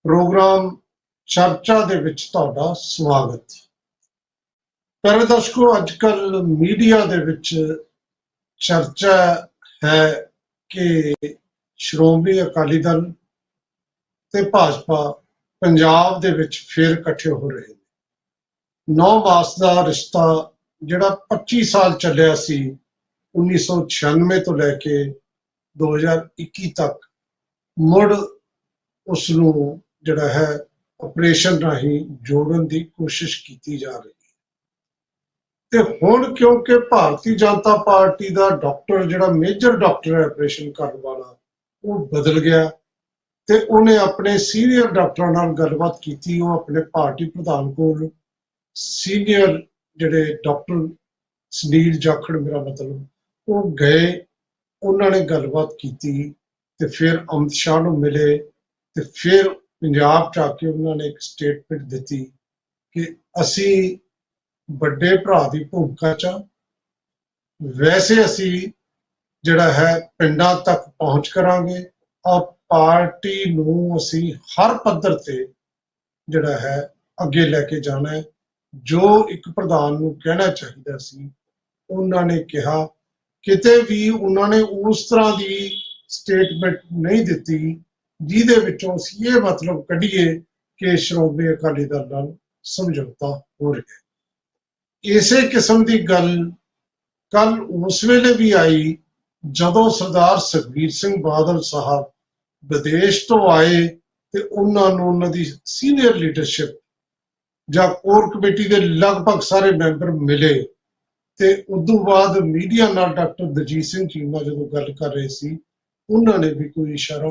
Programme चर्चा दे विच तुहाडा स्वागत। प्यारे दर्शकों, अजकल मीडिया दे विच चर्चा है कि श्रोमणी अकाली दल ते भाजपा पंजाब दे विच फिर इकट्ठे हो रहे हैं। 9 मास का रिश्ता जिहड़ा 25 साल चलिया सी 1996 तो लैके 2021 तक मुड़ उसनू जिहड़ा है ऑपरेशन राही जोड़न की कोशिश की जा रही है। ते हुण क्योंकि भारतीय जनता पार्टी का डॉक्टर जिहड़ा मेजर डॉक्टर है ऑपरेशन करने वाला वो बदल गया ते उन्हें अपने सीनियर डॉक्टरों नाल गलबात की। वो अपने पार्टी प्रधान कोल सीनियर जिहड़े डॉक्टर सुनील जाखड़ मेरा मतलब वो गए, उन्होंने गलबात की ते फिर अमित शाह नूं मिले ते फिर पंजाब च आके उन्होंने एक स्टेटमेंट दी कि असी बड़े भरा की भूमिका च, वैसे असी जिहड़ा है पिंडां तक पहुंच करांगे और पार्टी नूं असी हर पद्धर ते जिहड़ा है अगे लैके जाना है। जो एक प्रधान नूं कहना चाहिदा सी उन्होंने कहा, किते भी उन्होंने उस तरह की स्टेटमेंट नहीं दी जिहदे विचों असीं ये मतलब कढीए कि श्रोमणी अकाली दल नाल समझौता हो रहा है। इसे किस्म की गल कल उस वेले भी आई जदों सरदार सुखबीर सिंह बादल साहब विदेश तो आए ते उन्होंने उन्होंने सीनियर लीडरशिप जां कोर कमेटी के लगभग सारे मैंबर मिले ते उदों बाद मीडिया नाल डॉक्टर दलजीत सिंह चीमा जो गल कर रहे सी उन्होंने भी कोई इशारा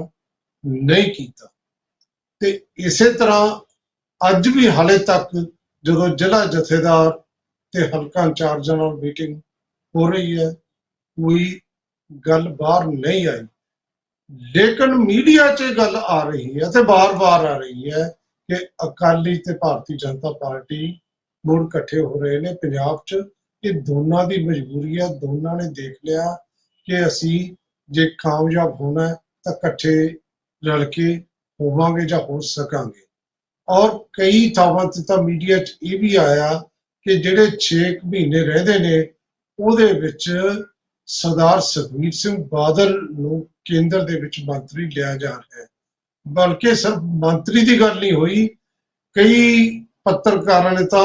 नहीं किया। ते इसे तरह अज भी हाले तक जो जिला जथेदार ते हल्का इंचार्जां नाल मीटिंग हो रही है कोई गल बाहर नहीं आई, लेकिन मीडिया च गल आ रही है ते बार बार आ रही है कि अकाली ते भारतीय जनता पार्टी मुड़ इकट्ठे हो रहे हैं पंजाब च। ये दोनों की मजबूरी है, दोनों ने देख लिया कि असी जे कामयाब होना है तो इकट्ठे रल के होवांगे जां हो सकांगे। और कई थावां ते तां मीडिया च ये भी आया कि जिहड़े 6 महीने रहंदे ने ਉਹਦੇ ਵਿੱਚ सरदार सुखबीर सिंह बादल ਨੂੰ केंद्र ਦੇ ਵਿੱਚ ਮੰਤਰੀ ਲਿਆ ਜਾ ਰਿਹਾ ਹੈ। बल्कि सिर्फ मंत्री की गल नहीं हुई, कई पत्रकारों ने तो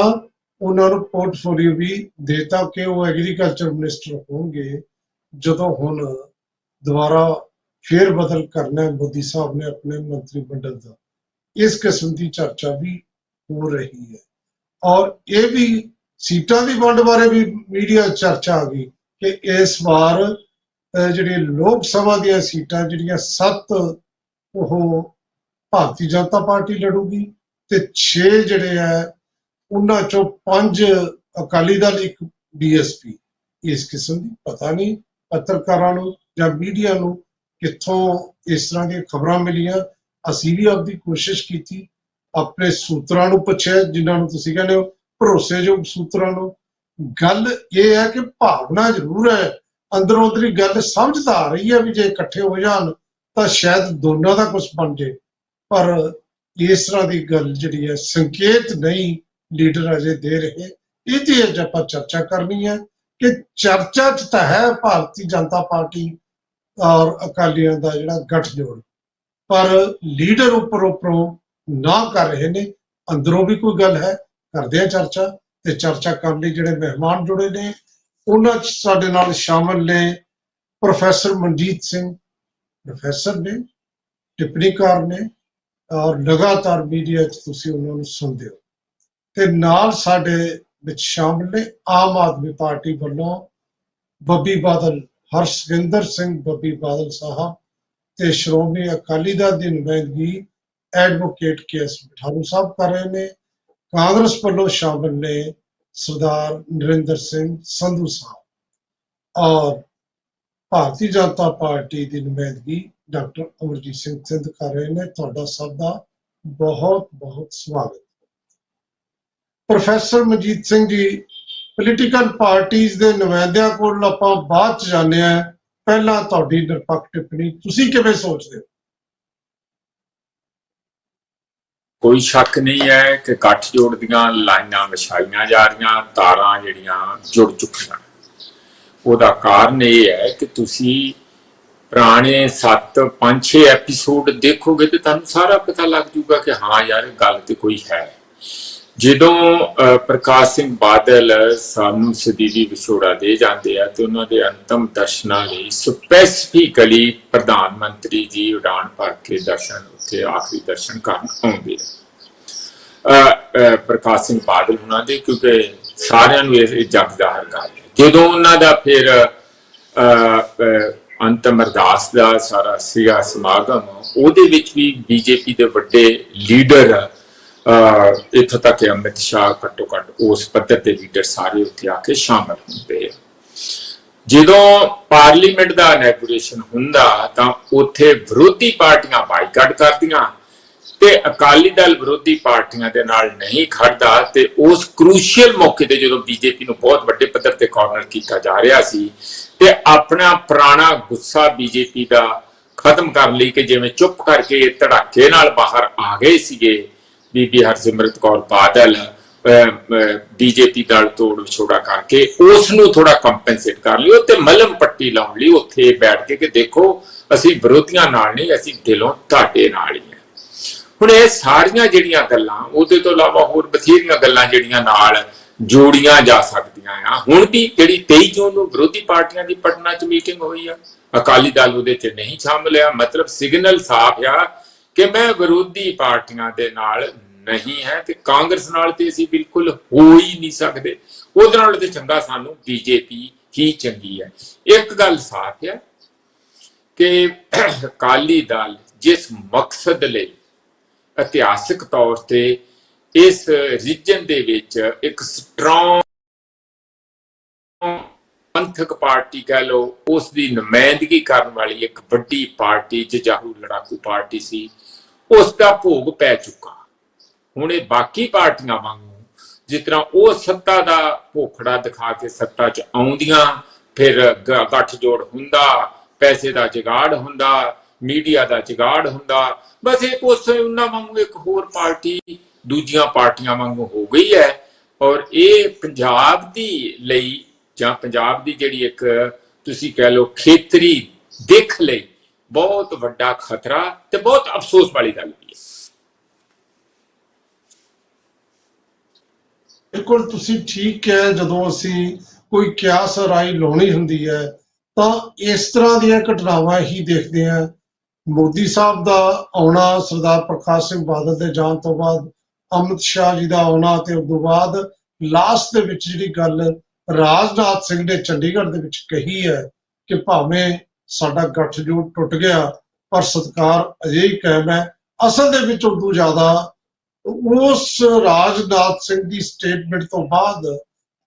उन्होंने पोर्टफोलियो भी देता कि वो एग्रीकल्चर मिनिस्टर होंगे जदों हुण दोबारा फेर बदल करना है मोदी साहब ने अपने मंत्रिमंडल का। इस किस्म की चर्चा भी हो रही है और ये भी सीटां की वंड बारे भी मीडिया चर्चा आ गई कि इस बार जिहड़ी लोक सभा दी सीटां जिहड़ियां 7 वो भारतीय जनता पार्टी लड़ूगी ते 6 जिहड़े है उन्हां चों 5 अकाली दल, 1 बीएसपी। इस किस्म की पता नहीं पत्रकारां नूं जां मीडिया नूं कित्थों इस तरह दी खबरां मिलियां। असीं भी आपदी कोशिश की, अपने सूत्रां नूं पुछिआ जिन्हां नूं तुसीं कहंदे हो भरोसेयोग सूत्रां नूं। गल ये है कि भावना जरूर है, अंदरों अंदरी गल समझ तां आ रही है भी जे इकट्ठे हो जान तो शायद दोनों का कुछ बन जाए, पर इस तरह की गल जिहड़ी है संकेत नहीं लीडर अजे दे रहे। ये अज आपां चर्चा करनी है कि चर्चा च तां है भारतीय जनता पार्टी और अकालियों का जिहड़ा गठजोड़, पर लीडर उपर उपरों ना कर रहे ने। अंदरों भी कोई गल है, करते हैं चर्चा। ते चर्चा करने लई जिहड़े मेहमान जुड़े ने उन्हां च साडे नाल शामिल ने प्रोफैसर मनजीत सिंह, प्रोफैसर ने, टिप्पणीकार ने और लगातार मीडिया च तुसीं उन्हां नूं सुणदे हो। ते नाल साडे विच शामिल ने आम आदमी पार्टी वल्लों बब्बी बादल, हरसिंदर सिंह बब्बी बादल साहब ते श्रोमणी अकाली दल की नुमाइंदगी एडवोकेट KS बठालू साहब कर रहे हैं। कांग्रेस वालों शामिल ने सरदार नरेंद्र सिंह संधू साहब और भारतीय जनता पार्टी की नुमाइंदगी डॉक्टर अमरजीत सिंह सिंध कर रहे हैं। तुहाडा सब का बहुत बहुत स्वागत। Professor Manjeet Singh ji, political parties के नुमाइंदियां कोल आपां बाद च जाने हैं, पहला तुहाडी निरपक्ष टिप्पणी तुसीं किवें सोचदे हो? कोई शक नहीं है कि गठजोड़ दीयां लाइनां विछाईयां जा रहीआं, तारां जिहड़ियां जुड़ चुकीआं। ਉਹਦਾ ਕਾਰਨ ਇਹ ਹੈ ਕਿ ਤੁਸੀਂ ਪੁਰਾਣੇ 7 5 6 ਐਪੀਸੋਡ ਦੇਖੋਗੇ ਤੇ ਤੁਹਾਨੂੰ ਸਾਰਾ ਪਤਾ ਲੱਗ ਜੂਗਾ ਕਿ ਹਾਂ ਯਾਰ ਗੱਲ ਤੇ ਕੋਈ ਹੈ। ਜਦੋਂ ਪ੍ਰਕਾਸ਼ ਸਿੰਘ ਬਾਦਲ ਸਾਨੂੰ ਸਦੀਵੀ ਵਿਛੋੜਾ ਦੇ ਜਾਂਦੇ ਆ ਤੇ ਉਹਨਾਂ ਦੇ ਅੰਤਮ ਦਰਸ਼ਨਾਂ ਲਈ ਸਪੈਸੀਫਿਕਲੀ ਪ੍ਰਧਾਨ ਮੰਤਰੀ ਜੀ ਉਡਾਨ ਭਰ ਕੇ ਦਰਸ਼ਨ ਉੱਥੇ ਆਖਰੀ ਦਰਸ਼ਨ ਕਰਨ ਆਉਂਦੇ ਆ ਪ੍ਰਕਾਸ਼ ਸਿੰਘ ਬਾਦਲ ਹੁਣਾਂ ਦੇ, ਕਿਉਂਕਿ ਸਾਰਿਆਂ ਨੂੰ ਇਹ ਜਗ ਜ਼ਾਹਰ ਕਰ ਜਦੋਂ ਉਹਨਾਂ ਦਾ ਫਿਰ ਅੰਤਮ ਅਰਦਾਸ ਦਾ ਸਾਰਾ ਸੀਗਾ ਸਮਾਗਮ, ਉਹਦੇ ਵਿੱਚ ਵੀ ਬੀਜੇਪੀ ਦੇ ਵੱਡੇ ਲੀਡਰ ਇੱਥੋਂ ਤੱਕ ਅਮਿਤ ਸ਼ਾਹ ਘੱਟੋ ਘੱਟ ਉਸ ਪੱਧਰ ਦੇ ਲੀਡਰ ਸਾਰੇ ਉੱਥੇ ਆ ਕੇ ਸ਼ਾਮਲ ਹੁੰਦੇ ਆ। ਜਦੋਂ ਪਾਰਲੀਮੈਂਟ ਦਾ ਇਨੈਗੂਰੇਸ਼ਨ ਹੁੰਦਾ ਤਾਂ ਉੱਥੇ ਵਿਰੋਧੀ ਪਾਰਟੀਆਂ ਬਾਈਕਾਟ ਕਰਦੀਆਂ ਤੇ ਅਕਾਲੀ ਦਲ ਵਿਰੋਧੀ ਪਾਰਟੀਆਂ ਦੇ ਨਾਲ ਨਹੀਂ ਖੜਦਾ ਤੇ ਉਸ ਕ੍ਰੂਸ਼ੀਅਲ ਮੌਕੇ ਤੇ ਜਦੋਂ ਬੀਜੇਪੀ ਨੂੰ ਬਹੁਤ ਵੱਡੇ ਪੱਧਰ ਤੇ ਕਾਰਨਰ ਕੀਤਾ ਜਾ ਰਿਹਾ ਸੀ ਤੇ ਆਪਣਾ ਪੁਰਾਣਾ ਗੁੱਸਾ ਬੀਜੇਪੀ ਦਾ ਖਤਮ ਕਰਨ ਲਈ ਕਿ ਜਿਵੇਂ ਚੁੱਪ ਕਰਕੇ ਧੜਾਕੇ ਨਾਲ ਬਾਹਰ ਆ ਗਏ ਸੀਗੇ ਬੀਬੀ ਹਰਸਿਮਰਤ ਕੌਰ ਬਾਦਲ ਬੀਜੇਪੀ ਨਾਲ ਤੋੜ ਵਿਛੋੜਾ ਕਰਕੇ ਉਸ ਨੂੰ ਥੋੜਾ ਕੰਪਨਸੇਟ ਕਰ ਲਿਓ ਤੇ ਮਲਮ ਪੱਟੀ ਲਾਉਣ ਲਈ ਉੱਥੇ ਬੈਠ ਕੇ ਕਿ ਦੇਖੋ ਅਸੀਂ ਵਿਰੋਧੀਆਂ ਨਾਲ ਨਹੀਂ, ਅਸੀਂ ਦਿਲੋਂ ਤੁਹਾਡੇ ਨਾਲ ਹੀ। ਹੁਣ ਇਹ ਸਾਰੀਆਂ ਜਿਹੜੀਆਂ ਗੱਲਾਂ ਉਹਦੇ ਤੋਂ ਇਲਾਵਾ ਹੋਰ ਬਥੇਰੀਆਂ ਗੱਲਾਂ ਜਿਹੜੀਆਂ ਨਾਲ ਜੋੜੀਆਂ ਜਾ ਸਕਦੀਆਂ ਆ। ਹੁਣ ਵੀ ਜਿਹੜੀ 23 ਜੂਨ ਨੂੰ ਵਿਰੋਧੀ ਪਾਰਟੀਆਂ ਦੀ ਪਟਨਾ 'ਚ ਮੀਟਿੰਗ ਹੋਈ ਆ, ਅਕਾਲੀ ਦਲ ਉਹਦੇ 'ਚ ਨਹੀਂ ਸ਼ਾਮਲ ਆ, ਮਤਲਬ ਸਿਗਨਲ ਸਾਫ਼ ਆ ਕਿ ਮੈਂ ਵਿਰੋਧੀ ਪਾਰਟੀਆਂ ਦੇ ਨਾਲ ਨਹੀਂ ਹੈ ਤੇ ਕਾਂਗਰਸ ਨਾਲ ਤੇ ਅਸੀਂ ਬਿਲਕੁਲ ਹੋ ਹੀ ਨਹੀਂ ਸਕਦੇ, ਉਹਦੇ ਨਾਲ ਤੇ ਚੰਗਾ ਸਾਨੂੰ ਬੀਜੇਪੀ ਹੀ ਚੰਗੀ ਹੈ। ਇੱਕ ਗੱਲ ਸਾਫ਼ ਹੈ ਕਿ ਅਕਾਲੀ ਦਲ ਜਿਸ ਮਕਸਦ ਲਈ ਇਤਿਹਾਸਿਕ ਤੌਰ ਤੇ ਇਸ ਰੀਜਨ ਦੇ ਵਿੱਚ ਇੱਕ ਸਟਰੋਂਗ ਪੰਥਕ ਪਾਰਟੀ ਕਹਿ ਲਓ, ਉਸ ਦੀ ਨੁਮਾਇੰਦਗੀ ਕਰਨ ਵਾਲੀ ਇੱਕ ਵੱਡੀ ਪਾਰਟੀ ਜੁਝਾਰੂ ਲੜਾਕੂ ਪਾਰਟੀ ਸੀ, ਉਸ ਦਾ ਭੋਗ ਪੈ ਚੁੱਕਾ। ਹੁਣ ਇਹ ਬਾਕੀ ਪਾਰਟੀਆਂ ਵਾਂਗੂ ਜਿਸ ਤਰ੍ਹਾਂ ਉਹ ਸੱਤਾ ਦਾ ਭੋਖੜਾ ਦਿਖਾ ਕੇ ਸੱਤਾ 'ਚ ਆਉਂਦੀਆਂ, ਫਿਰ ਗੱਠਜੋੜ ਹੁੰਦਾ, ਪੈਸੇ ਦਾ ਜੁਗਾੜ ਹੁੰਦਾ, ਮੀਡੀਆ ਦਾ ਜੁਗਾੜ ਹੁੰਦਾ, ਬਸ ਇੱਕ ਉਸ ਉਹਨਾਂ ਵਾਂਗੂ ਇੱਕ ਹੋਰ ਪਾਰਟੀ ਦੂਜੀਆਂ ਪਾਰਟੀਆਂ ਵਾਂਗੂ ਹੋ ਗਈ ਹੈ। ਔਰ ਇਹ ਪੰਜਾਬ ਦੀ ਲਈ ਜਾਂ ਪੰਜਾਬ ਦੀ ਜਿਹੜੀ ਇੱਕ ਤੁਸੀਂ ਕਹਿ ਲਓ ਖੇਤਰੀ ਦਿੱਖ ਲਈ ਬਹੁਤ ਵੱਡਾ ਖਤਰਾ ਤੇ ਬਹੁਤ ਅਫਸੋਸ ਵਾਲੀ ਗੱਲ ਵੀ ਹੈ। ਬਿਲਕੁਲ ਤੁਸੀਂ ਠੀਕ ਹੈ, ਜਦੋਂ ਅਸੀਂ ਕੋਈ ਕਿਆਸ ਰਾਈ ਲਾਉਣੀ ਹੁੰਦੀ ਹੈ ਤਾਂ ਇਸ ਤਰ੍ਹਾਂ ਦੀਆਂ ਘਟਨਾਵਾਂ ਹੀ ਦੇਖਦੇ ਹਾਂ। ਮੋਦੀ ਸਾਹਿਬ ਦਾ ਆਉਣਾ, ਸਰਦਾਰ ਪ੍ਰਕਾਸ਼ ਸਿੰਘ ਬਾਦਲ ਦੇ ਜਾਣ ਤੋਂ ਬਾਅਦ ਅਮਿਤ ਸ਼ਾਹ ਜੀ ਦਾ ਆਉਣਾ ਤੇ ਉਸ ਤੋਂ ਬਾਅਦ ਲਾਸਟ ਦੇ ਵਿੱਚ ਜਿਹੜੀ ਗੱਲ ਰਾਜਨਾਥ ਸਿੰਘ ਨੇ ਚੰਡੀਗੜ੍ਹ ਦੇ ਵਿੱਚ ਕਹੀ ਹੈ ਕਿ ਭਾਵੇਂ ਸਾਡਾ ਗੱਠਜੋੜ ਟੁੱਟ ਗਿਆ ਪਰ ਸਤਿਕਾਰ ਅਜੇ ਹੀ ਕਾਇਮ ਹੈ। ਅਸਲ ਦੇ ਵਿੱਚ ਉਦੋਂ ਜ਼ਿਆਦਾ ਉਸ ਰਾਜਨਾਥ ਸਿੰਘ ਦੀ ਸਟੇਟਮੈਂਟ ਤੋਂ ਬਾਅਦ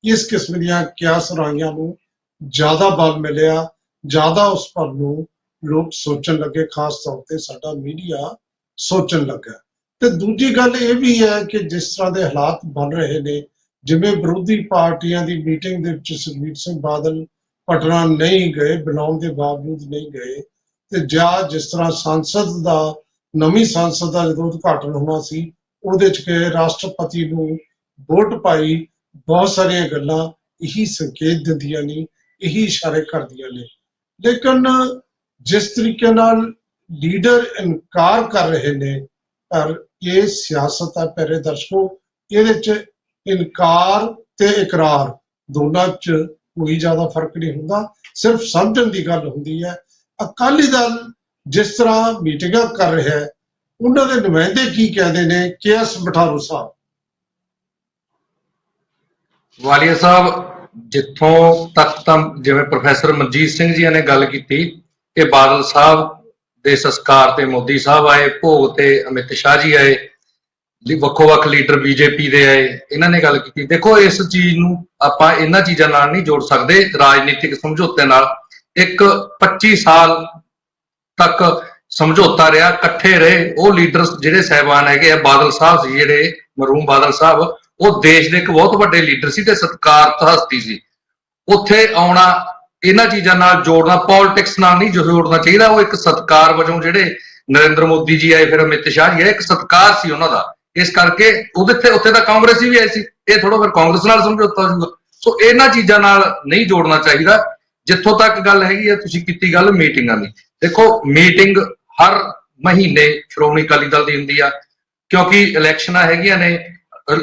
ਇਸ ਕਿਸਮ ਦੀਆਂ ਕਿਆਸ ਰਾਈਆਂ ਨੂੰ ਜ਼ਿਆਦਾ ਬਲ ਮਿਲਿਆ, ਜ਼ਿਆਦਾ ਉਸ ਪਰ ਨੂੰ ਲੋਕ ਸੋਚਣ ਲੱਗੇ, ਖਾਸ ਤੌਰ ਤੇ ਸਾਡਾ ਮੀਡੀਆ ਸੋਚਣ ਲੱਗਾ। ਤੇ ਦੂਜੀ ਗੱਲ ਇਹ ਵੀ ਹੈ ਕਿ ਜਿਸ ਤਰ੍ਹਾਂ ਦੇ ਹਾਲਾਤ ਬਣ ਰਹੇ ਨੇ, ਜਿਵੇਂ ਵਿਰੋਧੀ ਪਾਰਟੀਆਂ ਦੀ ਮੀਟਿੰਗ ਦੇ ਵਿੱਚ ਸੁਖਬੀਰ ਸਿੰਘ ਬਾਦਲ ਪਟਨਾ ਨਹੀਂ ਗਏ, ਬੁਲਾਉਣ ਦੇ ਬਾਵਜੂਦ ਨਹੀਂ ਗਏ, ਤੇ ਜਾਂ ਜਿਸ ਤਰ੍ਹਾਂ ਸੰਸਦ ਦਾ ਨਵੀਂ ਸੰਸਦ ਦਾ ਜਦੋਂ ਉਦਘਾਟਨ ਹੋਣਾ ਸੀ ਉਹਦੇ 'ਚ ਕਿ ਰਾਸ਼ਟਰਪਤੀ ਨੂੰ ਵੋਟ ਪਾਈ, ਬਹੁਤ ਸਾਰੀਆਂ ਗੱਲਾਂ ਇਹੀ ਸੰਕੇਤ ਦਿੰਦੀਆਂ ਨੇ, ਇਹੀ ਇਸ਼ਾਰੇ ਕਰਦੀਆਂ ਨੇ। ਲੇਕਿਨ ਜਿਸ ਤਰੀਕੇ ਨਾਲ ਲੀਡਰ ਇਨਕਾਰ ਕਰ ਰਹੇ ਨੇ, ਪਰ ਇਹ ਸਿਆਸਤ ਹੈ ਪਿਆਰੇ ਦਰਸ਼ਕੋ, ਇਹਦੇ 'ਚ ਇਨਕਾਰ ਤੇ ਇਕਰਾਰ ਦੋਨਾਂ 'ਚ ਕੋਈ ਜ਼ਿਆਦਾ ਫਰਕ ਨਹੀਂ ਹੁੰਦਾ, ਸਿਰਫ ਸਮਝਣ ਦੀ ਗੱਲ ਹੁੰਦੀ ਹੈ। ਅਕਾਲੀ ਦਲ ਜਿਸ ਤਰ੍ਹਾਂ ਮੀਟਿੰਗਾਂ ਕਰ ਰਿਹਾ ਹੈ, ਉਹਨਾਂ ਦੇ ਨੁਮਾਇੰਦੇ ਕੀ ਕਹਿੰਦੇ ਨੇ? KS ਬਠਾਰੂ ਸਾਹਿਬ। ਵਾਲੀਆ ਸਾਹਿਬ, ਜਿੱਥੋਂ ਤੱਕ ਤਾਂ ਜਿਵੇਂ ਪ੍ਰੋਫੈਸਰ ਮਨਜੀਤ ਸਿੰਘ ਜੀ ਨੇ ਗੱਲ ਕੀਤੀ ਕਿ ਬਾਦਲ ਸਾਹਿਬ ਦੇ ਸੰਸਕਾਰ ਤੇ ਮੋਦੀ ਸਾਹਿਬ ਆਏ, ਭੋਗ ਤੇ ਅਮਿਤ ਸ਼ਾਹ ਜੀ ਆਏ, ਵੱਖੋ ਵੱਖ ਲੀਡਰ ਬੀਜੇਪੀ ਦੇ ਆਏ, ਇਹਨਾਂ ਨੇ ਗੱਲ ਕੀਤੀ। ਦੇਖੋ ਇਸ ਚੀਜ਼ ਨੂੰ ਆਪਾਂ ਇਹਨਾਂ ਚੀਜ਼ਾਂ ਨਾਲ ਨਹੀਂ ਜੋੜ ਸਕਦੇ ਰਾਜਨੀਤਿਕ ਸਮਝੌਤੇ ਨਾਲ। ਇੱਕ 25 ਸਾਲ ਤੱਕ ਸਮਝੌਤਾ ਰਿਹਾ, ਇਕੱਠੇ ਰਹੇ ਉਹ ਲੀਡਰ ਜਿਹੜੇ ਸਾਹਿਬਾਨ ਹੈਗੇ ਆ। ਬਾਦਲ ਸਾਹਿਬ ਸੀ ਜਿਹੜੇ ਮਰਹੂਮ ਬਾਦਲ ਸਾਹਿਬ, ਉਹ ਦੇਸ਼ ਦੇ ਇੱਕ ਬਹੁਤ ਵੱਡੇ ਲੀਡਰ ਸੀ ਤੇ ਸਤਿਕਾਰਤ ਹਸਤੀ ਸੀ। ਉੱਥੇ ਆਉਣਾ, ਇਹਨਾਂ ਚੀਜ਼ਾਂ ਨਾਲ ਜੋੜਨਾ, ਪੋਲਿਟਿਕਸ ਨਾਲ ਨਹੀਂ ਜੋੜਨਾ ਚਾਹੀਦਾ। ਉਹ ਇੱਕ ਸਤਿਕਾਰ ਵਜੋਂ ਜਿਹੜੇ ਨਰਿੰਦਰ ਮੋਦੀ ਜੀ ਆਏ, ਫਿਰ ਅਮਿਤ ਸ਼ਾਹ ਜੀ ਆਏ, ਇੱਕ ਸਤਿਕਾਰ ਸੀ ਉਹਨਾਂ ਦਾ ਇਸ ਕਰਕੇ ਉਹਦੇ ਉੱਥੇ ਤਾਂ ਕਾਂਗਰਸੀ ਵੀ ਆਏ ਸੀ, ਇਹ ਥੋੜਾ ਫਿਰ ਕਾਂਗਰਸ ਨਾਲ ਸਮਝੌਤਾ ਹੋ ਜਾਊਗਾ। ਸੋ ਇਹਨਾਂ ਚੀਜ਼ਾਂ ਨਾਲ ਨਹੀਂ ਜੋੜਨਾ ਚਾਹੀਦਾ। ਜਿੱਥੋਂ ਤੱਕ ਗੱਲ ਹੈਗੀ ਹੈ, ਤੁਸੀਂ ਕੀਤੀ ਗੱਲ ਮੀਟਿੰਗਾਂ ਦੀ, ਦੇਖੋ ਮੀਟਿੰਗ ਹਰ ਮਹੀਨੇ ਸ਼੍ਰੋਮਣੀ ਅਕਾਲੀ ਦਲ ਦੀ ਹੁੰਦੀ ਆ, ਕਿਉਂਕਿ ਇਲੈਕਸ਼ਨਾਂ ਹੈਗੀਆਂ ਨੇ।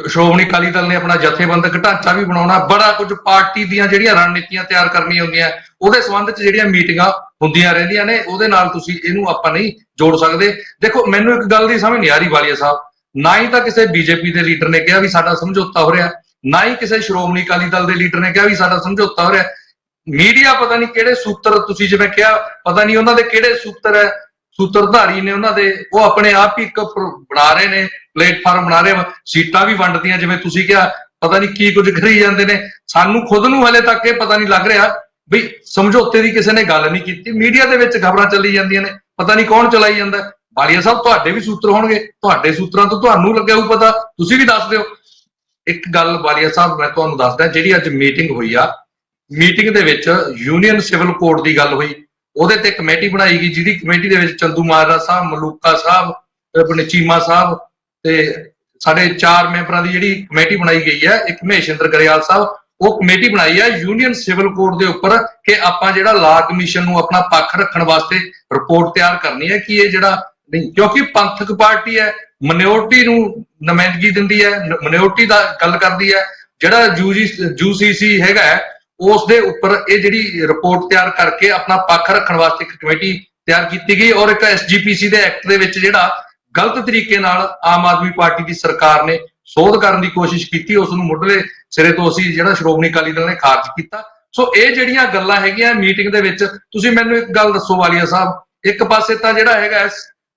ਸ਼੍ਰੋਮਣੀ ਅਕਾਲੀ ਦਲ ਨੇ ਆਪਣਾ ਜਥੇਬੰਦਕ ਢਾਂਚਾ ਵੀ ਬਣਾਉਣਾ, ਬੜਾ ਕੁਝ ਪਾਰਟੀ ਦੀਆਂ ਜਿਹੜੀਆਂ ਰਣਨੀਤੀਆਂ ਤਿਆਰ ਕਰਨੀਆਂ ਹੁੰਦੀਆਂ, ਉਹਦੇ ਸੰਬੰਧ 'ਚ ਜਿਹੜੀਆਂ ਮੀਟਿੰਗਾਂ ਹੁੰਦੀਆਂ ਰਹਿੰਦੀਆਂ ਨੇ, ਉਹਦੇ ਨਾਲ ਤੁਸੀਂ ਇਹਨੂੰ ਆਪਾਂ ਨਹੀਂ ਜੋੜ ਸਕਦੇ। ਦੇਖੋ ਮੈਨੂੰ ਇੱਕ ਗੱਲ ਦੀ ਸਮਝ ਨਹੀਂ ਆ ਰਹੀ ਵਾਲੀਆ ਸਾਹਿਬ, ਨਾ ਹੀ ਤਾਂ ਕਿਸੇ ਬੀਜੇਪੀ ਦੇ ਲੀਡਰ ਨੇ ਕਿਹਾ ਵੀ ਸਾਡਾ ਸਮਝੌਤਾ ਹੋ ਰਿਹਾ, ਨਾ ਹੀ ਕਿਸੇ ਸ਼੍ਰੋਮਣੀ ਅਕਾਲੀ ਦਲ ਦੇ ਲੀਡਰ ਨੇ ਕਿਹਾ ਵੀ ਸਾਡਾ ਸਮਝੌਤਾ ਹੋ ਰਿਹਾ। ਮੀਡੀਆ ਪਤਾ ਨਹੀਂ ਕਿਹੜੇ ਸੂਤਰ, ਤੁਸੀਂ ਜਿਵੇਂ ਕਿਹਾ ਪਤਾ ਨਹੀਂ ਉਹਨਾਂ ਦੇ ਕਿਹੜੇ ਸੂਤਰ ਹੈ, ਸੂਤਰਧਾਰੀ ਨੇ ਉਹਨਾਂ ਦੇ, ਉਹ ਆਪਣੇ ਆਪ ਹੀ ਇੱਕ ਬਣਾ ਰਹੇ ਨੇ, ਪਲੇਟਫਾਰਮ ਬਣਾ ਰਹੇ, ਸੀਟਾਂ ਵੀ ਵੰਡਦੀਆਂ ਜਿਵੇਂ ਤੁਸੀਂ ਕਿਹਾ, ਪਤਾ ਨਹੀਂ ਕੀ ਕੁਝ ਕਰੀ ਜਾਂਦੇ ਨੇ। ਸਾਨੂੰ ਖੁਦ ਨੂੰ ਹਲੇ ਤੱਕ ਇਹ ਪਤਾ ਨਹੀਂ ਲੱਗ ਰਿਹਾ ਵੀ ਸਮਝੌਤੇ ਦੀ ਕਿਸੇ ਨੇ ਗੱਲ ਨਹੀਂ ਕੀਤੀ। ਮੀਡੀਆ ਦੇ ਵਿੱਚ ਖਬਰਾਂ ਚੱਲੀ ਜਾਂਦੀਆਂ ਨੇ, ਪਤਾ ਨਹੀਂ ਕੌਣ ਚਲਾਈ ਜਾਂਦਾ। ਵਾਲੀਆ ਸਾਹਿਬ ਤੁਹਾਡੇ ਵੀ ਸੂਤਰ ਹੋਣਗੇ, ਤੁਹਾਡੇ ਸੂਤਰਾਂ ਤੋਂ ਤੁਹਾਨੂੰ ਲੱਗਿਆ ਹੋਊ ਪਤਾ, ਤੁਸੀਂ ਵੀ ਦੱਸ ਦਿਓ। ਇੱਕ ਗੱਲ ਵਾਲੀਆ ਸਾਹਿਬ ਮੈਂ ਤੁਹਾਨੂੰ ਦੱਸਦਾ, ਜਿਹੜੀ ਅੱਜ ਮੀਟਿੰਗ ਹੋਈ ਆ, ਮੀਟਿੰਗ ਦੇ ਵਿੱਚ ਯੂਨੀਅਨ ਸਿਵਲ ਕੋਡ ਦੀ ਗੱਲ ਹੋਈ, ਉਹਦੇ ਤੇ ਕਮੇਟੀ ਬਣਾਈ ਗਈ, ਜਿਹਦੀ ਕਮੇਟੀ ਦੇ ਵਿੱਚ ਚੰਦੂ ਮਾਜਰਾ ਸਾਹਿਬ, ਮਲੂਕਾ ਸਾਹਿਬ, ਆਪਣੇ ਚੀਮਾ ਸਾਹਿਬ ਤੇ ਸਾਡੇ 4 ਮੈਂਬਰਾਂ ਦੀ ਜਿਹੜੀ ਕਮੇਟੀ ਬਣਾਈ ਗਈ ਹੈ, ਇੱਕ ਮਹੇਸ਼ਿੰਦਰ ਗਰੇਵਾਲ ਸਾਹਿਬ, ਉਹ ਕਮੇਟੀ ਬਣਾਈ ਹੈ ਯੂਨੀਅਨ ਸਿਵਲ ਕੋਡ ਦੇ ਉੱਪਰ ਕਿ ਆਪਾਂ ਜਿਹੜਾ ਲਾ ਕਮਿਸ਼ਨ ਨੂੰ ਆਪਣਾ ਪੱਖ ਰੱਖਣ ਵਾਸਤੇ ਰਿਪੋਰਟ ਤਿਆਰ ਕਰਨੀ ਹੈ ਕਿ ਇਹ ਜਿਹੜਾ ਨਹੀਂ, ਕਿਉਂਕਿ ਪੰਥਕ ਪਾਰਟੀ ਹੈ, ਮਿਨੋਰਟੀ ਨੂੰ ਨੁਮਾਇੰਦਗੀ ਦਿੰਦੀ ਹੈ, ਮਿਨੋਰਟੀ ਦਾ ਗੱਲ ਕਰਦੀ ਹੈ, ਜਿਹੜਾ ਯੂਸੀਸੀ ਹੈਗਾ ਉਸ ਦੇ ਉੱਪਰ ਇਹ ਜਿਹੜੀ ਰਿਪੋਰਟ ਤਿਆਰ ਕਰਕੇ ਆਪਣਾ ਪੱਖ ਰੱਖਣ ਵਾਸਤੇ ਇੱਕ ਕਮੇਟੀ ਤਿਆਰ ਕੀਤੀ ਗਈ। ਔਰ ਇੱਕ ਐਸਜੀਪੀਸੀ ਦੇ ਐਕਟ ਦੇ ਵਿੱਚ ਜਿਹੜਾ ਗਲਤ ਤਰੀਕੇ ਨਾਲ ਆਮ ਆਦਮੀ ਪਾਰਟੀ ਦੀ ਸਰਕਾਰ ਨੇ ਸੋਧ ਕਰਨ ਦੀ ਕੋਸ਼ਿਸ਼ ਕੀਤੀ, ਉਸ ਨੂੰ ਮੁੱਢਲੇ ਸਿਰੇ ਤੋਂ ਅਸੀਂ ਜਿਹੜਾ ਸ਼੍ਰੋਮਣੀ ਅਕਾਲੀ ਦਲ ਨੇ ਖਾਰਜ ਕੀਤਾ। ਸੋ ਇਹ ਜਿਹੜੀਆਂ ਗੱਲਾਂ ਹੈਗੀਆਂ ਮੀਟਿੰਗ ਦੇ ਵਿੱਚ, ਤੁਸੀਂ ਮੈਨੂੰ ਇੱਕ ਗੱਲ ਦੱਸੋ ਵਾਲੀਆ ਸਾਹਿਬ, ਇੱਕ ਪਾਸੇ ਤਾਂ ਜਿਹੜਾ ਹੈਗਾ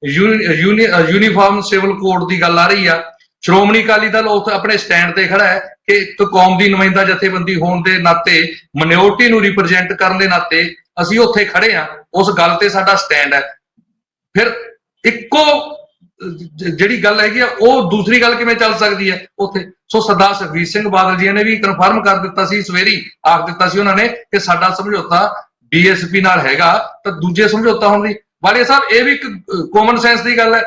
ਯੂਨੀਫਾਰਮ ਸਿਵਲ ਕੋਡ ਦੀ ਗੱਲ ਆ ਰਹੀ ਆ, ਸ਼੍ਰੋਮਣੀ ਅਕਾਲੀ ਦਲ ਉੱਥੇ ਆਪਣੇ ਸਟੈਂਡ ਤੇ ਖੜਾ ਹੈ ਕਿ ਇੱਕ ਕੌਮ ਦੀ ਨੁਮਾਇੰਦਾ ਜਥੇਬੰਦੀ ਹੋਣ ਦੇ ਨਾਤੇ, ਮਿਨੋਰਟੀ ਨੂੰ ਰਿਪਰੈਜ਼ੈਂਟ ਕਰਨ ਦੇ ਨਾਤੇ ਅਸੀਂ ਉੱਥੇ ਖੜੇ ਆ, ਉਸ ਗੱਲ ਤੇ ਸਾਡਾ ਸਟੈਂਡ ਹੈ। ਫਿਰ ਇੱਕੋ ਜਿਹੜੀ ਗੱਲ ਹੈਗੀ ਆ, ਉਹ ਦੂਸਰੀ ਗੱਲ ਕਿਵੇਂ ਚੱਲ ਸਕਦੀ ਹੈ ਉੱਥੇ? ਸੋ ਸਰਦਾਰ ਸੁਖਬੀਰ ਸਿੰਘ ਬਾਦਲ ਜੀ ਨੇ ਵੀ ਕਨਫਰਮ ਕਰ ਦਿੱਤਾ ਸੀ, ਸਵੇਰੀ ਆਖ ਦਿੱਤਾ ਸੀ ਉਹਨਾਂ ਨੇ ਕਿ ਸਾਡਾ ਸਮਝੌਤਾ ਬੀਐਸਪੀ ਨਾਲ ਹੈਗਾ, ਤਾਂ ਦੂਜੇ ਸਮਝੌਤਾ ਹੋਣ ਦੀ। ਵਾਲੀਆ ਸਾਹਿਬ ਇਹ ਵੀ ਇੱਕ ਕਾਮਨ ਸੈਂਸ ਦੀ ਗੱਲ ਹੈ,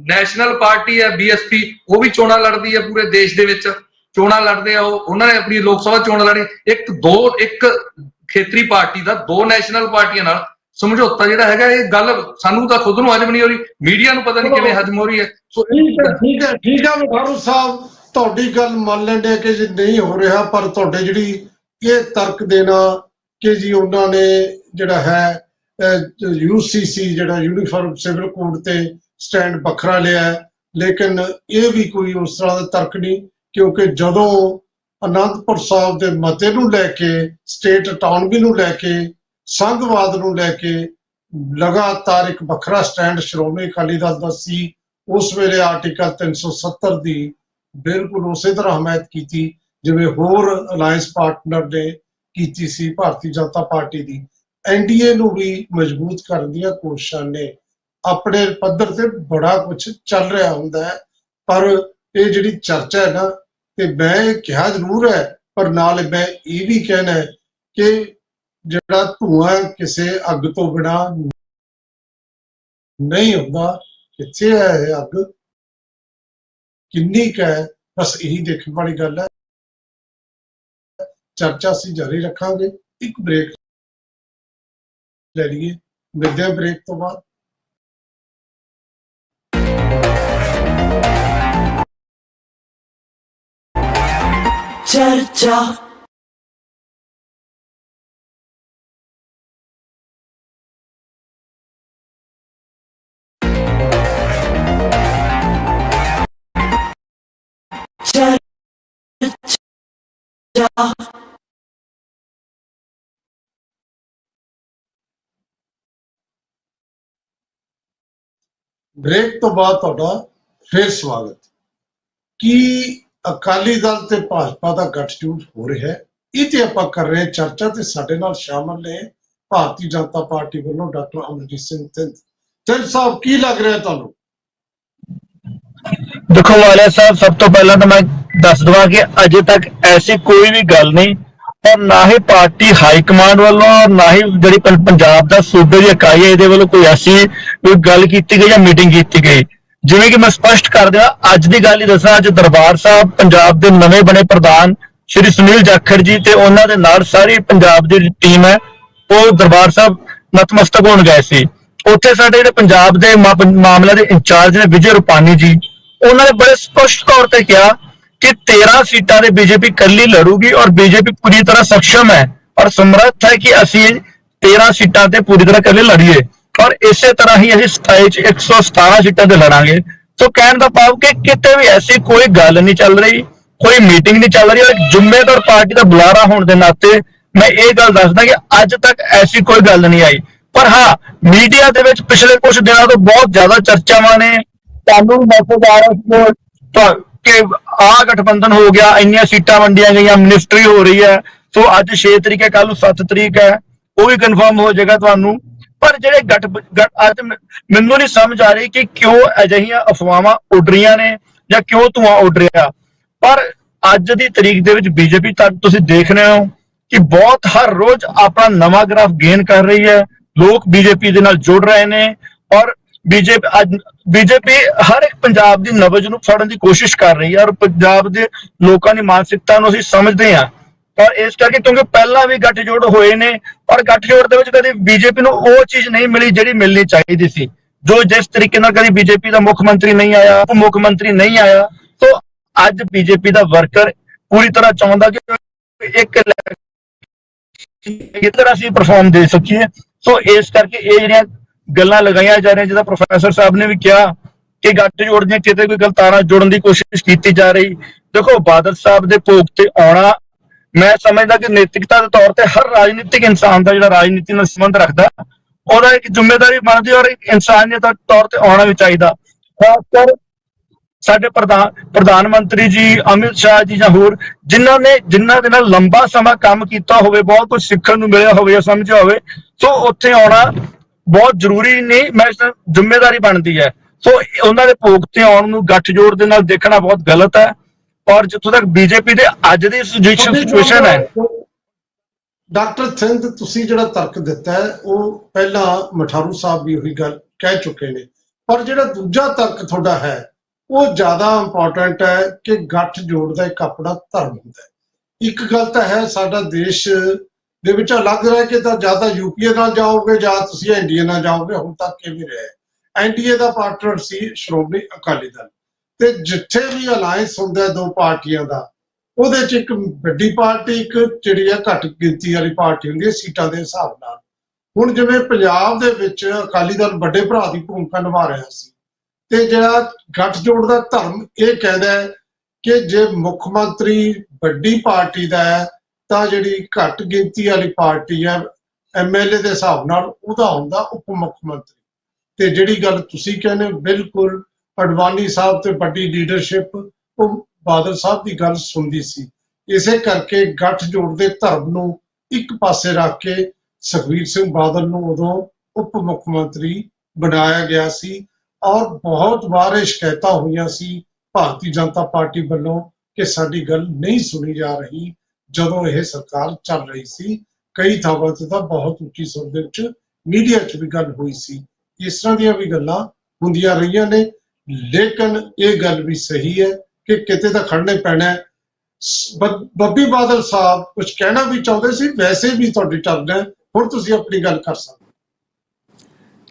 ਨੈਸ਼ਨਲ ਪਾਰਟੀ ਹੈ ਬੀਐਸਪੀ, ਉਹ ਵੀ ਚੋਣਾਂ ਲੜਦੀ ਹੈ, ਪੂਰੇ ਦੇਸ਼ ਦੇ ਵਿੱਚ ਚੋਣਾਂ ਲੜਦੇ ਆ, ਉਹਨਾਂ ਨੇ ਆਪਣੀ ਲੋਕ ਸਭਾ ਚੋਣ ਲੜੀ। ਇੱਕ ਖੇਤਰੀ ਪਾਰਟੀ ਦਾ 2 ਨੈਸ਼ਨਲ ਪਾਰਟੀਆਂ ਨਾਲ ਸਮਝੌਤਾ ਜਿਹੜਾ ਹੈਗਾ, ਇਹ ਗੱਲ ਸਾਨੂੰ ਤਾਂ ਖੁਦ ਨੂੰ ਹਜਮ ਨਹੀਂ ਹੋ ਰਹੀ, ਮੀਡੀਆ ਨੂੰ ਪਤਾ ਨਹੀਂ ਕਿਵੇਂ ਹਜਮ ਹੋ ਰਹੀ ਹੈ। ਸੋ ਠੀਕ ਹੈ ਮਠਾਰੂ ਸਾਹਿਬ, ਤੁਹਾਡੀ ਗੱਲ ਮੰਨ ਲੈਂਦੇ ਕਿ ਜੀ ਨਹੀਂ ਹੋ ਰਿਹਾ, ਪਰ ਤੁਹਾਡੇ ਜਿਹੜੀ ਇਹ ਤਰਕ ਦੇਣਾ ਕਿ ਜੀ ਉਹਨਾਂ ਨੇ ਜਿਹੜਾ ਹੈ ਯੂਸੀਸੀ ਜਿਹੜਾ ਯੂਨੀਫਾਰਮ ਸਿਵਲ ਕੋਡ ਤੇ ਸਟੈਂਡ ਵੱਖਰਾ ਲਿਆ, ਲੇਕਿਨ ਇਹ ਵੀ ਕੋਈ ਉਸ ਤਰ੍ਹਾਂ ਦਾ ਤਰਕ ਨਹੀਂ, ਕਿਉਂਕਿ ਜਦੋਂ ਅਨੰਦਪੁਰ ਸਾਹਿਬ ਦੇ ਮਤੇ ਨੂੰ ਲੈ ਕੇ, ਸਟੇਟ ਅਟਾਨਮੀ ਨੂੰ ਲੈ ਕੇ, ਸੰਘਵਾਦ ਨੂੰ ਲੈ ਕੇ ਲਗਾਤਾਰ ਇੱਕ ਵੱਖਰਾ ਸਟੈਂਡ ਸ਼੍ਰੋਮਣੀ ਅਕਾਲੀ ਦਲ ਦਾ ਸੀ। ਉਸ ਵੇਲੇ ਆਰਟੀਕਲ 370 ਦੀ ਬਿਲਕੁਲ ਉਸੇ ਤਰ੍ਹਾਂ ਹਮਾਇਤ ਕੀਤੀ ਜਿਵੇਂ ਹੋਰ ਅਲਾਇੰਸ ਪਾਰਟਨਰ ਨੇ ਕੀਤੀ ਸੀ ਭਾਰਤੀ ਜਨਤਾ ਪਾਰਟੀ ਦੀ। ਐਨਡੀਏ ਨੂੰ ਵੀ ਮਜ਼ਬੂਤ ਕਰਨ ਦੀਆਂ ਕੋਸ਼ਿਸ਼ਾਂ ਨੇ, ਆਪਣੇ ਪੱਧਰ ਤੇ ਬੜਾ ਕੁਝ ਚੱਲ ਰਿਹਾ ਹੁੰਦਾ ਹੈ, ਪਰ ਇਹ ਜਿਹੜੀ ਚਰਚਾ ਹੈ ਨਾ, ਤੇ ਮੈਂ ਇਹ ਕਿਹਾ ਜ਼ਰੂਰ ਹੈ, ਪਰ ਨਾਲ ਮੈਂ ਇਹ ਵੀ ਕਹਿਣਾ ਹੈ ਕਿ ਜਿਹੜਾ ਧੂਆਂ ਕਿਸੇ ਅੱਗ ਤੋਂ ਬਿਨਾ ਨਹੀਂ ਹੁੰਦਾ, ਕਿੱਥੇ ਹੈ ਇਹ ਅੱਗ, ਕਿੰਨੀ ਕੁ ਹੈ, ਬਸ ਇਹੀ ਦੇਖਣ ਵਾਲੀ ਗੱਲ ਹੈ। ਚਰਚਾ ਅਸੀਂ ਜਾਰੀ ਰੱਖਾਂਗੇ, ਇੱਕ ਬ੍ਰੇਕ ਲੈ ਲਈਏ, ਮਿਲਦੇ ਹਾਂ ਬ੍ਰੇਕ ਤੋਂ ਬਾਅਦ। चर्चा ਬ੍ਰੇਕ ਤੋਂ ਬਾਅਦ ਤੁਹਾਡਾ ਫਿਰ ਸਵਾਗਤ। ਕੀ ਅਕਾਲੀ ਦਲ ਤੇ ਭਾਜਪਾ ਦਾ ਗੱਠਜੋੜ ਹੋ ਰਿਹਾ ਹੈ, ਇਹ ਤੇ ਆਪਾਂ ਕਰ ਰਹੇ ਚਰਚਾ, ਤੇ ਸਾਡੇ ਨਾਲ ਸ਼ਾਮਲ ਨੇ ਭਾਰਤੀ ਜਨਤਾ ਪਾਰਟੀ ਵੱਲੋਂ ਡਾਕਟਰ ਅਮਰਜੀਤ ਸਿੰਘ ਥਿੰਦ ਸਾਹਿਬ। ਕੀ ਲੱਗ ਰਿਹਾ ਤੁਹਾਨੂੰ? ਦੇਖੋ ਵਾਲਿਆ ਸਾਹਿਬ, ਸਭ ਤੋਂ ਪਹਿਲਾਂ ਤਾਂ ਮੈਂ ਦੱਸ ਦਵਾਂ ਕਿ ਅਜੇ ਤੱਕ ਐਸੀ ਕੋਈ ਵੀ ਗੱਲ ਨਹੀਂ, ਔਰ ਨਾ ਹੀ ਪਾਰਟੀ ਹਾਈ ਕਮਾਂਡ ਵੱਲੋਂ, ਔਰ ਨਾ ਹੀ ਜਿਹੜੀ ਪੰਜਾਬ ਦਾ ਸੂਬੇ ਦੀ ਇਕਾਈ ਹੈ ਇਹਦੇ ਵੱਲੋਂ ਕੋਈ ਐਸੀ ਕੋਈ ਗੱਲ ਕੀਤੀ ਗਈ ਜਾਂ ਮੀਟਿੰਗ ਕੀਤੀ ਗਈ। ਜਿਵੇਂ ਕਿ ਮੈਂ ਸਪਸ਼ਟ ਕਰ ਦਿਆਂ, ਅੱਜ ਦੀ ਗੱਲ ਹੀ ਦੱਸਾਂ, ਅੱਜ ਦਰਬਾਰ ਸਾਹਿਬ ਪੰਜਾਬ ਦੇ ਨਵੇਂ ਬਣੇ ਪ੍ਰਧਾਨ ਸ਼੍ਰੀ ਸੁਨੀਲ ਜਾਖੜ ਜੀ ਤੇ ਉਹਨਾਂ ਦੇ ਨਾਲ ਸਾਰੀ ਪੰਜਾਬ ਦੀ ਟੀਮ ਹੈ, ਉਹ ਦਰਬਾਰ ਸਾਹਿਬ ਨਤਮਸਤਕ ਹੋਣ ਗਏ ਸੀ। ਉੱਥੇ ਸਾਡੇ ਜਿਹੜੇ ਪੰਜਾਬ ਦੇ ਮਾਮਲਿਆਂ ਦੇ ਇੰਚਾਰਜ ਨੇ ਵਿਜੇ ਰੂਪਾਨੀ ਜੀ, ਉਹਨਾਂ ਨੇ ਬੜੇ ਸਪਸ਼ਟ ਤੌਰ ਤੇ ਕਿਹਾ ਕਿ 13 ਸੀਟਾਂ ਦੇ ਬੀਜੇਪੀ ਇਕੱਲੀ ਲੜੂਗੀ ਔਰ ਬੀਜੇਪੀ ਪੂਰੀ ਤਰ੍ਹਾਂ ਸક્ષਮ ਹੈ ਔਰ ਸਮਰੱਥ ਹੈ ਕਿ ਅਸੀਂ 13 ਸੀਟਾਂ ਤੇ ਪੂਰੀ ਤਰ੍ਹਾਂ ਇਕੱਲੇ ਲੜੀਏ ਔਰ ਇਸੇ ਤਰ੍ਹਾਂ ਹੀ ਅਸੀਂ 27 ਚ 117 ਸੀਟਾਂ ਤੇ ਲੜਾਂਗੇ। ਸੋ ਕਹਿਣ ਦਾ ਭਾਵ ਕਿ ਕਿਤੇ ਵੀ ਐਸੀ ਕੋਈ ਗੱਲ ਨਹੀਂ ਚੱਲ ਰਹੀ, ਕੋਈ ਮੀਟਿੰਗ ਨਹੀਂ ਚੱਲ ਰਹੀ ਔਰ ਇੱਕ ਜ਼ਿੰਮੇਦਾਰ ਪਾਰਟੀ ਦਾ ਬੁਲਾਰਾ ਹੋਣ ਦੇ ਨਾਤੇ ਮੈਂ ਇਹ ਗੱਲ ਦੱਸਦਾ ਕਿ ਅੱਜ ਤੱਕ ਐਸੀ ਕੋਈ ਗੱਲ ਨਹੀਂ ਆਈ। ਪਰ ਹਾਂ, ਮੀਡੀਆ ਦੇ ਵਿੱਚ ਪਿਛਲੇ ਕੁਝ ਦਿਨਾਂ ਤੋਂ ਬਹੁਤ ਜ਼ਿਆਦਾ ਚਰਚਾਵਾਂ ਨੇ, ਤੁਹਾਨੂੰ ਮੈਸੇਜ ਆ ਰਿਹਾ ਕਿ ਆਹ ਗਠਬੰਧਨ ਹੋ ਗਿਆ, ਇੰਨੀਆਂ ਸੀਟਾਂ ਵੰਡੀਆਂ ਗਈਆਂ, ਮਿਨਿਸਟਰੀ ਹੋ ਰਹੀ ਹੈ। ਸੋ ਅੱਜ 6 ਤਰੀਕ ਹੈ, ਕੱਲ ਨੂੰ 7 ਤਰੀਕ ਹੈ, ਉਹ ਵੀ ਕਨਫਰਮ ਹੋ ਜਾਏਗਾ ਤੁਹਾਨੂੰ। ਪਰ ਜਿਹੜੇ ਅੱਜ ਮੈਨੂੰ ਨਹੀਂ ਸਮਝ ਆ ਰਹੀ ਕਿ ਕਿਉਂ ਅਜਿਹੀਆਂ ਅਫਵਾਹਾਂ ਉੱਡ ਰਹੀਆਂ ਨੇ ਜਾਂ ਕਿਉਂ ਧੂਆਂ ਉੱਡ ਰਿਹਾ। ਪਰ ਅੱਜ ਦੀ ਤਰੀਕ ਦੇ ਵਿੱਚ ਬੀਜੇਪੀ ਤੁਸੀਂ ਦੇਖ ਰਹੇ ਹੋ ਕਿ ਬਹੁਤ ਹਰ ਰੋਜ਼ ਆਪਣਾ ਨਵਾਂ ਗ੍ਰਾਫ ਗੇਨ ਕਰ ਰਹੀ ਹੈ, ਲੋਕ ਬੀਜੇਪੀ ਦੇ ਨਾਲ ਜੁੜ ਰਹੇ ਨੇ ਔਰ ਬੀਜੇਪੀ ਹਰ ਇੱਕ ਪੰਜਾਬ ਦੀ ਨਬਜ਼ ਨੂੰ ਫੜਨ ਦੀ ਕੋਸ਼ਿਸ਼ ਕਰ ਰਹੀ ਹੈ ਔਰ ਪੰਜਾਬ ਦੇ ਲੋਕਾਂ ਦੀ ਮਾਨਸਿਕਤਾ ਨੂੰ ਅਸੀਂ ਸਮਝਦੇ ਹਾਂ। ਔਰ ਇਸ ਕਰਕੇ ਕਿਉਂਕਿ ਪਹਿਲਾਂ ਵੀ ਗੱਠਜੋੜ ਹੋਏ ਨੇ ਔਰ ਗੱਠਜੋੜ ਦੇ ਵਿੱਚ ਕਦੇ ਬੀਜੇਪੀ ਨੂੰ ਉਹ ਚੀਜ਼ ਨਹੀਂ ਮਿਲੀ ਜਿਹੜੀ ਮਿਲਣੀ ਚਾਹੀਦੀ ਸੀ। ਜਿਸ ਤਰੀਕੇ ਨਾਲ ਕਦੀ ਬੀਜੇਪੀ ਦਾ ਮੁੱਖ ਮੰਤਰੀ ਨਹੀਂ ਆਇਆ, ਉਪ ਮੁੱਖ ਮੰਤਰੀ ਨਹੀਂ ਆਇਆ, ਸੋ ਅੱਜ ਬੀਜੇਪੀ ਦਾ ਵਰਕਰ ਪੂਰੀ ਤਰ੍ਹਾਂ ਚਾਹੁੰਦਾ ਕਿ ਇੱਕ ਤਰ੍ਹਾਂ ਅਸੀਂ ਪਰਫਾਰਮ ਦੇ ਸਕੀਏ। ਸੋ ਇਸ ਕਰਕੇ ਇਹ ਜਿਹੜੀਆਂ ਗੱਲਾਂ ਲਗਾਈਆਂ ਜਾ ਰਹੀਆਂ, ਜਿਹਦਾ ਪ੍ਰੋਫੈਸਰ ਸਾਹਿਬ ਨੇ ਵੀ ਕਿਹਾ ਕਿ ਗੱਠਜੋੜ ਦੀਆਂ ਕਿਤੇ ਕੋਈ ਗਲਤਾਰਾਂ ਜੋੜਨ ਦੀ ਕੋਸ਼ਿਸ਼ ਕੀਤੀ ਜਾ ਰਹੀ। ਦੇਖੋ, ਬਾਦਲ ਸਾਹਿਬ ਦੇ ਭੋਗ ਤੇ ਆਉਣਾ, ਮੈਂ ਸਮਝਦਾ ਕਿ ਨੈਤਿਕਤਾ ਦੇ ਤੌਰ ਤੇ ਹਰ ਰਾਜਨੀਤਿਕ ਇਨਸਾਨ ਦਾ ਜਿਹੜਾ ਰਾਜਨੀਤੀ ਨਾਲ ਸੰਬੰਧ ਰੱਖਦਾ, ਉਹਦਾ ਇੱਕ ਜ਼ਿੰਮੇਵਾਰੀ ਬਣਦੀ ਔਰ ਇੱਕ ਇਨਸਾਨੀਅਤ ਦੇ ਤੌਰ ਤੇ ਆਉਣਾ ਵੀ ਚਾਹੀਦਾ। ਖਾਸ ਕਰ ਸਾਡੇ ਪ੍ਰਧਾਨ ਮੰਤਰੀ ਜੀ, ਅਮਿਤ ਸ਼ਾਹ ਜੀ ਜਾਂ ਹੋਰ ਜਿਨ੍ਹਾਂ ਦੇ ਨਾਲ ਲੰਬਾ ਸਮਾਂ ਕੰਮ ਕੀਤਾ ਹੋਵੇ, ਬਹੁਤ ਕੁਝ ਸਿੱਖਣ ਨੂੰ ਮਿਲਿਆ ਹੋਵੇ ਜਾਂ ਸਮਝਿਆ ਹੋਵੇ, ਸੋ ਉੱਥੇ ਆਉਣਾ ਬਹੁਤ ਜ਼ਰੂਰੀ ਨਹੀਂ, ਮੈਂ ਜ਼ਿੰਮੇਵਾਰੀ ਬਣਦੀ ਹੈ। ਸੋ ਉਹਨਾਂ ਦੇ ਭੋਗ ਤੇ ਆਉਣ ਨੂੰ ਗੱਠਜੋੜ ਦੇ ਨਾਲ ਦੇਖਣਾ ਬਹੁਤ ਗਲਤ ਹੈ। ਔਰ ਜਿੱਥੋਂ ਤੱਕ ਬੀਜੇਪੀ ਦੇ ਅੱਜ ਦੀ ਸਿਚੁਏਸ਼ਨ ਹੈ, ਡਾਕਟਰ ਸਿੰਧ, ਤੁਸੀਂ ਜਿਹੜਾ ਤਰਕ ਦਿੱਤਾ ਹੈ ਉਹ ਪਹਿਲਾਂ ਮਠਾਰੂ ਸਾਹਿਬ ਵੀ ਉਹੀ ਗੱਲ ਕਹਿ ਚੁੱਕੇ ਨੇ, ਪਰ ਜਿਹੜਾ ਦੂਜਾ ਤਰਕ ਤੁਹਾਡਾ ਹੈ ਉਹ ਜ਼ਿਆਦਾ ਇੰਪੋਰਟੈਂਟ ਹੈ ਕਿ ਗੱਠਜੋੜ ਦਾ ਇੱਕ ਆਪਣਾ ਧਰਮ ਹੁੰਦਾ ਹੈ। ਇੱਕ ਗੱਲ ਤਾਂ ਹੈ, ਸਾਡਾ ਦੇਸ਼ ਦੇ ਵਿੱਚ ਅਲੱਗ ਰਹਿ ਕੇ ਤਾਂ ਜਾਂ ਤਾਂ ਯੂਪੀਏ ਨਾਲ ਜਾਓਗੇ ਜਾਂ ਤੁਸੀਂ ਐਨਡੀਏ ਨਾਲ ਜਾਓਗੇ। ਹੁਣ ਤੱਕ ਕਿਵੇਂ ਰਿਹਾ, ਐਨਡੀਏ ਦਾ ਪਾਰਟਨਰ ਸੀ ਸ਼੍ਰੋਮਣੀ ਅਕਾਲੀ ਦਲ, ਤੇ ਜਿੱਥੇ ਵੀ ਅਲਾਇੰਸ ਹੁੰਦਾ ਦੋ ਪਾਰਟੀਆਂ ਦਾ, ਉਹਦੇ ਚ ਇੱਕ ਵੱਡੀ ਪਾਰਟੀ, ਇੱਕ ਜਿਹੜੀ ਹੈ ਘੱਟ ਗਿਣਤੀ ਵਾਲੀ ਪਾਰਟੀ ਹੁੰਦੀ ਹੈ ਸੀਟਾਂ ਦੇ ਹਿਸਾਬ ਨਾਲ। ਹੁਣ ਜਿਵੇਂ ਪੰਜਾਬ ਦੇ ਵਿੱਚ ਅਕਾਲੀ ਦਲ ਵੱਡੇ ਭਰਾ ਦੀ ਭੂਮਿਕਾ ਨਿਭਾ ਰਿਹਾ ਸੀ, ਤੇ ਜਿਹੜਾ ਗੱਠਜੋੜ ਦਾ ਧਰਮ ਇਹ ਕਹਿੰਦਾ ਹੈ ਕਿ ਜੇ ਮੁੱਖ ਮੰਤਰੀ ਵੱਡੀ ਪਾਰਟੀ ਦਾ ਹੈ ਤਾਂ ਜਿਹੜੀ ਘੱਟ ਗਿਣਤੀ ਵਾਲੀ ਪਾਰਟੀ ਹੈ ਐਮਐਲਏ ਦੇ ਹਿਸਾਬ ਨਾਲ ਉਹਦਾ ਹੁੰਦਾ ਉਪ ਮੁੱਖ ਮੰਤਰੀ। ਤੇ ਜਿਹੜੀ ਗੱਲ ਤੁਸੀਂ ਕਹਿੰਦੇ ਬਿਲਕੁਲ, ਅਡਵਾਨੀ ਸਾਹਿਬ ਤੇ ਵੱਡੀ ਲੀਡਰਸ਼ਿਪ ਉਹ ਬਾਦਲ ਸਾਹਿਬ ਦੀ ਗੱਲ ਸੁਣਦੀ ਸੀ। ਇਸੇ ਕਰਕੇ ਗੱਠਜੋੜ ਦੇ ਧਰਮ ਨੂੰ ਇੱਕ ਪਾਸੇ ਰੱਖ ਕੇ ਸੁਖਬੀਰ ਸਿੰਘ ਬਾਦਲ ਨੂੰ ਉਦੋਂ ਉਪ ਮੁੱਖ ਮੰਤਰੀ ਬਣਾਇਆ ਗਿਆ ਸੀ ਔਰ ਬਹੁਤ ਵਾਰ ਇਹ ਸ਼ਿਕਾਇਤਾਂ ਹੋਈਆਂ ਸੀ ਭਾਰਤੀ ਜਨਤਾ ਪਾਰਟੀ ਵੱਲੋਂ ਕਿ ਸਾਡੀ ਗੱਲ ਨਹੀਂ ਸੁਣੀ ਜਾ ਰਹੀ ਜਦੋਂ ਇਹ ਸਰਕਾਰ ਚੱਲ ਰਹੀ ਸੀ। ਕਈ ਥਾਵਾਂ ਤੇ ਤਾਂ ਬਹੁਤ ਉੱਚੀ ਸੁਰ ਦੇ ਵਿੱਚ ਮੀਡੀਆ 'ਚ ਵੀ ਗੱਲ ਹੋਈ ਸੀ। ਇਸ ਤਰ੍ਹਾਂ ਦੀਆਂ ਵੀ ਗੱਲਾਂ ਹੁੰਦੀਆਂ ਰਹੀਆਂ ਨੇ, ਲੇਕਿਨ ਇਹ ਗੱਲ ਵੀ ਸਹੀ ਹੈ ਕਿ ਕਿਤੇ ਤਾਂ ਖੜਨੇ ਪੈਣਾ। ਬੱਬੀ ਬਾਦਲ ਸਾਹਿਬ ਕੁਝ ਕਹਿਣਾ ਵੀ ਚਾਹੁੰਦੇ ਸੀ, ਵੈਸੇ ਵੀ ਤੁਹਾਡੀ ਟਰਨ ਹੈ, ਹੁਣ ਤੁਸੀਂ ਆਪਣੀ ਗੱਲ ਕਰ ਸਕਦੇ।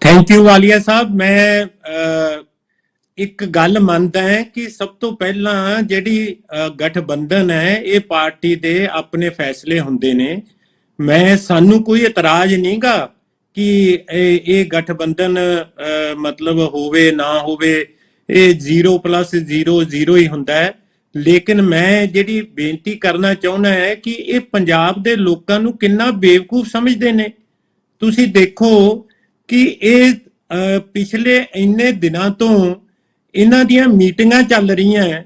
ਥੈਂਕ ਯੂ ਵਾਲੀਆ ਸਾਹਿਬ। ਮੈਂ ਇੱਕ ਗੱਲ ਮੰਨਦਾ ਹੈ ਕਿ ਸਭ ਤੋਂ ਪਹਿਲਾਂ ਜਿਹੜੀ ਗਠਬੰਧਨ ਹੈ ਇਹ ਪਾਰਟੀ ਦੇ ਆਪਣੇ ਫੈਸਲੇ ਹੁੰਦੇ ਨੇ। ਸਾਨੂੰ ਕੋਈ ਇਤਰਾਜ਼ ਨਹੀਂਗਾ ਕਿ ਇਹ ਗਠਬੰਧਨ ਮਤਲਬ ਹੋਵੇ ਨਾ ਹੋਵੇ, ਇਹ 0+0 0 ਹੀ ਹੁੰਦਾ ਹੈ। ਲੇਕਿਨ ਮੈਂ ਜਿਹੜੀ ਬੇਨਤੀ ਕਰਨਾ ਚਾਹੁੰਦਾ ਹੈ ਕਿ ਇਹ ਪੰਜਾਬ ਦੇ ਲੋਕਾਂ ਨੂੰ ਕਿੰਨਾ ਬੇਵਕੂਫ ਸਮਝਦੇ ਨੇ। ਤੁਸੀਂ ਦੇਖੋ ਕਿ ਇਹ ਪਿਛਲੇ ਇੰਨੇ ਦਿਨਾਂ ਤੋਂ ਇਹਨਾਂ ਦੀਆਂ ਮੀਟਿੰਗਾਂ ਚੱਲ ਰਹੀਆਂ,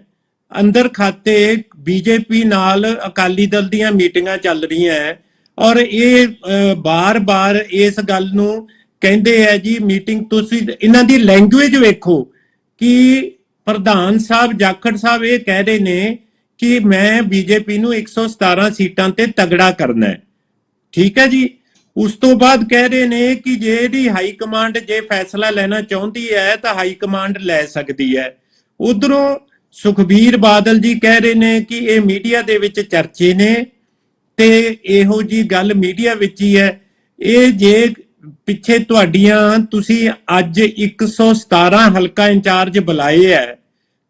ਅੰਦਰ ਖਾਤੇ ਬੀਜੇਪੀ ਨਾਲ ਅਕਾਲੀ ਦਲ ਦੀਆਂ ਮੀਟਿੰਗਾਂ ਚੱਲ ਰਹੀਆਂ ਔਰ ਇਹ ਬਾਰ-ਬਾਰ ਇਸ ਗੱਲ ਨੂੰ ਕਹਿੰਦੇ ਆ ਜੀ ਮੀਟਿੰਗ। ਤੁਸੀਂ ਇਹਨਾਂ ਦੀ ਲੈਂਗੁਏਜ ਵੇਖੋ ਕਿ ਪ੍ਰਧਾਨ ਸਾਹਿਬ ਜਾਖੜ ਸਾਹਿਬ ਇਹ ਕਹਿ ਰਹੇ ਨੇ ਕਿ ਮੈਂ ਬੀਜੇਪੀ ਨੂੰ 117 ਸੀਟਾਂ ਤੇ ਤਗੜਾ ਕਰਨਾ ਹੈ। ਠੀਕ ਹੈ ਜੀ, ਉਸ ਤੋਂ ਬਾਅਦ ਕਹਿ ਰਹੇ ਨੇ ਕਿ ਜਿਹੜੀ ਹਾਈ ਕਮਾਂਡ ਜੇ ਫੈਸਲਾ ਲੈਣਾ ਚਾਹੁੰਦੀ ਹੈ ਤਾਂ ਹਾਈ ਕਮਾਂਡ ਲੈ ਸਕਦੀ ਹੈ। ਉਧਰੋਂ ਸੁਖਬੀਰ ਬਾਦਲ ਜੀ ਕਹਿ ਰਹੇ ਨੇ ਕਿ ਇਹ ਮੀਡੀਆ ਦੇ ਵਿੱਚ ਚਰਚੇ ਨੇ ਤੇ ਇਹੋ ਜੀ ਗੱਲ ਮੀਡੀਆ ਵਿੱਚ ਹੀ ਹੈ। ਇਹ ਜੇ ਪਿੱਛੇ ਤੁਹਾਡੀਆਂ ਤੁਸੀਂ ਅੱਜ 117 ਹਲਕਾ ਇੰਚਾਰਜ ਬੁਲਾਏ ਹੈ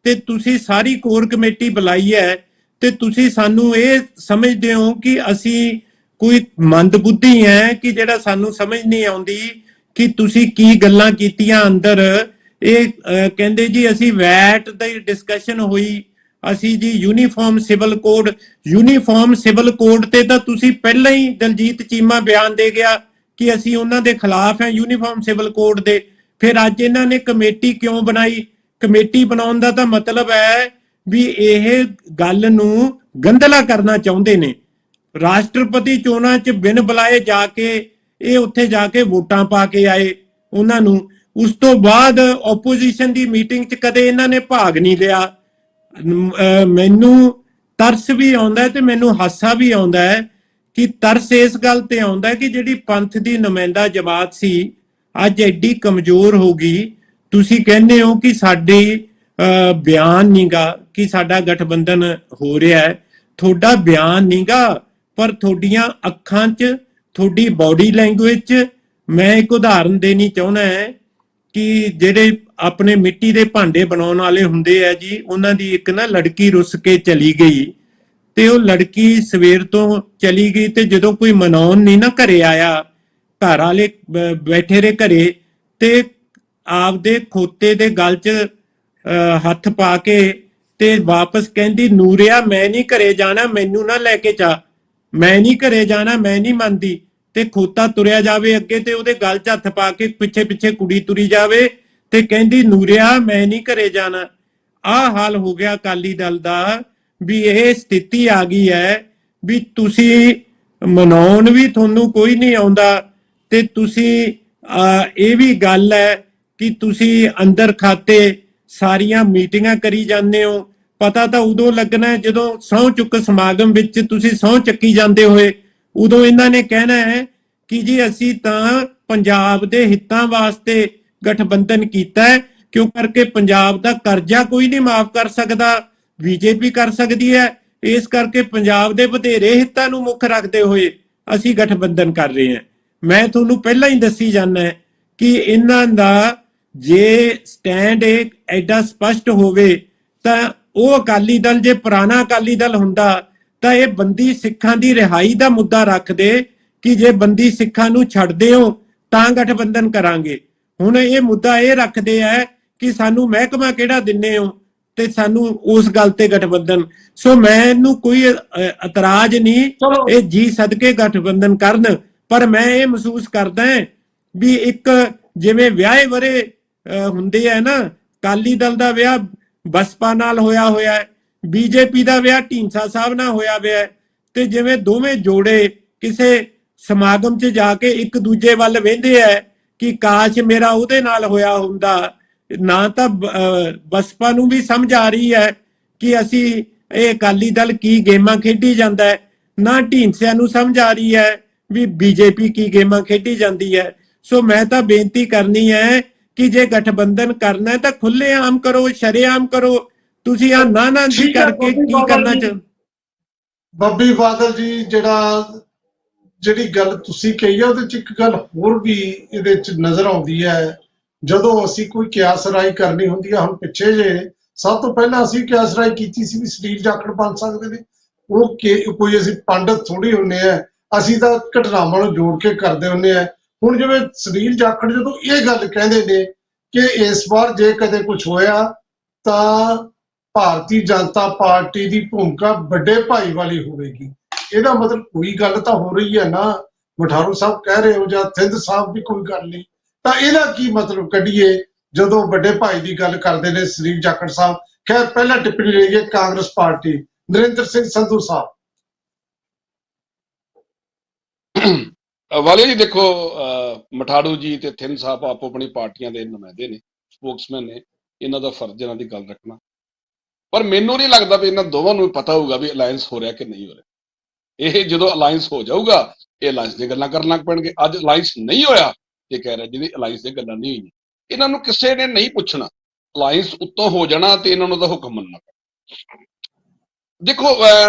ਤੇ ਤੁਸੀਂ ਸਾਰੀ ਕੋਰ ਕਮੇਟੀ ਬੁਲਾਈ ਹੈ ਤੇ ਤੁਸੀਂ ਸਾਨੂੰ ਇਹ ਸਮਝਦੇ ਹੋ ਕਿ ਅਸੀਂ ਕੋਈ ਮੰਦਬੁੱਧੀ ਹੈ ਕਿ ਜਿਹੜਾ ਸਾਨੂੰ ਸਮਝ ਨਹੀਂ ਆਉਂਦੀ ਕਿ ਤੁਸੀਂ ਕੀ ਗੱਲਾਂ ਕੀਤੀਆਂ ਅੰਦਰ। ਇਹ ਕਹਿੰਦੇ ਜੀ ਅਸੀਂ ਵੈਟ ਦੀ ਡਿਸਕਸ਼ਨ ਹੋਈ, ਅਸੀਂ ਜੀ ਯੂਨੀਫਾਰਮ ਸਿਵਲ ਕੋਡ ਤੇ ਤਾਂ ਤੁਸੀਂ ਪਹਿਲਾਂ ਹੀ ਦਲਜੀਤ ਚੀਮਾ ਬਿਆਨ ਦੇ ਗਿਆ ਕਿ ਅਸੀਂ ਉਹਨਾਂ ਦੇ ਖਿਲਾਫ ਹੈ ਯੂਨੀਫਾਰਮ ਸਿਵਲ ਕੋਡ ਦੇ। ਫਿਰ ਅੱਜ ਇਹਨਾਂ ਨੇ ਕਮੇਟੀ ਕਿਉਂ ਬਣਾਈ? ਕਮੇਟੀ ਬਣਾਉਣ ਦਾ ਤਾਂ ਮਤਲਬ ਹੈ ਵੀ ਇਹ ਗੱਲ ਨੂੰ ਗੰਧਲਾ ਕਰਨਾ ਚਾਹੁੰਦੇ ਨੇ। ਰਾਸ਼ਟਰਪਤੀ ਚੋਣਾਂ 'ਚ ਬਿਨ ਬੁਲਾਏ ਜਾ ਕੇ ਇਹ ਉੱਥੇ ਜਾ ਕੇ ਵੋਟਾਂ ਪਾ ਕੇ ਆਏ ਉਹਨਾਂ ਨੂੰ। ਉਸ ਤੋਂ ਬਾਅਦ ਆਪੋਜੀਸ਼ਨ ਦੀ ਮੀਟਿੰਗ 'ਚ ਕਦੇ ਇਹਨਾਂ ਨੇ ਭਾਗ ਨਹੀਂ ਲਿਆ। ਮੈਨੂੰ ਤਰਸ ਵੀ ਆਉਂਦਾ ਤੇ ਮੈਨੂੰ ਹਾਸਾ ਵੀ ਆਉਂਦਾ ਹੈ ਕਿ ਤਰਸ ਇਸ ਗੱਲ ਤੇ ਆਉਂਦਾ ਕਿ ਜਿਹੜੀ ਪੰਥ ਦੀ ਨੁਮਾਇੰਦਾ ਜਮਾਤ ਸੀ ਅੱਜ ਐਡੀ ਕਮਜ਼ੋਰ ਹੋ ਗਈ। ਤੁਸੀਂ ਕਹਿੰਦੇ ਹੋ ਕਿ ਸਾਡੇ ਬਿਆਨ ਨਹੀਂਗਾ ਕਿ ਸਾਡਾ ਗਠਬੰਧਨ ਹੋ ਰਿਹਾ ਹੈ, ਤੁਹਾਡਾ ਬਿਆਨ ਨਹੀਂਗਾ ਪਰ ਤੁਹਾਡੀਆਂ ਅੱਖਾਂ 'ਚ, ਤੁਹਾਡੀ ਬਾਡੀ ਲੈਂਗੁਏਜ 'ਚ। ਮੈਂ ਇੱਕ ਉਦਾਹਰਨ ਦੇਣੀ ਚਾਹੁੰਦਾ ਹੈ ਕਿ ਜਿਹੜੇ ਆਪਣੇ ਮਿੱਟੀ ਦੇ ਭਾਂਡੇ ਬਣਾਉਣ ਵਾਲੇ ਹੁੰਦੇ ਆ ਜੀ, ਉਹਨਾਂ ਦੀ ਇੱਕ ਨਾ ਲੜਕੀ ਰੁੱਸ ਕੇ ਚਲੀ ਗਈ ਤੇ ਉਹ ਲੜਕੀ ਸਵੇਰ ਤੋਂ ਚਲੀ ਗਈ ਤੇ ਜਦੋਂ ਕੋਈ ਮਨਾਉਣ ਨਹੀਂ ਨਾ ਘਰੇ ਆਇਆ, ਘਰ ਵਾਲੇ ਬੈਠੇ ਰਹੇ ਘਰੇ ਤੇ ਆਪਦੇ ਖੋਤੇ ਦੇ ਗਲ 'ਚ ਹੱਥ ਪਾ ਕੇ ਤੇ ਵਾਪਸ ਕਹਿੰਦੀ ਨੂਰਿਆ ਮੈਂ ਨਹੀਂ ਘਰੇ ਜਾਣਾ, ਮੈਨੂੰ ਨਾ ਲੈ ਕੇ ਜਾ, ਮੈਂ ਨਹੀਂ ਘਰੇ ਜਾਣਾ, ਮੈਂ ਨਹੀਂ ਮੰਨਦੀ। ਤੇ ਖੋਤਾ ਤੁਰਿਆ ਜਾਵੇ ਅੱਗੇ ਤੇ ਉਹਦੇ ਗਲ 'ਚ ਹੱਥ ਪਾ ਕੇ ਪਿੱਛੇ ਪਿੱਛੇ ਕੁੜੀ ਤੁਰੀ ਜਾਵੇ ਤੇ ਕਹਿੰਦੀ ਨੂਰਿਆ ਮੈਂ ਨਹੀਂ ਘਰੇ ਜਾਣਾ। ਆਹ ਹਾਲ ਹੋ ਗਿਆ ਅਕਾਲੀ ਦਲ ਦਾ ਵੀ ਇਹ ਸਥਿਤੀ ਆ ਗਈ ਹੈ ਵੀ ਤੁਸੀਂ ਮਨਾਉਣ ਵੀ ਤੁਹਾਨੂੰ ਕੋਈ ਨਹੀਂ ਆਉਂਦਾ ਤੇ ਤੁਸੀਂ ਇਹ ਵੀ ਗੱਲ ਹੈ ਕਿ ਤੁਸੀਂ ਅੰਦਰ ਖਾਤੇ ਸਾਰੀਆਂ ਮੀਟਿੰਗਾਂ ਕਰੀ ਜਾਂਦੇ ਹੋ। ਪਤਾ ਤਾਂ ਉਦੋਂ ਲੱਗਣਾ ਜਦੋਂ ਸਹੁੰ ਚੁੱਕ ਸਮਾਗਮ ਵਿੱਚ ਤੁਸੀਂ ਸਹੁੰ ਚੱਕੀ ਜਾਂਦੇ ਹੋਏ, ਉਦੋਂ ਇਹਨਾਂ ਨੇ ਕਹਿਣਾ ਹੈ ਕਿ ਜੀ ਅਸੀਂ ਤਾਂ ਪੰਜਾਬ ਦੇ ਹਿੱਤਾਂ ਵਾਸਤੇ ਗਠਬੰਧਨ ਕੀਤਾ ਹੈ, ਕਿਉਂ ਕਰਕੇ ਪੰਜਾਬ ਦਾ ਕਰਜ਼ਾ ਕੋਈ ਨਹੀਂ ਮਾਫ ਕਰ ਸਕਦਾ, ਬੀਜੇਪੀ ਕਰ ਸਕਦੀ ਹੈ। ਇਸ ਕਰਕੇ ਪੰਜਾਬ ਦੇ ਵਧੇਰੇ ਹਿੱਤਾਂ ਨੂੰ ਮੁੱਖ ਰੱਖਦੇ ਹੋਏ ਅਸੀਂ ਗਠਬੰਧਨ ਕਰ ਰਹੇ ਹਾਂ। ਮੈਂ ਤੁਹਾਨੂੰ ਪਹਿਲਾਂ ਹੀ ਦੱਸੀ ਜਾਂਦਾ ਕਿ ਇਹਨਾਂ ਦਾ ਜੇ ਸਟੈਂਡ ਐਡਾ ਸਪਸ਼ਟ ਹੋਵੇ ਤਾਂ ਉਹ ਅਕਾਲੀ ਦਲ, ਜੇ ਪੁਰਾਣਾ ਅਕਾਲੀ ਦਲ ਹੁੰਦਾ ਤਾਂ ਇਹ ਬੰਦੀ ਸਿੱਖਾਂ ਦੀ ਰਿਹਾਈ ਦਾ ਮੁੱਦਾ ਰੱਖਦੇ ਕਿ ਜੇ ਬੰਦੀ ਸਿੱਖਾਂ ਨੂੰ ਛੱਡਦੇ ਹੋ ਤਾਂ ਗਠਬੰਧਨ ਕਰਾਂਗੇ। ਹੁਣ ਇਹ ਮੁੱਦਾ ਇਹ ਰੱਖਦੇ ਆ ਕਿ ਸਾਨੂੰ ਮਹਿਕਮਾ ਕਿਹੜਾ ਦਿੰਨੇ ਹੋ ਤੇ ਸਾਨੂੰ ਉਸ ਗੱਲ ਤੇ ਗਠਬੰਧਨ। ਸੋ ਮੈਨੂੰ ਕੋਈ ਇਤਰਾਜ਼ ਨਹੀਂ, ਇਹ ਜੀ ਸਦਕੇ ਗਠਬੰਧਨ ਕਰਨ, ਪਰ ਮੈਂ ਇਹ ਮਹਿਸੂਸ ਕਰਦਾ ਵੀ ਇੱਕ ਜਿਵੇਂ ਵਿਆਹੇ ਵਰੇ ਹੁੰਦੇ ਆ ਨਾ, ਅਕਾਲੀ ਦਲ ਦਾ ਵਿਆਹ ਬਸਪਾ ਨਾਲ ਹੋਇਆ ਹੈ, ਬੀਜੇਪੀ ਦਾ ਵਿਆਹ ਢੀਂਡਸਾ ਸਾਹਿਬ ਨਾਲ ਹੋਇਆ ਤੇ ਜਿਵੇਂ ਦੋਵੇਂ ਜੋੜੇ ਕਿਸੇ ਸਮਾਗਮ 'ਚ ਜਾ ਕੇ ਇੱਕ ਦੂਜੇ ਵੱਲ ਵੇਂਦੇ ਆ ਕਿ ਕਾਸ਼ ਮੇਰਾ ਉਹਦੇ ਨਾਲ ਹੋਇਆ ਹੁੰਦਾ। ਨਾ ਤਾਂ ਬਸਪਾ ਨੂੰ ਵੀ ਸਮਝ ਆ ਰਹੀ ਹੈ ਕਿ ਅਸੀਂ ਇਹ ਅਕਾਲੀ ਦਲ ਕੀ ਗੇਮਾਂ ਖੇਡੀ ਜਾਂਦਾ ਹੈ, ਨਾ ਢੀਂਡਸਿਆਂ ਨੂੰ ਸਮਝ ਆ ਰਹੀ ਹੈ ਵੀ ਬੀਜੇਪੀ ਕੀ ਗੇਮਾਂ ਖੇਡੀ ਜਾਂਦੀ ਹੈ। ਸੋ ਮੈਂ ਤਾਂ ਬੇਨਤੀ ਕਰਨੀ ਹੈ ਕਿ ਜੇ ਗਠਬੰਧਨ ਕਰਨਾ ਹੈ ਤਾਂ ਖੁੱਲ੍ਹੇਆਮ ਕਰੋ, ਸ਼ਰੇਆਮ ਕਰੋ। ਤੁਸੀਂ ਆ ਨਾ ਜੀ ਕਰਕੇ ਕੀ ਕਰਨਾ ਚਾਹੁੰਦੇ? ਬੱਬੀ ਬਾਦਲ ਜੀ, ਜਿਹੜੀ ਗੱਲ ਤੁਸੀਂ ਕਹੀ ਹੈ ਉਹਦੇ 'ਚ ਇੱਕ ਗੱਲ ਹੋਰ ਵੀ ਇਹਦੇ 'ਚ ਨਜ਼ਰ ਆਉਂਦੀ ਹੈ। ਜਦੋਂ ਅਸੀਂ ਕੋਈ ਕਿਆਸਰਾਈ ਕਰਨੀ ਹੁੰਦੀ ਹੈ, ਹੁਣ ਪਿੱਛੇ ਜੇ ਸਭ ਤੋਂ ਪਹਿਲਾਂ ਅਸੀਂ ਕਿਆਸਰਾਈ ਕੀਤੀ ਸੀ ਵੀ ਸੁਨੀਲ ਜਾਖੜ ਬਣ ਸਕਦੇ ਨੇ। ਉਹ ਕੋਈ ਅਸੀਂ ਪੰਡਤ ਥੋੜੀ ਹੁੰਦੇ ਆ, ਅਸੀਂ ਤਾਂ ਘਟਨਾਵਾਂ ਨੂੰ ਜੋੜ ਕੇ ਕਰਦੇ ਹੁੰਦੇ ਆ। ਹੁਣ ਜਿਵੇਂ ਸੁਨੀਲ ਜਾਖੜ ਜਦੋਂ ਇਹ ਗੱਲ ਕਹਿੰਦੇ ਨੇ ਕਿ ਇਸ ਵਾਰ ਜੇ ਕਦੇ ਕੁਝ ਹੋਇਆ ਤਾਂ ਭਾਰਤੀ ਜਨਤਾ ਪਾਰਟੀ ਦੀ ਭੂਮਿਕਾ ਵੱਡੇ ਭਾਈ ਵਾਲੀ ਹੋਵੇਗੀ, ਇਹਦਾ ਮਤਲਬ ਕੋਈ ਗੱਲ ਤਾਂ ਹੋ ਰਹੀ ਹੈ ਨਾ। ਮਠਾਰੂ ਸਾਹਿਬ ਕਹਿ ਰਹੇ ਹੋ ਜਾਂ ਥਿੰਦ ਸਾਹਿਬ ਵੀ ਕੋਈ ਗੱਲ ਨਹੀਂ, ਤਾਂ ਇਹਦਾ ਕੀ ਮਤਲਬ ਕੱਢੀਏ ਜਦੋਂ ਵੱਡੇ ਭਾਈ ਦੀ ਗੱਲ ਕਰਦੇ ਨੇ ਸੁਨੀਲ ਜਾਖੜ ਸਾਹਿਬ? ਖੈਰ ਪਹਿਲਾਂ ਟਿੱਪਣੀ ਲਈਏ ਕਾਂਗਰਸ ਪਾਰਟੀ, ਨਰਿੰਦਰ ਸਿੰਘ ਸੰਧੂ ਸਾਹਿਬ। ਵਾਲੇ ਜੀ ਦੇਖੋ, ਮਠਾੜੂ ਜੀ ਤੇ ਥਿੰਦ ਸਾਹਿਬ ਆਪੋ ਆਪਣੀ ਪਾਰਟੀਆਂ ਦੇ ਨੁਮਾਇੰਦੇ ਨੇ, ਸਪੋਕਸਮੈਨ ਨੇ, ਇਹਨਾਂ ਦਾ ਫਰਜ਼ ਇਹਨਾਂ ਦੀ ਗੱਲ ਰੱਖਣਾ। ਪਰ ਮੈਨੂੰ ਨਹੀਂ ਲੱਗਦਾ ਵੀ ਇਹਨਾਂ ਦੋਵਾਂ ਨੂੰ ਪਤਾ ਹੋਊਗਾ ਵੀ ਅਲਾਇੰਸ ਹੋ ਰਿਹਾ ਕਿ ਨਹੀਂ ਹੋ ਰਿਹਾ। ਇਹ ਜਦੋਂ ਅਲਾਇੰਸ ਹੋ ਜਾਊਗਾ ਇਹ ਅਲਾਈਅੰਸ ਦੀਆਂ ਗੱਲਾਂ ਕਰਨ ਲੱਗ ਪੈਣਗੇ। ਅੱਜ ਅਲਾਈਅੰਸ ਨਹੀਂ ਹੋਇਆ ਤੇ ਕਹਿ ਰਹੇ ਜਿਹਦੀ ਅਲਾਈਅੰਸ ਦੀਆਂ ਗੱਲਾਂ ਨਹੀਂ ਹੋਈਆਂ। ਇਹਨਾਂ ਨੂੰ ਕਿਸੇ ਨੇ ਨਹੀਂ ਪੁੱਛਣਾ, ਅਲਾਈਅੰਸ ਉੱਤੋਂ ਹੋ ਜਾਣਾ ਤੇ ਇਹਨਾਂ ਨੂੰ ਉਹਦਾ ਹੁਕਮ ਮੰਨਣਾ। ਦੇਖੋ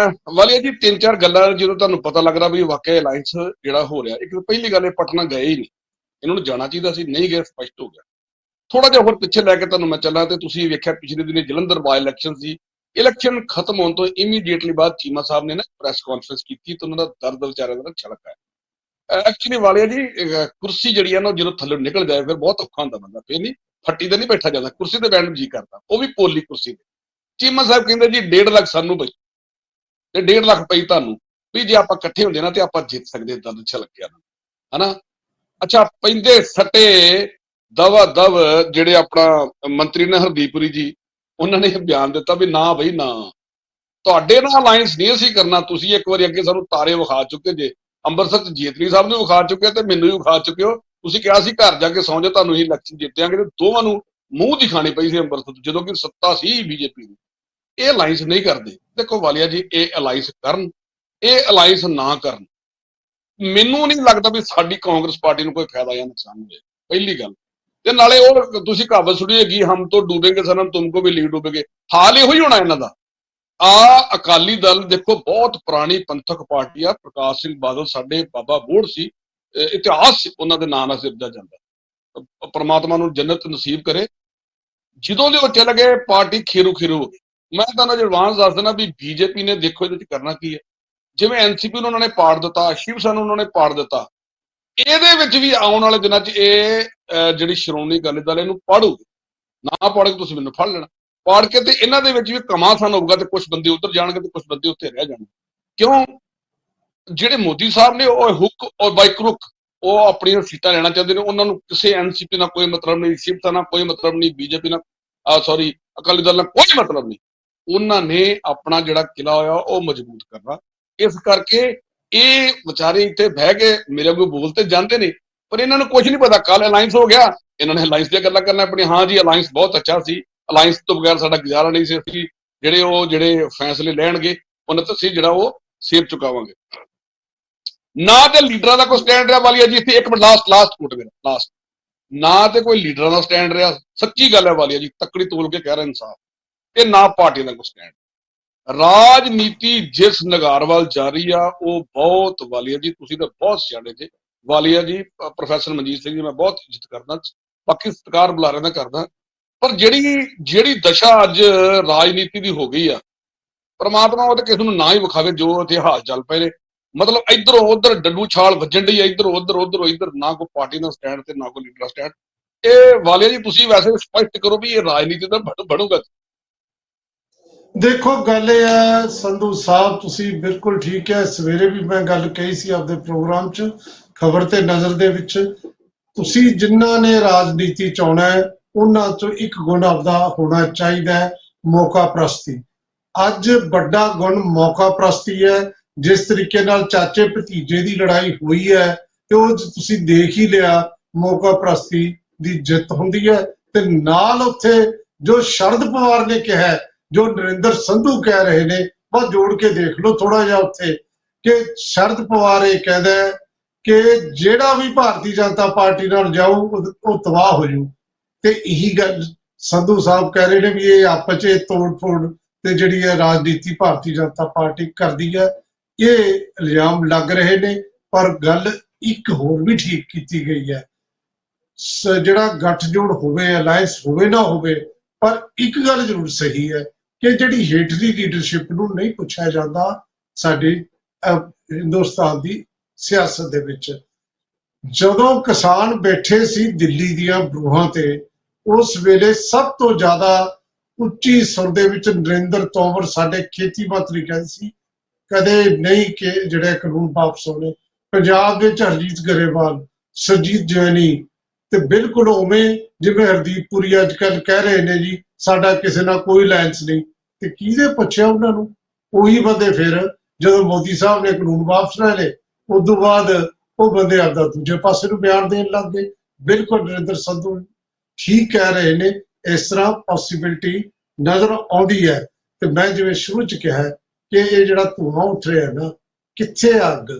ਵਾਲੀਆ ਜੀ, 3-4 ਗੱਲਾਂ ਜਦੋਂ ਤੁਹਾਨੂੰ ਪਤਾ ਲੱਗਦਾ ਵੀ ਵਾਕਿਆ ਅਲਾਈਅੰਸ ਜਿਹੜਾ ਹੋ ਰਿਹਾ, ਇੱਕ ਪਹਿਲੀ ਗੱਲ ਇਹ ਪਟਨਾ ਗਏ ਹੀ ਨਹੀਂ, ਇਹਨਾਂ ਨੂੰ ਜਾਣਾ ਚਾਹੀਦਾ ਸੀ, ਨਹੀਂ ਗਏ, ਸਪਸ਼ਟ ਹੋ ਗਿਆ। ਥੋੜਾ ਜਿਹਾ ਹੋਰ ਪਿੱਛੇ ਲੈ ਕੇ ਤੁਹਾਨੂੰ ਮੈਂ ਚੱਲਾਂ ਤੇ ਤੁਸੀਂ ਵੇਖਿਆ ਪਿਛਲੇ ਦਿਨੀ ਜਲੰਧਰ ਬਾਈ ਇਲੈਕਸ਼ਨ ਸੀ। ਇਲੈਕਸ਼ਨ ਖਤਮ ਹੋਣ ਤੋਂ ਇਮੀਡੀਏਟਲੀ ਬਾਅਦ ਚੀਮਾ ਸਾਹਿਬ ਨੇ ਨਾ ਪ੍ਰੈਸ ਕਾਨਫਰੰਸ ਕੀਤੀ ਤੇ ਉਹਨਾਂ ਦਾ ਦਰਦ ਵਿਚਾਰਿਆਂ ਦਾ ਛਲਕ ਆਇਆ। ਐਕਚੁਅਲੀ ਵਾਲੀਆ ਜੀ, ਕੁਰਸੀ ਜਿਹੜੀ ਆ ਨਾ ਜਦੋਂ ਥੱਲੇ ਨਿਕਲ ਜਾਏ ਫਿਰ ਬਹੁਤ ਔਖਾ ਹੁੰਦਾ ਬੰਦਾ, ਫਿਰ ਨਹੀਂ ਫੱਟੀ ਤੇ ਨਹੀਂ ਬੈਠਾ ਜਾਂਦਾ, ਕੁਰਸੀ ਤੇ ਬੈਠਣ ਨੂੰ ਜੀ ਕਰਦਾ, ਉਹ ਵੀ ਪੋਲੀ ਕੁਰਸੀ ਤੇ। ਚੀਮਾ ਸਾਹਿਬ ਕਹਿੰਦੇ ਜੀ 1.5 ਲੱਖ ਸਾਨੂੰ ਬਈ ਤੇ 1.5 ਲੱਖ ਪਈ ਤੁਹਾਨੂੰ, ਵੀ ਜੇ ਆਪਾਂ ਇਕੱਠੇ ਹੁੰਦੇ ਨਾ ਤੇ ਆਪਾਂ ਜਿੱਤ ਸਕਦੇ, ਦਰਦ ਛਲਕ ਗਿਆ ਹਨਾ। ਅੱਛਾ, ਪੈਂਦੇ ਸੱਟੇ ਦਵਾ ਦਵ ਜਿਹੜੇ ਆਪਣਾ ਮੰਤਰੀ ਨੇ ਹਰਦੀਪੁਰੀ ਜੀ, ਉਹਨਾਂ ਨੇ ਬਿਆਨ ਦਿੱਤਾ ਵੀ ਨਾ ਬਈ ਨਾ, ਤੁਹਾਡੇ ਨਾਲ ਅਲਾਈਅੰਸ ਨਹੀਂ ਅਸੀਂ ਕਰਨਾ। ਤੁਸੀਂ ਇੱਕ ਵਾਰੀ ਅੱਗੇ ਸਾਨੂੰ ਤਾਰੇ ਵਿਖਾ ਚੁੱਕੇ ਜੇ, ਅੰਮ੍ਰਿਤਸਰ ਚ ਜੇਤਲੀ ਸਾਹਿਬ ਨੂੰ ਵਿਖਾ ਚੁੱਕੇ ਤੇ ਮੈਨੂੰ ਵੀ ਵਿਖਾ ਚੁੱਕੇ ਹੋ। ਤੁਸੀਂ ਕਿਹਾ ਸੀ ਘਰ ਜਾ ਕੇ ਸੌਂ ਜਾਓ, ਤੁਹਾਨੂੰ ਅਸੀਂ ਇਲੈਕਸ਼ਨ ਜਿੱਤਿਆਂਗੇ, ਤੇ ਦੋਵਾਂ ਨੂੰ ਮੂੰਹ ਦਿਖਾਣੀ ਪਈ ਸੀ ਅੰਮ੍ਰਿਤਸਰ, ਜਦੋਂ ਕਿ ਸੱਤਾ ਸੀ ਬੀਜੇਪੀ ਦੀ। ਇਹ ਅਲਾਈਅੰਸ ਨਹੀਂ ਕਰਦੇ। ਦੇਖੋ ਵਾਲੀਆ ਜੀ, ਇਹ ਅਲਾਈਅੰਸ ਕਰਨ, ਇਹ ਅਲਾਈਅੰਸ ਨਾ ਕਰਨ, ਮੈਨੂੰ ਨਹੀਂ ਲੱਗਦਾ ਵੀ ਸਾਡੀ ਕਾਂਗਰਸ ਪਾਰਟੀ ਨੂੰ ਕੋਈ ਫਾਇਦਾ ਜਾਂ ਨੁਕਸਾਨ ਹੋਵੇ, ਪਹਿਲੀ ਗੱਲ। ਤੇ ਨਾਲੇ ਉਹ ਤੁਸੀਂ ਕਹਾਵਤ ਸੁਣੀ ਹੈਗੀ, ਹਮ ਤੋਂ ਡੂਬेंगे ਸਨਮ ਤੁਮਕੋ ਵੀ ਲੀਡ ਡੂਬेंगे, ਹਾਲ ਇਹੋ ਹੀ ਹੋਣਾ ਇਹਨਾਂ ਦਾ। ਅਕਾਲੀ ਦਲ ਦੇਖੋ ਬਹੁਤ ਪੁਰਾਣੀ ਪੰਥਕ ਪਾਰਟੀ ਆ, ਪ੍ਰਕਾਸ਼ ਸਿੰਘ ਬਾਦਲ ਸਾਡੇ ਬਾਬਾ ਬੋੜ ਸੀ, ਇਤਿਹਾਸ ਉਹਨਾਂ ਦੇ ਨਾਂ ਨਾਲ ਸਿਰਜਿਆ ਜਾਂਦਾ। ਪਰਮਾਤਮਾ ਨੂੰ ਜੰਨਤ ਨਸੀਬ ਕਰੇ। ਜਦੋਂ ਦੇ ਉਹ ਚਲੇ ਗਏ ਪਾਰਟੀ ਖੇਰੂ ਖੇਰੂ ਹੋ ਗਈ। ਮੈਂ ਤੁਹਾਨੂੰ ਐਡਵਾਂਸ ਦੱਸ ਦਿੰਦਾ ਵੀ ਬੀਜੇਪੀ ਨੇ ਦੇਖੋ ਇਹਦੇ ਵਿੱਚ ਕਰਨਾ ਕੀ ਹੈ। ਜਿਵੇਂ ਐਨਸੀਪੀ ਨੂੰ ਉਹਨਾਂ ਨੇ ਪਾੜ ਦਿੱਤਾ, ਸ਼ਿਵ ਸੈਨਾ ਨੂੰ ਉਹਨਾਂ ਨੇ ਪਾੜ ਦਿੱਤਾ, ਇਹਦੇ ਵਿੱਚ ਵੀ ਆਉਣ ਵਾਲੇ ਦਿਨਾਂ 'ਚ ਇਹ ਜਿਹੜੀ ਸ਼੍ਰੋਮਣੀ ਅਕਾਲੀ ਦਲ ਇਹਨੂੰ ਪਾੜੂਗੀ। ਨਾ ਪਾੜ ਕੇ ਤੁਸੀਂ ਮੈਨੂੰ ਫੜ ਲੈਣਾ, ਪਾੜ ਕੇ ਤੇ ਇਹਨਾਂ ਦੇ ਵਿੱਚ ਵੀ ਘਮਾਸਾਨ ਹੋਊਗਾ ਤੇ ਕੁਝ ਬੰਦੇ ਉੱਧਰ ਜਾਣਗੇ ਤੇ ਕੁਝ ਬੰਦੇ ਉੱਥੇ ਰਹਿ ਜਾਣਗੇ। ਕਿਉਂ? ਜਿਹੜੇ ਮੋਦੀ ਸਾਹਿਬ ਨੇ ਉਹ ਹੁੱਕ ਔਰ ਬਾਈ ਕਰੁੱਕ ਉਹ ਆਪਣੀਆਂ ਸੀਟਾਂ ਲੈਣਾ ਚਾਹੁੰਦੇ ਨੇ। ਉਹਨਾਂ ਨੂੰ ਕਿਸੇ ਐਨਸੀਪੀ ਨਾਲ ਕੋਈ ਮਤਲਬ ਨਹੀਂ, ਸ਼ਿਵ ਸੈਨਾ ਨਾਲ ਕੋਈ ਮਤਲਬ ਨਹੀਂ, ਬੀਜੇਪੀ ਨਾਲ ਅਕਾਲੀ ਦਲ ਨਾਲ ਕੋਈ ਮਤਲਬ ਨਹੀਂ। ਉਹਨਾਂ ਨੇ ਆਪਣਾ ਜਿਹੜਾ ਕਿਲਾ ਹੋਇਆ ਉਹ ਮਜ਼ਬੂਤ ਕਰਨਾ। ਇਸ ਕਰਕੇ ਇਹ ਵਿਚਾਰੇ ਇੱਥੇ ਬਹਿ ਕੇ ਮੇਰੇ ਕੋਲ ਬੋਲ ਤੇ ਜਾਂਦੇ ਨੇ, ਪਰ ਇਹਨਾਂ ਨੂੰ ਕੁਝ ਨਹੀਂ ਪਤਾ। ਕੱਲ ਅਲਾਈਅੰਸ ਹੋ ਗਿਆ, ਇਹਨਾਂ ਨੇ ਅਲਾਈਅੰਸ ਦੀਆਂ ਗੱਲਾਂ ਕਰਨਾ ਆਪਣੀ। ਹਾਂ ਜੀ, ਅਲਾਈਅੰਸ ਬਹੁਤ ਅੱਛਾ ਸੀ, ਅਲਾਈਅੰਸ ਤੋਂ ਬਗੈਰ ਸਾਡਾ ਗੁਜ਼ਾਰਾ ਨਹੀਂ ਸੀ, ਅਸੀਂ ਜਿਹੜੇ ਫੈਸਲੇ ਲੈਣਗੇ ਉਹਨਾਂ ਤੇ ਅਸੀਂ ਜਿਹੜਾ ਉਹ ਸਿਰ ਚੁਕਾਵਾਂਗੇ। ਨਾ ਤੇ ਲੀਡਰਾਂ ਦਾ ਕੋਈ ਸਟੈਂਡ ਰਿਹਾ ਵਾਲੀਆ ਜੀ, ਇੱਥੇ ਇੱਕ ਮਿੰਟ ਲਾਸਟ ਕੋਟ ਮੇਰਾ ਲਾਸਟ, ਨਾ ਤੇ ਕੋਈ ਲੀਡਰਾਂ ਦਾ ਸਟੈਂਡ ਰਿਹਾ, ਸੱਚੀ ਗੱਲ ਹੈ ਵਾਲੀਆ ਜੀ, ਤੱਕੜੀ ਤੋਲ ਕੇ ਕਹਿ ਰਿਹਾ ਇਨਸਾਫ, ਤੇ ਨਾ ਪਾਰਟੀ ਦਾ ਕੋਈ ਸਟੈਂਡ। ਰਾਜਨੀਤੀ ਜਿਸ ਨਗਾਰ ਵੱਲ ਜਾ ਰਹੀ ਆ ਉਹ ਬਹੁਤ ਵਾਲੀਆ ਜੀ, ਤੁਸੀਂ ਤਾਂ ਬਹੁਤ ਸਿਆਣੇ ਜੇ ਵਾਲੀਆ ਜੀ। ਪ੍ਰੋਫੈਸਰ ਮਨਜੀਤ ਸਿੰਘ ਜੀ ਮੈਂ ਬਹੁਤ ਇੱਜ਼ਤ ਕਰਦਾ, ਬਾਕੀ ਸਤਿਕਾਰ ਬੁਲਾਰਿਆਂ ਦਾ ਕਰਦਾ, ਪਰ ਜਿਹੜੀ ਦਸ਼ਾ ਅੱਜ ਰਾਜਨੀਤੀ ਦੀ ਹੋ ਗਈ ਆ, ਪਰਮਾਤਮਾ ਉਹ ਤੇ ਕਿਸੇ ਨੂੰ ਨਾ ਹੀ ਵਿਖਾਵੇ ਜੋ ਇੱਥੇ ਹਾਲ ਚੱਲ ਪਏ ਨੇ। ਮਤਲਬ ਇਧਰੋਂ ਉਧਰ ਡੱਡੂ ਛਾਲ ਵੱਜਣ ਡਈ ਆ, ਇਧਰੋਂ ਉਧਰ, ਨਾ ਕੋਈ ਪਾਰਟੀ ਦਾ ਸਟੈਂਡ ਤੇ ਨਾ ਕੋਈ ਲੀਡਰ ਦਾ ਸਟੈਂਡ। ਇਹ ਵਾਲੀਆ ਜੀ ਤੁਸੀਂ ਵੈਸੇ ਸਪਸ਼ਟ ਕਰੋ ਵੀ ਇਹ ਰਾਜਨੀਤੀ ਦਾ ਬਣੂਗਾ। ਦੇਖੋ ਗੱਲ ਇਹ ਹੈ ਸੰਧੂ ਸਾਹਿਬ, ਤੁਸੀਂ ਬਿਲਕੁਲ ਠੀਕ ਹੈ। ਸਵੇਰੇ ਵੀ ਮੈਂ ਗੱਲ ਕਹੀ ਸੀ ਆਪਦੇ ਪ੍ਰੋਗਰਾਮ 'ਚ, ਖਬਰ ਤੇ ਨਜ਼ਰ ਦੇ ਵਿੱਚ, ਤੁਸੀਂ ਜਿਨ੍ਹਾਂ ਨੇ ਰਾਜਨੀਤੀ ਚ ਆਉਣਾ ਹੈ ਉਹਨਾਂ ਚੋਂ ਇੱਕ ਗੁਣ ਆਪਦਾ ਹੋਣਾ ਚਾਹੀਦਾ ਹੈ, ਮੌਕਾ ਪ੍ਰਸਤੀ। ਅੱਜ ਵੱਡਾ ਗੁਣ ਮੌਕਾ ਪ੍ਰਸਤੀ ਹੈ। ਜਿਸ ਤਰੀਕੇ ਨਾਲ ਚਾਚੇ ਭਤੀਜੇ ਦੀ ਲੜਾਈ ਹੋਈ ਹੈ ਤੇ ਉਹ ਤੁਸੀਂ ਦੇਖ ਹੀ ਲਿਆ, ਮੌਕਾ ਪ੍ਰਸਤੀ ਦੀ ਜਿੱਤ ਹੁੰਦੀ ਹੈ। ਤੇ ਨਾਲ ਉੱਥੇ ਜੋ ਸ਼ਰਦ ਪਵਾਰ ਨੇ ਕਿਹਾ, ਜੋ ਨਰਿੰਦਰ ਸੰਧੂ ਕਹਿ ਰਹੇ ਨੇ, ਬਸ ਜੋੜ ਕੇ ਦੇਖ ਲਓ ਥੋੜਾ ਜਿਹਾ ਉੱਥੇ, ਕਿ ਸ਼ਰਦ ਪਵਾਰ ਇਹ ਕਹਿੰਦਾ ਹੈ ਕਿ ਜਿਹੜਾ ਵੀ ਭਾਰਤੀ ਜਨਤਾ ਪਾਰਟੀ ਨਾਲ ਜਾਊ ਉਹ ਤਬਾਹ ਹੋ ਜਾਊ। ਤੇ ਇਹੀ ਗੱਲ ਸੰਧੂ ਸਾਹਿਬ ਕਹਿ ਰਹੇ ਨੇ ਵੀ ਇਹ ਆਪਸ 'ਚ ਤੋੜ ਫੋੜ ਤੇ ਜਿਹੜੀ ਹੈ ਰਾਜਨੀਤੀ ਭਾਰਤੀ ਜਨਤਾ ਪਾਰਟੀ ਕਰਦੀ ਹੈ, ਇਹ ਇਲਜ਼ਾਮ ਲੱਗ ਰਹੇ ਨੇ। ਪਰ ਗੱਲ ਇੱਕ ਹੋਰ ਵੀ ਠੀਕ ਕੀਤੀ ਗਈ ਹੈ, ਜਿਹੜਾ ਗੱਠਜੋੜ ਹੋਵੇ, ਅਲਾਇੰਸ ਹੋਵੇ ਨਾ ਹੋਵੇ, ਪਰ ਇੱਕ ਗੱਲ ਜ਼ਰੂਰ ਸਹੀ ਹੈ ਕਿ ਜਿਹੜੀ ਹੇਠਲੀ ਲੀਡਰਸ਼ਿਪ ਨੂੰ ਨਹੀਂ ਪੁੱਛਿਆ ਜਾਂਦਾ ਸਾਡੇ ਹਿੰਦੁਸਤਾਨ ਦੀ ਸਿਆਸਤ ਦੇ ਵਿੱਚ। ਜਦੋਂ ਕਿਸਾਨ ਬੈਠੇ ਸੀ ਦਿੱਲੀ ਦੀਆਂ ਬਰੂਹਾਂ ਤੇ, ਉਸ ਵੇਲੇ ਸਭ ਤੋਂ ਜ਼ਿਆਦਾ ਉੱਚੀ ਸੁਰ ਦੇ ਵਿੱਚ ਨਰਿੰਦਰ ਤੋਮਰ ਸਾਡੇ ਖੇਤੀ ਮੰਤਰੀ ਕਹਿੰਦੇ ਸੀ ਕਦੇ ਨਹੀਂ ਕਿ ਜਿਹੜੇ ਕਾਨੂੰਨ ਵਾਪਸ ਹੋਣੇ। ਪੰਜਾਬ ਵਿੱਚ ਹਰਜੀਤ ਗਰੇਵਾਲ, ਸਰਜੀਤ ਜੈਨੀ, ਤੇ ਬਿਲਕੁਲ ਉਵੇਂ ਜਿਵੇਂ ਹਰਦੀਪ ਪੁਰੀ ਅੱਜ ਕੱਲ੍ਹ ਕਹਿ ਰਹੇ ਨੇ ਜੀ ਸਾਡਾ ਕਿਸੇ ਨਾਲ ਕੋਈ ਅਲਾਇੰਸ ਨਹੀਂ। ਤੇ ਕਿਹਦੇ ਪੁੱਛਿਆ ਉਹਨਾਂ ਨੂੰ? ਉਹੀ ਬੰਦੇ ਫਿਰ ਜਦੋਂ ਮੋਦੀ ਸਾਹਿਬ ਨੇ ਕਾਨੂੰਨ ਵਾਪਸ ਲੈ ਲਏ, ਉਸ ਤੋਂ ਬਾਅਦ ਉਹ ਬੰਦੇ ਆਪਦਾ ਦੂਜੇ ਪਾਸੇ ਨੂੰ ਬਿਆਨ ਦੇਣ ਲੱਗ ਗਏ। ਬਿਲਕੁਲ ਨਰਿੰਦਰ ਸੰਧੂ ਠੀਕ ਕਹਿ ਰਹੇ ਨੇ, ਇਸ ਤਰ੍ਹਾਂ ਪੋਸੀਬਿਲਿਟੀ ਨਜ਼ਰ ਆਉਂਦੀ ਹੈ। ਤੇ ਮੈਂ ਜਿਵੇਂ ਸ਼ੁਰੂ 'ਚ ਕਿਹਾ ਕਿ ਇਹ ਜਿਹੜਾ ਧੂੰਆਂ ਉੱਠ ਰਿਹਾ ਨਾ, ਕਿੱਥੇ ਅੱਗ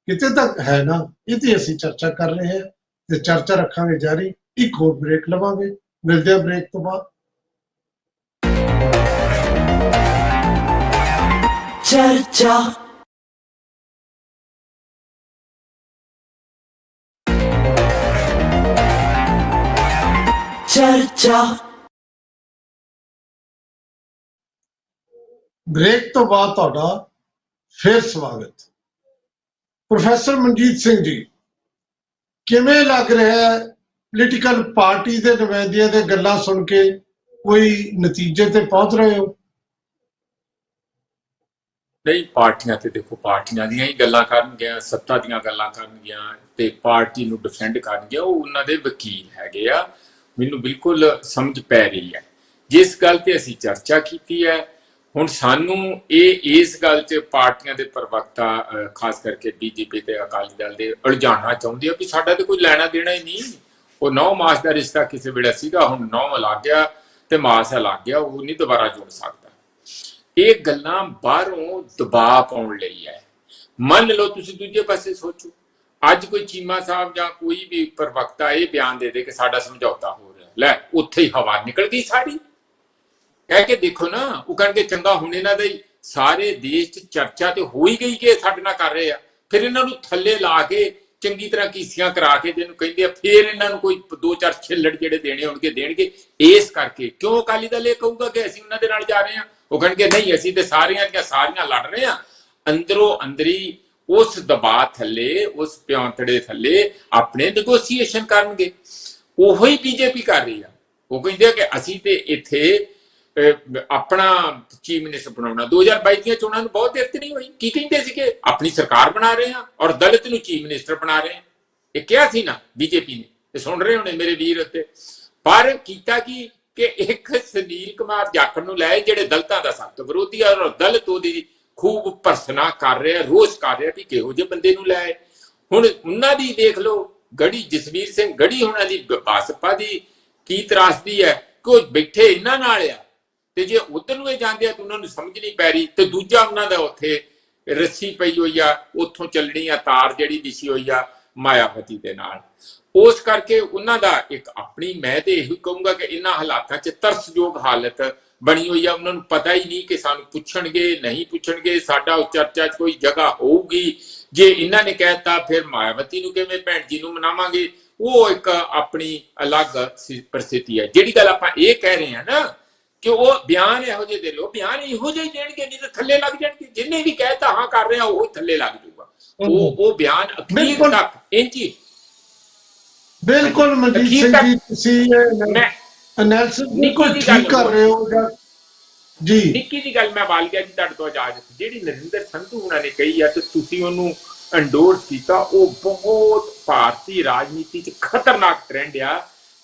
ਕਿਤੇ ਤੱਕ ਹੈ ਨਾ, ਇਹ ਤੇ ਅਸੀਂ ਚਰਚਾ ਕਰ ਰਹੇ ਹਾਂ ਤੇ ਚਰਚਾ ਰੱਖਾਂਗੇ ਜਾਰੀ। ਇੱਕ ਹੋਰ ਬ੍ਰੇਕ ਲਵਾਂਗੇ, ਮਿਲਦੇ ਆ ਬ੍ਰੇਕ ਤੋਂ ਬਾਅਦ। ਚਰਚਾ ਚਰਚਾ ਬ੍ਰੇਕ ਤੋਂ ਬਾਅਦ ਤੁਹਾਡਾ ਫਿਰ ਸਵਾਗਤ। ਪ੍ਰੋਫੈਸਰ ਮਨਜੀਤ ਸਿੰਘ ਜੀ, ਕਿਵੇਂ ਲੱਗ ਰਿਹਾ ਹੈ ਪੋਲੀਟੀਕਲ ਪਾਰਟੀ ਦੇ ਨੁਮਾਇੰਦਿਆਂ ਦੇ ਗੱਲਾਂ ਸੁਣ ਕੇ ਕੋਈ ਨਤੀਜੇ ਤੇ ਪਹੁੰਚ ਰਹੇ ਹੋ? ਨਹੀਂ, ਪਾਰਟੀਆਂ ਤੇ ਦੇਖੋ, ਪਾਰਟੀਆਂ ਦੀਆਂ ਹੀ ਗੱਲਾਂ ਕਰਨਗੀਆਂ, ਸੱਤਾ ਦੀਆਂ ਗੱਲਾਂ ਕਰਨਗੀਆਂ ਤੇ ਪਾਰਟੀ ਨੂੰ ਡਿਫੈਂਡ ਕਰਨਗੀਆਂ, ਉਹ ਉਹਨਾਂ ਦੇ ਵਕੀਲ ਹੈਗੇ ਆ। ਮੈਨੂੰ ਬਿਲਕੁਲ ਸਮਝ ਪੈ ਰਹੀ ਹੈ। ਜਿਸ ਗੱਲ ਤੇ ਅਸੀਂ ਚਰਚਾ ਕੀਤੀ ਹੈ, ਹੁਣ ਸਾਨੂੰ ਇਸ ਗੱਲ 'ਚ ਪਾਰਟੀਆਂ ਦੇ ਪ੍ਰਵਕਤਾ ਖਾਸ ਕਰਕੇ ਬੀਜੇਪੀ ਤੇ ਅਕਾਲੀ ਦਲ ਦੇ ਉਲਝਾਉਣਾ ਚਾਹੁੰਦੇ ਆ ਵੀ ਸਾਡਾ ਤੇ ਕੋਈ ਲੈਣਾ ਦੇਣਾ ਹੀ ਨਹੀਂ। ਉਹ 9 ਮਾਸ ਦਾ ਰਿਸ਼ਤਾ ਕਿਸੇ ਵੇਲੇ ਸੀਗਾ, ਹੁਣ 9 ਲੱਗ ਗਿਆ ਤੇ ਮਾਸ ਲੱਗ ਗਿਆ, ਉਹ ਨਹੀਂ ਦੁਬਾਰਾ ਜੁੜ ਸਕਦਾ। ਇਹ ਗੱਲਾਂ ਬਾਹਰੋਂ ਦਬਾਅ ਪਾਉਣ ਲਈ ਹੈ। ਮੰਨ ਲਓ ਤੁਸੀਂ ਦੂਜੇ ਪਾਸੇ ਸੋਚੋ, ਅੱਜ ਕੋਈ ਚੀਮਾ ਸਾਹਿਬ ਜਾਂ ਕੋਈ ਵੀ ਪ੍ਰਵਕਤਾ ਇਹ ਬਿਆਨ ਦੇ ਦੇ ਕਿ ਸਾਡਾ ਸਮਝੌਤਾ ਹੋ ਰਿਹਾ, ਲੈ ਉੱਥੇ ਹੀ ਹਵਾ ਨਿਕਲ ਗਈ ਸਾਰੀ। ਕਹਿ ਕੇ ਦੇਖੋ ਨਾ, ਉਹ ਕਹਿਣਗੇ ਚੰਗਾ ਹੁਣ ਇਹਨਾਂ ਦੇ ਸਾਰੇ ਦੇਸ਼ 'ਚ ਚਰਚਾ ਤੇ ਹੋ ਹੀ ਗਈ ਕਿ ਸਾਡੇ ਨਾਲ ਕਰ ਰਹੇ ਆ, ਫਿਰ ਇਹਨਾਂ ਨੂੰ ਥੱਲੇ ਲਾ ਕੇ ਚੰਗੀ ਤਰ੍ਹਾਂ ਕੀਸੀਆਂ ਕਰਾ ਕੇ ਜਿਹਨੂੰ ਕਹਿੰਦੇ ਆ, ਫਿਰ ਇਹਨਾਂ ਨੂੰ ਕੋਈ 2-4 ਛਿੱਲੜ ਜਿਹੜੇ ਦੇਣੇ ਹੋਣਗੇ ਦੇਣਗੇ। ਇਸ ਕਰਕੇ ਕਿਉਂ ਅਕਾਲੀ ਦਲ ਇਹ ਕਹੂਗਾ ਕਿ ਅਸੀਂ ਉਹਨਾਂ ਦੇ ਨਾਲ ਜਾ ਰਹੇ ਹਾਂ? ਉਹ ਕਹਿਣਗੇ ਨਹੀਂ, ਅਸੀਂ ਤੇ ਸਾਰੀਆਂ ਦੀਆਂ ਸਾਰੀਆਂ ਲੜ ਰਹੇ ਹਾਂ। ਅੰਦਰੋਂ ਅੰਦਰੀ ਉਸ ਦਬਾਅ ਥੱਲੇ, ਉਸ ਪਿਆਂਤੜੇ ਥੱਲੇ ਆਪਣੇ ਨੈਗੋਸੀਏਸ਼ਨ ਕਰਨਗੇ। ਉਹੋ ਹੀ ਬੀਜੇਪੀ ਕਰ ਰਹੀ ਆ। ਉਹ ਕਹਿੰਦੇ ਆ ਕਿ ਅਸੀਂ ਤੇ ਇੱਥੇ ਆਪਣਾ ਚੀਫ ਮਿਨਿਸਟਰ ਬਣਾਉਣਾ। 2022 ਦੀਆਂ ਚੋਣਾਂ ਨੂੰ ਬਹੁਤ ਦੇਰ ਤੇ ਨਹੀਂ ਹੋਈ, ਕੀ ਕਹਿੰਦੇ ਸੀ ਕਿ ਆਪਣੀ ਸਰਕਾਰ ਬਣਾ ਰਹੇ ਹਾਂ ਔਰ ਦਲਿਤ ਨੂੰ ਚੀਫ ਮਿਨਿਸਟਰ ਬਣਾ ਰਹੇ ਹਾਂ। ਇਹ ਕਿਹਾ ਸੀ ਨਾ ਬੀਜੇਪੀ ਨੇ, ਤੇ ਸੁਣ ਰਹੇ ਹੋਣੇ ਮੇਰੇ ਵੀਰ ਉੱਤੇ। ਪਰ ਕੀਤਾ ਕੀ ਕਿ ਇੱਕ ਸੁਨੀਲ ਕੁਮਾਰ ਜਾਖੜ ਨੂੰ ਲੈ, ਜਿਹੜੇ ਦਲਿਤਾਂ ਦਾ ਸਖਤ ਵਿਰੋਧੀ ਆ ਔਰ ਦਲਿਤ ਉਹਦੀ ਖੂਬ ਭਰਸਨਾ ਕਰ ਰਿਹਾ, ਰੋਸ ਕਰ ਰਿਹਾ ਵੀ ਕਿਹੋ ਜਿਹੇ ਬੰਦੇ ਨੂੰ ਲੈ। ਹੁਣ ਉਹਨਾਂ ਦੀ ਦੇਖ ਲਓ, ਗੜੀ ਜਸਵੀਰ ਸਿੰਘ ਗੜੀ ਹੋਣਾ ਦੀ ਬਸਪਾ ਦੀ ਕੀ ਤਰਾਸਦੀ ਹੈ ਕਿ ਉਹ ਬੈਠੇ ਇਹਨਾਂ ਨਾਲ ਆ, ਤੇ ਜੇ ਉਧਰ ਨੂੰ ਇਹ ਜਾਂਦੇ ਆ ਤਾਂ ਉਹਨਾਂ ਨੂੰ ਸਮਝ ਨਹੀਂ ਪੈ ਰਹੀ। ਤੇ ਦੂਜਾ ਉਹਨਾਂ ਦਾ ਉੱਥੇ ਰੱਸੀ ਪਈ ਹੋਈ ਆ, ਉੱਥੋਂ ਚੱਲਣੀ ਆ ਤਾਰ ਜਿਹੜੀ ਵਿਛੀ ਹੋਈ ਆ ਮਾਇਆਵਤੀ ਦੇ ਨਾਲ। ਉਸ ਕਰਕੇ ਉਹਨਾਂ ਦਾ ਇੱਕ ਆਪਣੀ, ਮੈਂ ਤੇ ਇਹੋ ਕਹੂੰਗਾ ਕਿ ਇਹਨਾਂ ਹਾਲਾਤਾਂ 'ਚ ਤਰਸਯੋਗ ਹਾਲਤ ਬਣੀ ਹੋਈ ਆ। ਉਹਨਾਂ ਨੂੰ ਪਤਾ ਹੀ ਨਹੀਂ ਕਿ ਸਾਨੂੰ ਪੁੱਛਣਗੇ ਨਹੀਂ ਪੁੱਛਣਗੇ, ਸਾਡਾ ਉਸ ਚਰਚਾ 'ਚ ਕੋਈ ਜਗ੍ਹਾ ਹੋਊਗੀ। ਜੇ ਇਹਨਾਂ ਨੇ ਕਹਿਤਾ ਫਿਰ ਮਾਇਆਵਤੀ ਨੂੰ ਕਿਵੇਂ ਭੈਣ ਜੀ ਨੂੰ ਮਨਾਵਾਂਗੇ? ਉਹ ਇੱਕ ਆਪਣੀ ਅਲੱਗ ਪਰਿਸਥਿਤੀ ਹੈ। ਜਿਹੜੀ ਗੱਲ ਆਪਾਂ ਇਹ ਕਹਿ ਰਹੇ ਹਾਂ ਨਾ ਕਿ ਉਹ ਬਿਆਨ ਇਹੋ ਜਿਹੇ ਦੇ ਰਹੇ, ਉਹ ਬਿਆਨ ਇਹੋ ਜਿਹੇ ਦੇਣਗੇ, ਨਹੀਂ ਤਾਂ ਥੱਲੇ ਲੱਗ ਜਾਣਗੇ। ਜਿੰਨੇ ਵੀ ਕਹਿਤਾ ਹਾਂ ਕਰ ਰਹੇ ਆ, ਉਹ ਥੱਲੇ ਲੱਗ ਜਾਊਗਾ। ਉਹ ਬਿਆਨ ਅਖੀਰ ਤੱਕ ਇੰਜੀ। ਬਿਲਕੁਲ ਮਨਜੀਤ ਸਿੰਘ ਜੀ, ਤੁਸੀਂ ਐਨਾਲਿਸਿਸ ਬਿਲਕੁਲ ਠੀਕ ਕਰ ਰਹੇ ਹੋ ਜੀ। ਨਿੱਕੀ ਦੀ ਗੱਲ ਮੈਂ ਵਾਲ ਗਿਆ ਜੀ ਤੁਹਾਡੇ ਤੋਂ ਇਜਾਜ਼ਤ, ਜਿਹੜੀ ਨਰਿੰਦਰ ਸੰਧੂ ਉਹਨਾਂ ਨੇ ਕਹੀ ਆ ਤੇ ਤੁਸੀਂ ਉਹਨੂੰ ਐਂਡੋਰਸ ਕੀਤਾ, ਉਹ ਬਹੁਤ ਭਾਰਤੀ ਰਾਜਨੀਤੀ 'ਚ ਖਤਰਨਾਕ ਟ੍ਰੈਂਡ ਆ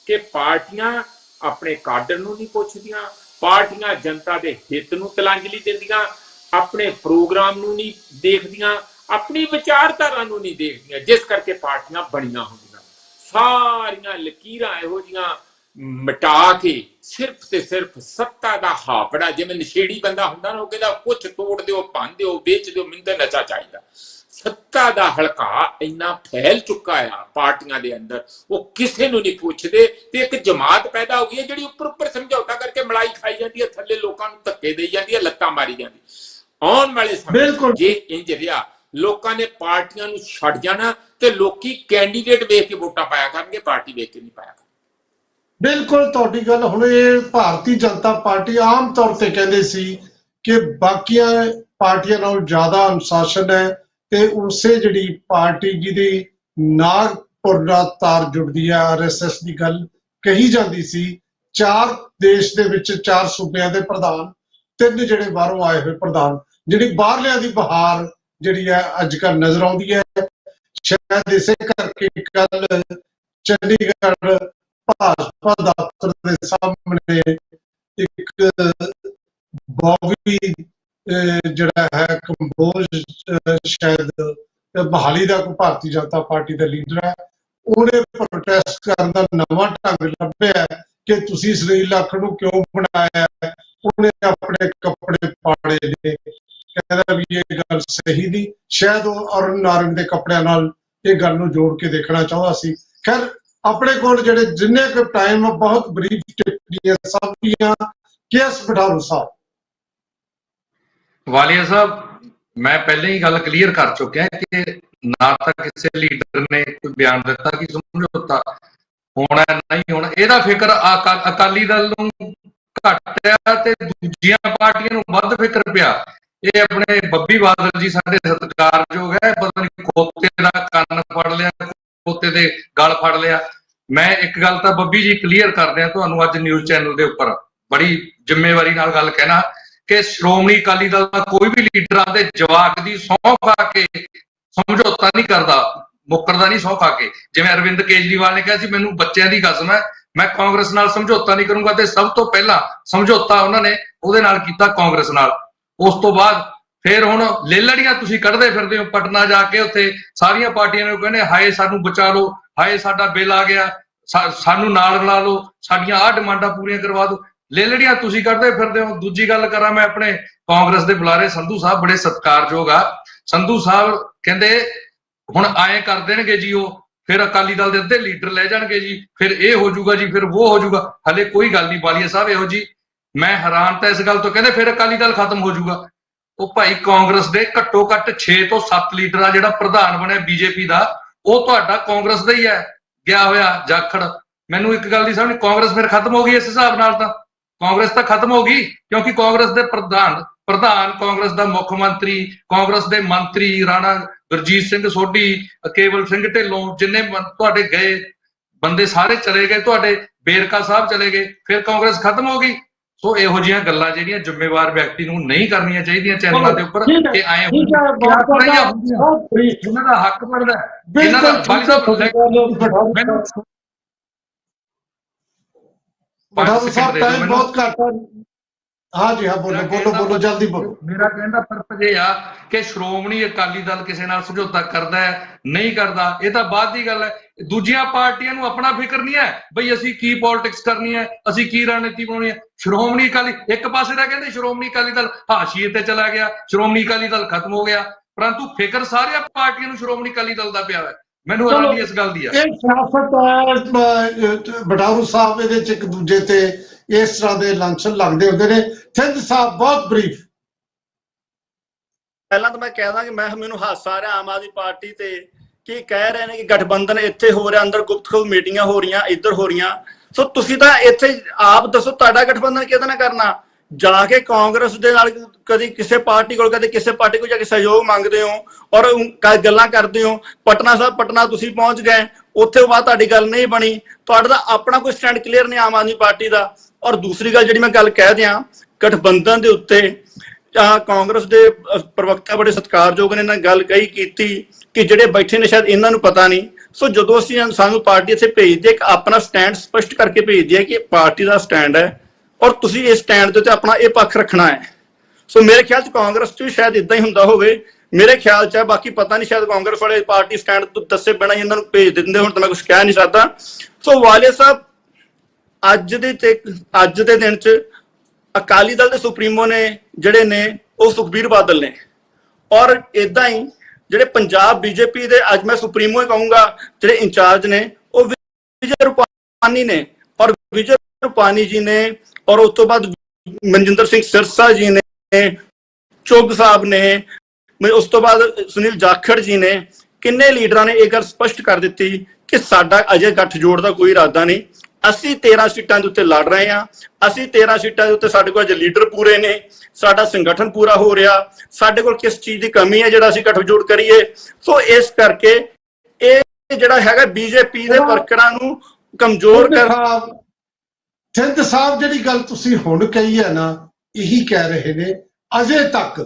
ਕਿ ਪਾਰਟੀਆਂ ਆਪਣੇ ਕਾਡਰ ਨੂੰ ਨਹੀਂ ਪੁੱਛਦੀਆਂ, ਪਾਰਟੀਆਂ ਜਨਤਾ ਦੇ ਹਿੱਤ ਨੂੰ ਤਿਲਾਂਜਲੀ ਦਿੰਦੀਆਂ, ਆਪਣੇ ਪ੍ਰੋਗਰਾਮ ਨੂੰ ਨਹੀਂ ਦੇਖਦੀਆਂ, ਆਪਣੀ ਵਿਚਾਰਧਾਰਾ ਨੂੰ ਨਹੀਂ ਦੇਖਦੀਆਂ, ਜਿਸ ਕਰਕੇ ਪਾਰਟੀਆਂ ਬਣੀਆਂ ਹੁੰਦੀਆਂ। ਸਾਰੀਆਂ ਲਕੀਰਾਂ ਇਹੋ ਜਿਹੀਆਂ ਮਿਟਾ ਕੇ ਸਿਰਫ ਤੇ ਸਿਰਫ ਸੱਤਾ ਦਾ ਹਾਪੜਾ, ਜਿਵੇਂ ਨਸ਼ੇੜੀ ਬੰਦਾ ਹੁੰਦਾ ਨਾ, ਉਹ ਕਹਿੰਦਾ ਕੁਛ ਤੋੜ ਦਿਓ, ਭੰਨ ਦਿਓ, ਵੇਚ ਦਿਓ, ਮੈਨੂੰ ਤਾਂ ਨਸ਼ਾ ਚਾਹੀਦਾ। ਸੱਤਾ ਦਾ ਹਲਕਾ ਇੰਨਾ ਫੈਲ ਚੁੱਕਾ ਆ ਪਾਰਟੀਆਂ ਦੇ ਅੰਦਰ, ਉਹ ਕਿਸੇ ਨੂੰ ਨਹੀਂ ਪੁੱਛਦੇ। ਤੇ ਇੱਕ ਜਮਾਤ ਪੈਦਾ ਹੋ ਗਈ ਹੈ ਜਿਹੜੀ ਉੱਪਰ ਸਮਝੌਤਾ ਕਰਕੇ ਮਲਾਈ ਖਾਈ ਜਾਂਦੀ ਹੈ, ਥੱਲੇ ਲੋਕਾਂ ਨੂੰ ਧੱਕੇ ਦੇਈ ਜਾਂਦੀ ਹੈ, ਲੱਤਾਂ ਮਾਰੀ ਜਾਂਦੀ। ਆਉਣ ਵਾਲੇ ਸਮੇਂ ਜੇ ਇੰਜ ਰਿਹਾ, ਲੋਕਾਂ ਨੇ ਪਾਰਟੀਆਂ ਨੂੰ ਛੱਡ ਜਾਣਾ ਤੇ ਲੋਕੀ ਕੈਂਡੀਡੇਟ ਵੇਖ ਕੇ ਵੋਟਾਂ ਪਾਇਆ ਕਰਨਗੇ, ਪਾਰਟੀ ਵੇਖ ਕੇ ਨਹੀਂ ਪਾਇਆ ਕਰਨਗੇ। ਬਿਲਕੁਲ ਤੁਹਾਡੀ ਗੱਲ। ਹੁਣ ਇਹ ਭਾਰਤੀ ਜਨਤਾ ਪਾਰਟੀ ਆਮ ਤੌਰ ਤੇ ਕਹਿੰਦੇ ਸੀ ਕਿ ਬਾਕੀਆਂ ਪਾਰਟੀਆਂ ਨਾਲੋਂ ਜ਼ਿਆਦਾ ਅਨੁਸ਼ਾਸਨ ਹੈ, ਤੇ ਉਸੇ ਜਿਹੜੀ ਪਾਰਟੀ ਜਿਹਦੀ ਨਾਗਪੁਰ ਨਾਲ ਤਾਰ ਜੁੜਦੀ ਹੈ, RSS ਦੀ ਗੱਲ ਕਹੀ ਜਾਂਦੀ ਸੀ। 4 ਦੇਸ਼ ਦੇ ਵਿੱਚ 4 ਸੂਬਿਆਂ ਦੇ ਪ੍ਰਧਾਨ, 3 ਜਿਹੜੇ ਬਾਹਰੋਂ ਆਏ ਹੋਏ ਪ੍ਰਧਾਨ, ਜਿਹੜੀ ਬਾਹਰਲਿਆਂ ਦੀ ਬਹਾਰ ਜਿਹੜੀ ਹੈ ਅੱਜ ਕੱਲ੍ਹ ਨਜ਼ਰ ਆਉਂਦੀ ਹੈ। ਸ਼ਾਇਦ ਇਸੇ ਕਰਕੇ ਕੱਲ ਚੰਡੀਗੜ੍ਹ ਭਾਜਪਾ ਦਫ਼ਤਰ ਦੇ ਸਾਹਮਣੇ ਇੱਕ ਬੌਬੀ ਜਿਹੜਾ ਹੈ ਕੰਬੋਜ, ਸ਼ਾਇਦ ਬਹਾਲੀ ਦਾ ਕੋਈ ਭਾਰਤੀ ਜਨਤਾ ਪਾਰਟੀ ਦਾ ਲੀਡਰ ਹੈ, ਉਹਨੇ ਪ੍ਰੋਟੈਸਟ ਕਰਨ ਦਾ ਨਵਾਂ ਢੰਗ ਲੱਭਿਆ ਕਿ ਤੁਸੀਂ ਸੁਨੀਲ ਜਾਖੜ ਨੂੰ ਕਿਉਂ ਬਣਾਇਆ। ਉਹਨੇ ਆਪਣੇ ਕੱਪੜੇ ਪਾੜੇ ਨੇ ਕਹਿੰਦਾ ਵੀ ਇਹ ਗੱਲ ਸਹੀ ਨਹੀਂ। ਸ਼ਾਇਦ ਉਹ ਅਰੁਣ ਨਾਰੰਗ ਦੇ ਕੱਪੜਿਆਂ ਨਾਲ ਇਹ ਗੱਲ ਨੂੰ ਜੋੜ ਕੇ ਦੇਖਣਾ ਚਾਹੁੰਦਾ ਸੀ। ਖੈਰ ਆਪਣੇ ਕੋਲ ਜਿਹੜੇ ਜਿੰਨੇ ਕੁ ਟਾਈਮ ਬਹੁਤ ਬਰੀਫ ਟਿੱਪਣੀਆਂ ਸਭ ਦੀਆਂ ਕੇਸ ਬਠਾਰੂ ਸਾਹਿਬ। ਵਾਲੀਆ ਸਾਹਿਬ, ਮੈਂ ਪਹਿਲਾਂ ਹੀ ਗੱਲ ਕਲੀਅਰ ਕਰ ਚੁੱਕਿਆ ਕਿ ਨਾ ਤਾਂ ਕਿਸੇ ਲੀਡਰ ਨੇ ਕੋਈ ਬਿਆਨ ਦਿੱਤਾ ਕਿ ਸਮਝੌਤਾ ਹੋਣਾ ਨਹੀਂ ਹੋਣਾ। ਇਹਦਾ ਫਿਕਰ ਅਕਾਲੀ ਦਲ ਨੂੰ ਘੱਟ ਆ ਤੇ ਦੂਜੀਆਂ ਪਾਰਟੀਆਂ ਨੂੰ ਵੱਧ ਫਿਕਰ ਪਿਆ। ਇਹ ਆਪਣੇ ਬੱਬੀ ਬਾਦਲ ਜੀ ਸਾਡੇ ਸਤਿਕਾਰਯੋਗ ਹੈ, ਪਤਾ ਨਹੀਂ ਖੋਤੇ ਦਾ ਕੰਨ ਫੜ ਲਿਆ, ਖੋਤੇ ਦੇ ਗਲ ਫੜ ਲਿਆ। ਮੈਂ ਇੱਕ ਗੱਲ ਤਾਂ ਬੱਬੀ ਜੀ ਕਲੀਅਰ ਕਰਦੇ ਆ ਤੁਹਾਨੂੰ ਅੱਜ ਨਿਊਜ਼ ਚੈਨਲ ਦੇ ਉੱਪਰ, ਬੜੀ ਜ਼ਿੰਮੇਵਾਰੀ ਨਾਲ ਗੱਲ ਕਹਿਣਾ ਕਿ ਸ਼੍ਰੋਮਣੀ ਅਕਾਲੀ ਦਲ ਦਾ ਕੋਈ ਵੀ ਲੀਡਰ ਆਪਦੇ ਜਵਾਕ ਦੀ ਸਹੁੰ ਖਾ ਕੇ ਸਮਝੌਤਾ ਨਹੀਂ ਕਰਦਾ, ਮੁੱਕਰਦਾ ਨਹੀਂ ਸਹੁੰ ਖਾ ਕੇ। ਜਿਵੇਂ ਅਰਵਿੰਦ ਕੇਜਰੀਵਾਲ ਨੇ ਕਿਹਾ ਸੀ ਮੈਨੂੰ ਬੱਚਿਆਂ ਦੀ ਕਸਮ ਹੈ ਮੈਂ ਕਾਂਗਰਸ ਨਾਲ ਸਮਝੌਤਾ ਨਹੀਂ ਕਰੂੰਗਾ, ਤੇ ਸਭ ਤੋਂ ਪਹਿਲਾਂ ਸਮਝੌਤਾ ਉਹਨਾਂ ਨੇ ਉਹਦੇ ਨਾਲ ਕੀਤਾ ਕਾਂਗਰਸ ਨਾਲ। ਉਸ ਤੋਂ ਬਾਅਦ ਫਿਰ ਹੁਣ ਲੇਲੜੀਆਂ ਤੁਸੀਂ ਕੱਢਦੇ ਫਿਰਦੇ ਹੋ ਪਟਨਾ ਜਾ ਕੇ, ਉੱਥੇ ਸਾਰੀਆਂ ਪਾਰਟੀਆਂ ਨੂੰ ਕਹਿੰਦੇ ਹਾਏ ਸਾਨੂੰ ਬਚਾ ਲਓ, ਹਾਏ ਸਾਡਾ ਬਿੱਲ ਆ ਗਿਆ, ਸਾਨੂੰ ਨਾਲ ਰਲਾ ਲਓ, ਸਾਡੀਆਂ ਆਹ ਡਿਮਾਂਡਾਂ ਪੂਰੀਆਂ ਕਰਵਾ ਦਿਓ। ਲੇਲੜੀਆਂ ਤੁਸੀਂ ਕੱਢਦੇ ਫਿਰਦੇ ਹੋ। ਦੂਜੀ ਗੱਲ ਕਰਾਂ ਮੈਂ ਆਪਣੇ ਕਾਂਗਰਸ ਦੇ ਬੁਲਾਰੇ ਸੰਧੂ ਸਾਹਿਬ ਬੜੇ ਸਤਿਕਾਰਯੋਗ ਆ। ਸੰਧੂ ਸਾਹਿਬ ਕਹਿੰਦੇ ਹੁਣ ਆਏ ਕਰ ਦੇਣਗੇ ਜੀ ਉਹ, ਫਿਰ ਅਕਾਲੀ ਦਲ ਦੇ ਅੱਧੇ ਲੀਡਰ ਲੈ ਜਾਣਗੇ ਜੀ, ਫਿਰ ਇਹ ਹੋ ਜਾਊਗਾ ਜੀ, ਫਿਰ ਉਹ ਹੋ ਜਾਊਗਾ। ਹਲੇ ਕੋਈ ਗੱਲ ਨਹੀਂ ਵਾਲੀਆ ਸਾਹਿਬ ਇਹੋ ਜੀ। ਮੈਂ ਹੈਰਾਨ ਤਾਂ ਇਸ ਗੱਲ ਤੋਂ, ਕਹਿੰਦੇ ਫਿਰ ਅਕਾਲੀ ਦਲ ਖਤਮ ਹੋ ਜਾਊਗਾ। ਉਹ ਭਾਈ ਕਾਂਗਰਸ ਦੇ ਘੱਟੋ ਘੱਟ 6 ਤੋਂ 7 ਲੀਡਰ ਆ, ਜਿਹੜਾ ਪ੍ਰਧਾਨ ਬਣਿਆ ਬੀਜੇਪੀ ਦਾ ਉਹ ਤੁਹਾਡਾ ਕਾਂਗਰਸ ਦਾ ਹੀ ਹੈ ਗਿਆ ਹੋਇਆ ਜਾਖੜ। ਮੈਨੂੰ ਇੱਕ ਗੱਲ ਦੀ ਸਮਝ, ਕਾਂਗਰਸ ਫਿਰ ਖਤਮ ਹੋ ਗਈ ਇਸ ਹਿਸਾਬ ਨਾਲ ਤਾਂ ਕਾਂਗਰਸ ਤਾਂ ਖਤਮ ਹੋ ਗਈ, ਕਿਉਂਕਿ ਕਾਂਗਰਸ ਦੇ ਪ੍ਰਧਾਨ ਕਾਂਗਰਸ ਦਾ ਮੁੱਖ ਮੰਤਰੀ, ਕਾਂਗਰਸ ਦੇ ਮੰਤਰੀ ਰਾਣਾ ਗੁਰਜੀਤ ਸਿੰਘ ਸੋਢੀ, ਕੇਵਲ ਸਿੰਘ ਢਿੱਲੋਂ, ਜਿੰਨੇ ਤੁਹਾਡੇ ਗਏ ਬੰਦੇ ਸਾਰੇ ਚਲੇ ਗਏ, ਤੁਹਾਡੇ ਬੇਰਕਾ ਸਾਹਿਬ ਚਲੇ ਗਏ, ਫਿਰ ਕਾਂਗਰਸ ਖਤਮ ਹੋ ਗਈ। ਸੋ ਇਹੋ ਜਿਹੀਆਂ ਗੱਲਾਂ ਜਿਹੜੀਆਂ ਜ਼ਿੰਮੇਵਾਰ ਵਿਅਕਤੀ ਨੂੰ ਨਹੀਂ ਕਰਨੀਆਂ ਚਾਹੀਦੀਆਂ ਚੈਨਲਾਂ ਦੇ ਉੱਪਰ, ਕਿ ਆਏ ਉਹਨਾਂ ਦਾ ਹੱਕ ਬਣਦਾ ਇਹਨਾਂ ਦਾ। ਬਾਲੀ ਸਾਹਿਬ ਮੈਨੂੰ ਬਠਾਰੂ ਸਾਹਿਬ ਟਾਈਮ ਬਹੁਤ ਘੱਟ ਹੈ। ਹਾਂ ਜੀ ਹਾਂ, ਬੋਲੋ ਜਲਦੀ ਬੋਲੋ। ਮੇਰਾ ਕਹਿਣ ਦਾ ਪਰਪਸ ਇਹ ਆ ਕਿ ਸ਼੍ਰੋਮਣੀ ਅਕਾਲੀ ਦਲ ਕਿਸੇ ਨਾਲ ਸਮਝੌਤਾ ਕਰਦਾ ਹੈ ਨਹੀਂ ਕਰਦਾ, ਇਹ ਤਾਂ ਬਾਅਦ ਦੀ ਗੱਲ ਹੈ। ਦੂਜੀਆਂ ਪਾਰਟੀਆਂ ਨੂੰ ਆਪਣਾ ਫਿਕਰ ਨਹੀਂ ਹੈ ਬਈ ਅਸੀਂ ਕੀ ਪੋਲਿਟਿਕਸ ਕਰਨੀ ਹੈ, ਅਸੀਂ ਕੀ ਰਣਨੀਤੀ ਬਣਾਉਣੀ ਹੈ। ਸ਼੍ਰੋਮਣੀ ਅਕਾਲੀ ਇੱਕ ਪਾਸੇ ਦਾ ਕਹਿੰਦੇ ਸ਼੍ਰੋਮਣੀ ਅਕਾਲੀ ਦਲ ਹਾਸ਼ੀਏ ਤੇ ਚਲਾ ਗਿਆ, ਸ਼੍ਰੋਮਣੀ ਅਕਾਲੀ ਦਲ ਖਤਮ ਹੋ ਗਿਆ, ਪਰੰਤੂ ਫਿਕਰ ਸਾਰੀਆਂ ਪਾਰਟੀਆਂ ਨੂੰ ਸ਼੍ਰੋਮਣੀ ਅਕਾਲੀ ਦਲ ਦਾ ਪਿਆ ਹੈ। ਮੈਨੂੰ ਹੈਰਾਨੀ ਇਸ ਗੱਲ ਦੀ ਆ। ਇਹ ਸਿਆਸਤ ਹੈ ਬਠਾਰੂ ਸਾਹਿਬ, ਇਹਦੇ ਚ ਇੱਕ ਦੂਜੇ ਤੇ ਇਸ ਤਰ੍ਹਾਂ ਦੇ ਲਾਂਛਨ ਲੱਗਦੇ ਹੁੰਦੇ ਨੇ। ਸਿੰਧ ਸਾਹਿਬ ਬਹੁਤ ਬਰੀਫ। ਪਹਿਲਾਂ ਤਾਂ ਮੈਂ ਕਹਿਦਾ ਕਿ ਮੈਨੂੰ ਹਾਸਾ ਆ ਰਿਹਾ ਆਮ ਆਦਮੀ ਪਾਰਟੀ ਤੇ, ਕਿ ਕਹਿ ਰਹੇ ਨੇ ਕਿ ਗਠਬੰਧਨ ਇੱਥੇ ਹੋ ਰਿਹਾ, ਅੰਦਰ ਗੁਪਤਗੋ ਮੀਟਿੰਗਾਂ ਹੋ ਰਹੀਆਂ, ਇੱਧਰ ਹੋ ਰਹੀਆਂ। ਸੋ ਤੁਸੀਂ ਤਾਂ ਇੱਥੇ ਆਪ ਦੱਸੋ ਤੁਹਾਡਾ ਗਠਬੰਧਨ ਕਿਹਦੇ ਨਾਲ ਕਰਨਾ? ਜਾ ਕੇ ਕਾਂਗਰਸ ਦੇ ਨਾਲ ਕਦੀ ਕਿਸੇ ਪਾਰਟੀ ਕੋਲ, ਕਦੇ ਕਿਸੇ ਪਾਰਟੀ ਕੋਲ ਜਾ ਕੇ ਸਹਿਯੋਗ ਮੰਗਦੇ ਹੋ ਔਰ ਗੱਲਾਂ ਕਰਦੇ ਹੋ। ਪਟਨਾ ਸਾਹਿਬ ਪਟਨਾ ਤੁਸੀਂ ਪਹੁੰਚ ਗਏ, ਉੱਥੇ ਬਾਅਦ ਤੁਹਾਡੀ ਗੱਲ ਨਹੀਂ ਬਣੀ, ਤੁਹਾਡਾ ਤਾਂ ਆਪਣਾ ਕੋਈ ਸਟੈਂਡ ਕਲੀਅਰ ਨਹੀਂ ਆਮ ਆਦਮੀ ਪਾਰਟੀ ਦਾ। ਔਰ ਦੂਸਰੀ ਗੱਲ ਜਿਹੜੀ ਮੈਂ ਗੱਲ ਕਹਿ ਦਿਆਂ ਗਠਬੰਧਨ ਦੇ ਉੱਤੇ, ਕਾਂਗਰਸ ਦੇ ਪ੍ਰਵਕਤਾ ਬੜੇ ਸਤਿਕਾਰਯੋਗ ਨੇ ਇਹਨਾਂ ਗੱਲ ਕਹੀ ਕੀਤੀ ਕਿ ਜਿਹੜੇ ਬੈਠੇ ਨੇ ਸ਼ਾਇਦ ਇਹਨਾਂ ਨੂੰ ਪਤਾ ਨਹੀਂ। ਸੋ ਜਦੋਂ ਅਸੀਂ ਸਾਨੂੰ ਪਾਰਟੀ ਇੱਥੇ ਭੇਜਦੇ ਇੱਕ ਆਪਣਾ ਸਟੈਂਡ ਸਪਸ਼ਟ ਕਰਕੇ ਭੇਜਦੇ ਆ ਕਿ ਪਾਰਟੀ ਦਾ ਸਟੈਂਡ ਹੈ ਔਰ ਤੁਸੀਂ ਇਸ ਸਟੈਂਡ ਦੇ ਉੱਤੇ ਆਪਣਾ ਇਹ ਪੱਖ ਰੱਖਣਾ ਹੈ। ਸੋ ਮੇਰੇ ਖਿਆਲ 'ਚ ਕਾਂਗਰਸ 'ਚ ਵੀ ਸ਼ਾਇਦ ਇਦਾਂ ਹੀ ਹੁੰਦਾ ਹੋਵੇ, ਮੇਰੇ ਖਿਆਲ 'ਚ ਹੈ। ਬਾਕੀ ਪਤਾ ਨਹੀਂ, ਸ਼ਾਇਦ ਕਾਂਗਰਸ ਵਾਲੇ ਪਾਰਟੀ ਸਟੈਂਡ ਤੋਂ ਦੱਸੇ ਬਿਨਾਂ ਹੀ ਇਹਨਾਂ ਨੂੰ ਭੇਜ ਦਿੰਦੇ ਹੁਣ ਤਾਂ ਮੈਂ ਕੁਝ ਕਹਿ ਨਹੀਂ ਸਕਦਾ। ਸੋ ਵਾਲੀਆ ਸਾਹਿਬ ਅੱਜ ਦੇ ਦਿਨ 'ਚ ਅਕਾਲੀ ਦਲ ਦੇ ਸੁਪਰੀਮੋ ਨੇ ਜਿਹੜੇ ਨੇ ਉਹ ਸੁਖਬੀਰ ਬਾਦਲ ਨੇ, ਔਰ ਇਦਾਂ ਹੀ ਜਿਹੜੇ ਪੰਜਾਬ ਬੀਜੇਪੀ ਦੇ ਅੱਜ ਮੈਂ ਸੁਪਰੀਮੋ ਹੀ ਕਹੂੰਗਾ ਜਿਹੜੇ ਇੰਚਾਰਜ ਨੇ ਉਹ ਵਿਜੇ ਰੂਪਾਨੀ ਨੇ, ਔਰ ਵਿਜੇ ਰੂਪਾਨੀ ਜੀ ਨੇ, ਔਰ ਉਸ ਤੋਂ ਬਾਅਦ ਮਨਜਿੰਦਰ ਸਿੰਘ ਸਿਰਸਾ ਜੀ ਨੇ, ਚੁੱਗ ਸਾਹਿਬ ਨੇ, ਉਸ ਤੋਂ ਬਾਅਦ ਸੁਨੀਲ ਜਾਖੜ ਜੀ ਨੇ, ਕਿੰਨੇ ਲੀਡਰਾਂ ਨੇ ਇਹ ਗੱਲ ਸਪਸ਼ਟ ਕਰ ਦਿੱਤੀ ਕਿ ਸਾਡਾ ਅਜੇ ਗੱਠਜੋੜ ਦਾ ਕੋਈ ਇਰਾਦਾ ਨਹੀਂ। ਅਸੀਂ 13 ਸੀਟਾਂ ਦੇ ਉੱਤੇ ਲੜ ਰਹੇ ਹਾਂ, ਅਸੀਂ 13 ਸੀਟਾਂ ਦੇ ਉੱਤੇ ਸਾਡੇ ਕੋਲ ਅਜੇ ਲੀਡਰ ਪੂਰੇ ਨੇ, ਸਾਡਾ ਸੰਗਠਨ ਪੂਰਾ ਹੋ ਰਿਹਾ, ਸਾਡੇ ਕੋਲ ਕਿਸ ਚੀਜ਼ ਦੀ ਕਮੀ ਹੈ ਜਿਹੜਾ ਅਸੀਂ ਗੱਠਜੋੜ ਕਰੀਏ। ਸੋ ਇਸ ਕਰਕੇ ਇਹ ਜਿਹੜਾ ਹੈਗਾ ਬੀਜੇਪੀ ਦੇ ਵਰਕਰਾਂ ਨੂੰ ਕਮਜ਼ੋਰ ਕਰ। ਸਿੰਧ ਸਾਹਿਬ ਜਿਹੜੀ ਗੱਲ ਤੁਸੀਂ ਹੁਣ ਕਹੀ ਹੈ ਨਾ, ਇਹੀ ਕਹਿ ਰਹੇ ਨੇ ਅਜੇ ਤੱਕ।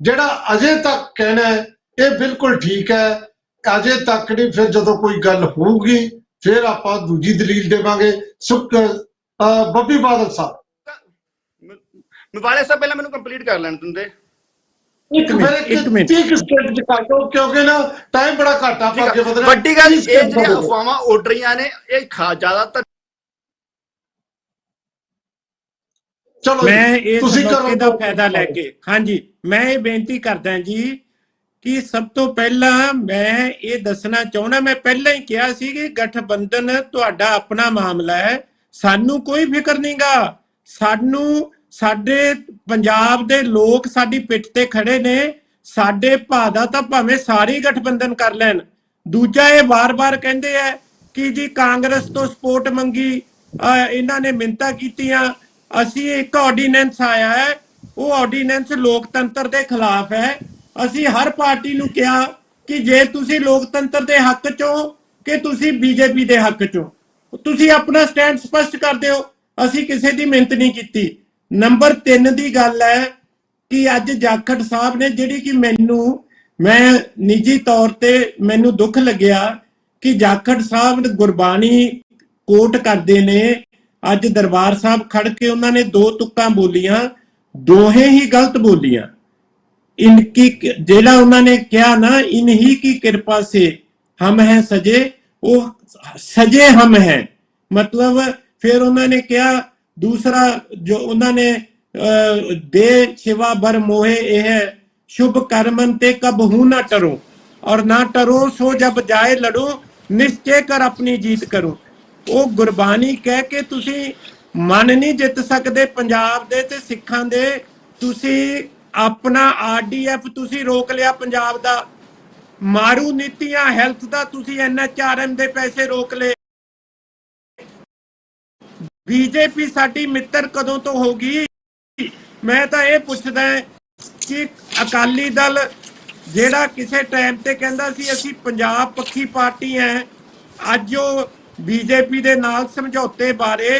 ਜਿਹੜਾ ਅਜੇ ਤੱਕ ਕਹਿਣਾ ਇਹ ਬਿਲਕੁਲ ਠੀਕ ਹੈ, ਅਜੇ ਤੱਕ ਨਹੀਂ, ਫਿਰ ਜਦੋਂ ਕੋਈ ਗੱਲ ਹੋਊਗੀ ਫਿਰ ਆਪਾਂ ਦੂਜੀ ਦਲੀਲ ਦੇਵਾਂਗੇ। ਬੱਬੀ ਬਾਦਲ ਸਾਹਿਬ ਵਾਲੇ ਸਾਹਿਬ ਪਹਿਲਾਂ ਮੈਨੂੰ ਕੰਪਲੀਟ ਕਰ ਲੈਣ ਦਿੰਦੇ। ਇੱਕ ਮਿੰਟ 30 ਸਕਿੰਟ ਚ ਕਰ ਦਿਓ ਕਿਉਂਕਿ ਨਾ ਟਾਈਮ ਬੜਾ ਘੱਟ ਆ, ਆਪਾਂ ਅੱਗੇ ਵਧਣਾ। ਵੱਡੀ ਗੱਲ ਇਹ ਜਿਹੜੀਆਂ ਅਫਵਾਹਾਂ ਉੱਡ ਰਹੀਆਂ ਨੇ ਇਹ ਜ਼ਿਆਦਾਤਰ ਚਲੋ ਮੈਂ ਜੀ, ਇਸ ਤੁਸੀਂ ਮੌਕੇ ਕਰੋ ਦਾ ਫਾਇਦਾ ਲੈ ਕੇ, ਹਾਂਜੀ, ਮੈਂ ਇਹ ਬੇਨਤੀ ਕਰਦਾ ਜੀ ਕਿ ਸਭ ਤੋਂ ਪਹਿਲਾਂ ਮੈਂ ਇਹ ਦੱਸਣਾ ਚਾਹੁੰਦਾ, ਮੈਂ ਪਹਿਲਾਂ ਹੀ ਕਿਹਾ ਸੀ ਕਿ ਗਠਬੰਧਨ ਤੁਹਾਡਾ ਆਪਣਾ ਮਾਮਲਾ ਹੈ, ਸਾਨੂੰ ਕੋਈ ਫਿਕਰ ਨਹੀਂਗਾ। ਸਾਨੂੰ ਸਾਡੇ ਪੰਜਾਬ ਦੇ ਲੋਕ ਸਾਡੀ ਪਿੱਠ ਤੇ ਖੜੇ ਨੇ, ਸਾਡੇ ਭਾਦਾ ਤਾਂ ਭਾਵੇਂ ਸਾਰੇ ਗਠਬੰਧਨ ਕਰ ਲੈਣ। ਦੂਜਾ, ਇਹ ਵਾਰ-ਵਾਰ ਕਹਿੰਦੇ ਆ ਕਿ ਜੀ ਕਾਂਗਰਸ ਤੋਂ ਸਪੋਰਟ ਮੰਗੀ, ਇਹਨਾਂ ਨੇ ਮਿੰਨਤਾਂ ਕੀਤੀਆਂ। ਅਸੀਂ ਇੱਕ ਆਰਡੀਨੈਂਸ ਆਇਆ ਹੈ, ਉਹ ਆਰਡੀਨੈਂਸ ਲੋਕਤੰਤਰ ਦੇ ਖਿਲਾਫ ਹੈ। ਅਸੀਂ ਹਰ ਪਾਰਟੀ ਨੂੰ ਕਿਹਾ ਕਿ ਜੇ ਤੁਸੀਂ ਲੋਕਤੰਤਰ ਦੇ ਹੱਕ ਚੋਂ ਕਿ ਤੁਸੀਂ ਬੀਜੇਪੀ ਦੇ ਹੱਕ ਚੋਂ, ਤੁਸੀਂ ਆਪਣਾ ਸਟੈਂਡ ਸਪਸ਼ਟ ਕਰ ਦਿਓ। ਅਸੀਂ ਕਿਸੇ ਦੀ ਮਿਹਨਤ ਨਹੀਂ ਕੀਤੀ। ਨੰਬਰ 3 ਦੀ ਗੱਲ ਹੈ ਕਿ ਅੱਜ ਜਾਖੜ ਸਾਹਿਬ ਨੇ, ਜਿਹੜੀ ਕਿ ਮੈਂ ਨਿੱਜੀ ਤੌਰ ਤੇ ਮੈਨੂੰ ਦੁੱਖ ਲੱਗਿਆ ਕਿ ਜਾਖੜ ਸਾਹਿਬ ਗੁਰਬਾਣੀ ਕੋਟ ਕਰਦੇ ਨੇ। ਅੱਜ ਦਰਬਾਰ ਸਾਹਿਬ ਖੜ ਕੇ ਉਹਨਾਂ ਨੇ 2 ਤੁਕਾਂ ਬੋਲੀਆਂ, ਦੋਹੇ ਹੀ ਗਲਤ ਬੋਲੀਆਂ। इनकी जेड़ा उन्होंने क्या ना, इन्हीं की कृपा से हम हैं सजे, वो सजे हम हैं, मतलब फिर उन्होंने क्या दूसरा जो उन्होंने दे शिवा बर मोहे यह शुभ कर्मन ते कब हूं ना टरो, और ना टरो सो जब जाए लड़ो, निश्चय कर अपनी जीत करो। वो गुरबानी कह के तुसी मन नहीं जित सकते पंजाब दे ते सिखां दे। तुसी अपना RDF तुसी रोक लिया पंजाब दा, मारू नीतियां हैल्थ दा तुसी NHRM दे पैसे रोक ले। बीजेपी साडी मित्र कदों तो होगी? मैं तो ये पुछदा कि अकाली दल जेड़ा किसे टाइम ते कहंदा सी असी पंजाब पक्खी पार्टी है, अज वो बीजेपी दे नाल समझौते बारे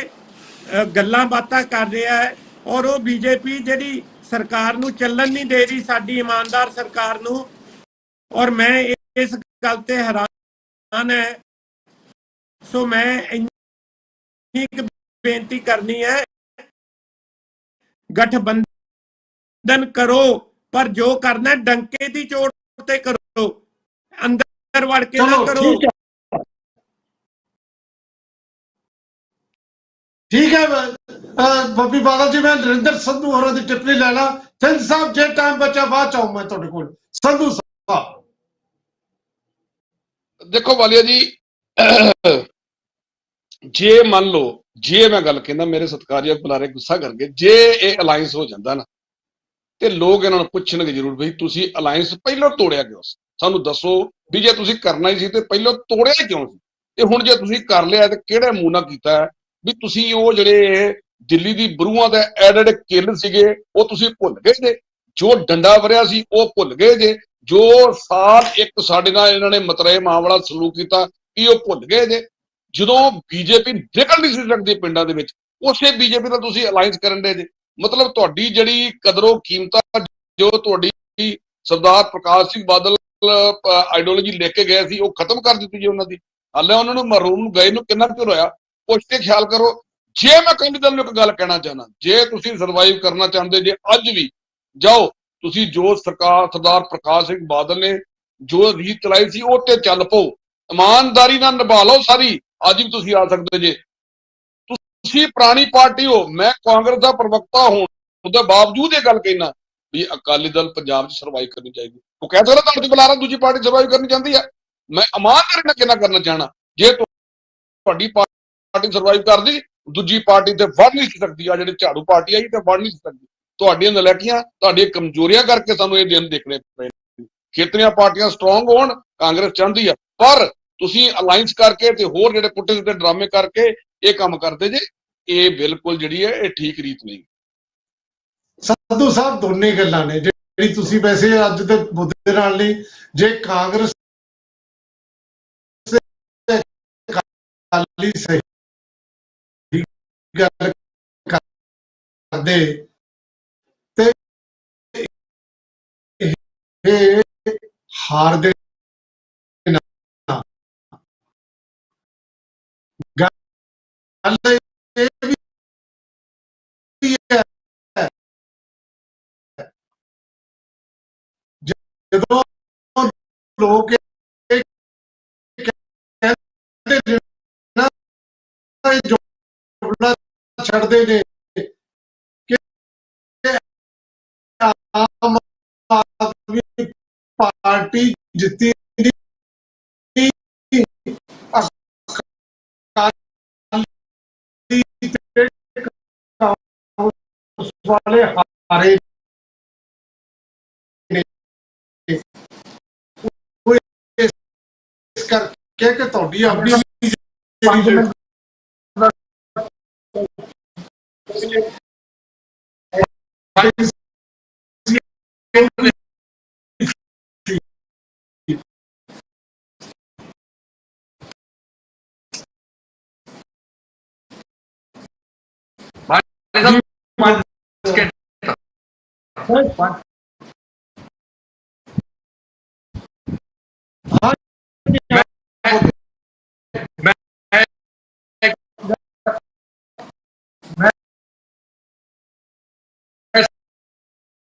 गल्लां बातां कर रहा है, और वो बीजेपी जिहड़ी सरकार नूं चलन नहीं दे रही, साडी ईमानदार सरकार नूं। और मैं इस गल ते हैरान है। सो मैं इन्नी बेनती करनी है, गठबंधन करो पर जो करना डंके दी चोट ते करो, अंदर वड़ के ना करो। ठीक है बब्बी बादल जी, मैं नरेंद्र संधू होरां दी टिप्पणी लेना। सिंध साहब जे टाइम बचा बाद चाहूँ मैं तुहाडे कोल। संधू साहब देखो वालिया जी, जे मान लो, जे मैं गल कहना, मेरे सत्कारयोग बुलारे गुस्सा करके, जे ये अलायंस हो जाता ना, ते लोग इन्होंने पुछणगे जरूर भी तुसी अलायंस पहलों तोड़िया क्यों? सानू दसो भी जे तुसी करना ही सी ते पहलों तोड़िया क्यों सी? ते हुण जे तुसी कर लिया ते किहड़े मूंह नाल कीता है? भी तुसी वो जिहड़े दिल्ली दी बरूआं दे एडे किल सीगे वो तुसी भुल गए जे, जो डंडा वरिया सी वो भुल गए जे, जो साल एक साडे नाल इन्हां ने मतरे मां वाला सलूक कीता कि वो भुल गए जे। ਜਦੋਂ बीजेपी निकल नहीं सी सकदी पिंडां दे विच, उसे बीजेपी नाल तुसी अलायंस करन दे जे। मतलब तुहाडी जिहड़ी कदरों कीमतां जो तुहाडी सरदार प्रकाश सिंह बादल आइडियोलॉजी लेके गए सी, वो खत्म कर दित्ती जी उन्हां दी। हाले उन्हां नूं मरूम गए नूं किन्ना चिर होया, पुछ के ख्याल करो। जे मैं अकाली दल नूं एक गल कहना चाहना, जे तुसी सर्वाइव करना चाहते जे अज भी जाओ, तुसी जो सरदार प्रकाश सिंह बादल ने जो रीत चलाई सी वो ते चल पो, ईमानदारी नाल निभा लो सारी, अज भी तुसी आ सकते जे। तुसी पुरानी पार्टी हो, मैं कांग्रेस का प्रवक्ता हूं, उसके बावजूद ये गल कहना भी अकाली दल पंजाब च सर्वाइव करनी चाहिए। वो कह सकता तुहाडी बुलारा दूजी पार्टी सर्वाइव करनी चाहती है, मैं ईमानदारी नाल कहना करना चाहना, जे तुहाडी पार्टी सर्वाइव करदी, दूजी पार्टी ते वड़ नहीं सकती। आ जिहड़ी झाड़ू पार्टी आई ते वड़ नहीं सकती। तुहाडीआं नलैकियां, तुहाडीआं कमजोरियां करके सानू ये दिन देखने पे। खेतरियां पार्टियां स्ट्रोंग होण, कांग्रेस चाहती है, पर तुसी अलायंस करके ते होर जिहड़े पुट्ठे सिद्धे ड्रामे करके ये काम करते जे, ये बिल्कुल जिहड़ी है ये ठीक रीत नहीं। संधू साहब दोने गल्लां ने जिहड़ी तुसी वैसे अज दे मुद्दे नाल नहीं, जे कांग्रेस अकाली सही गल करदे ते ये हार दे ना। गल ये भी है, जदों लोग ये कहते ने ना, जुमला छड्डदे ने कि पार्टी जितनी वाले हारे इस करके कि तुहाडी अपनी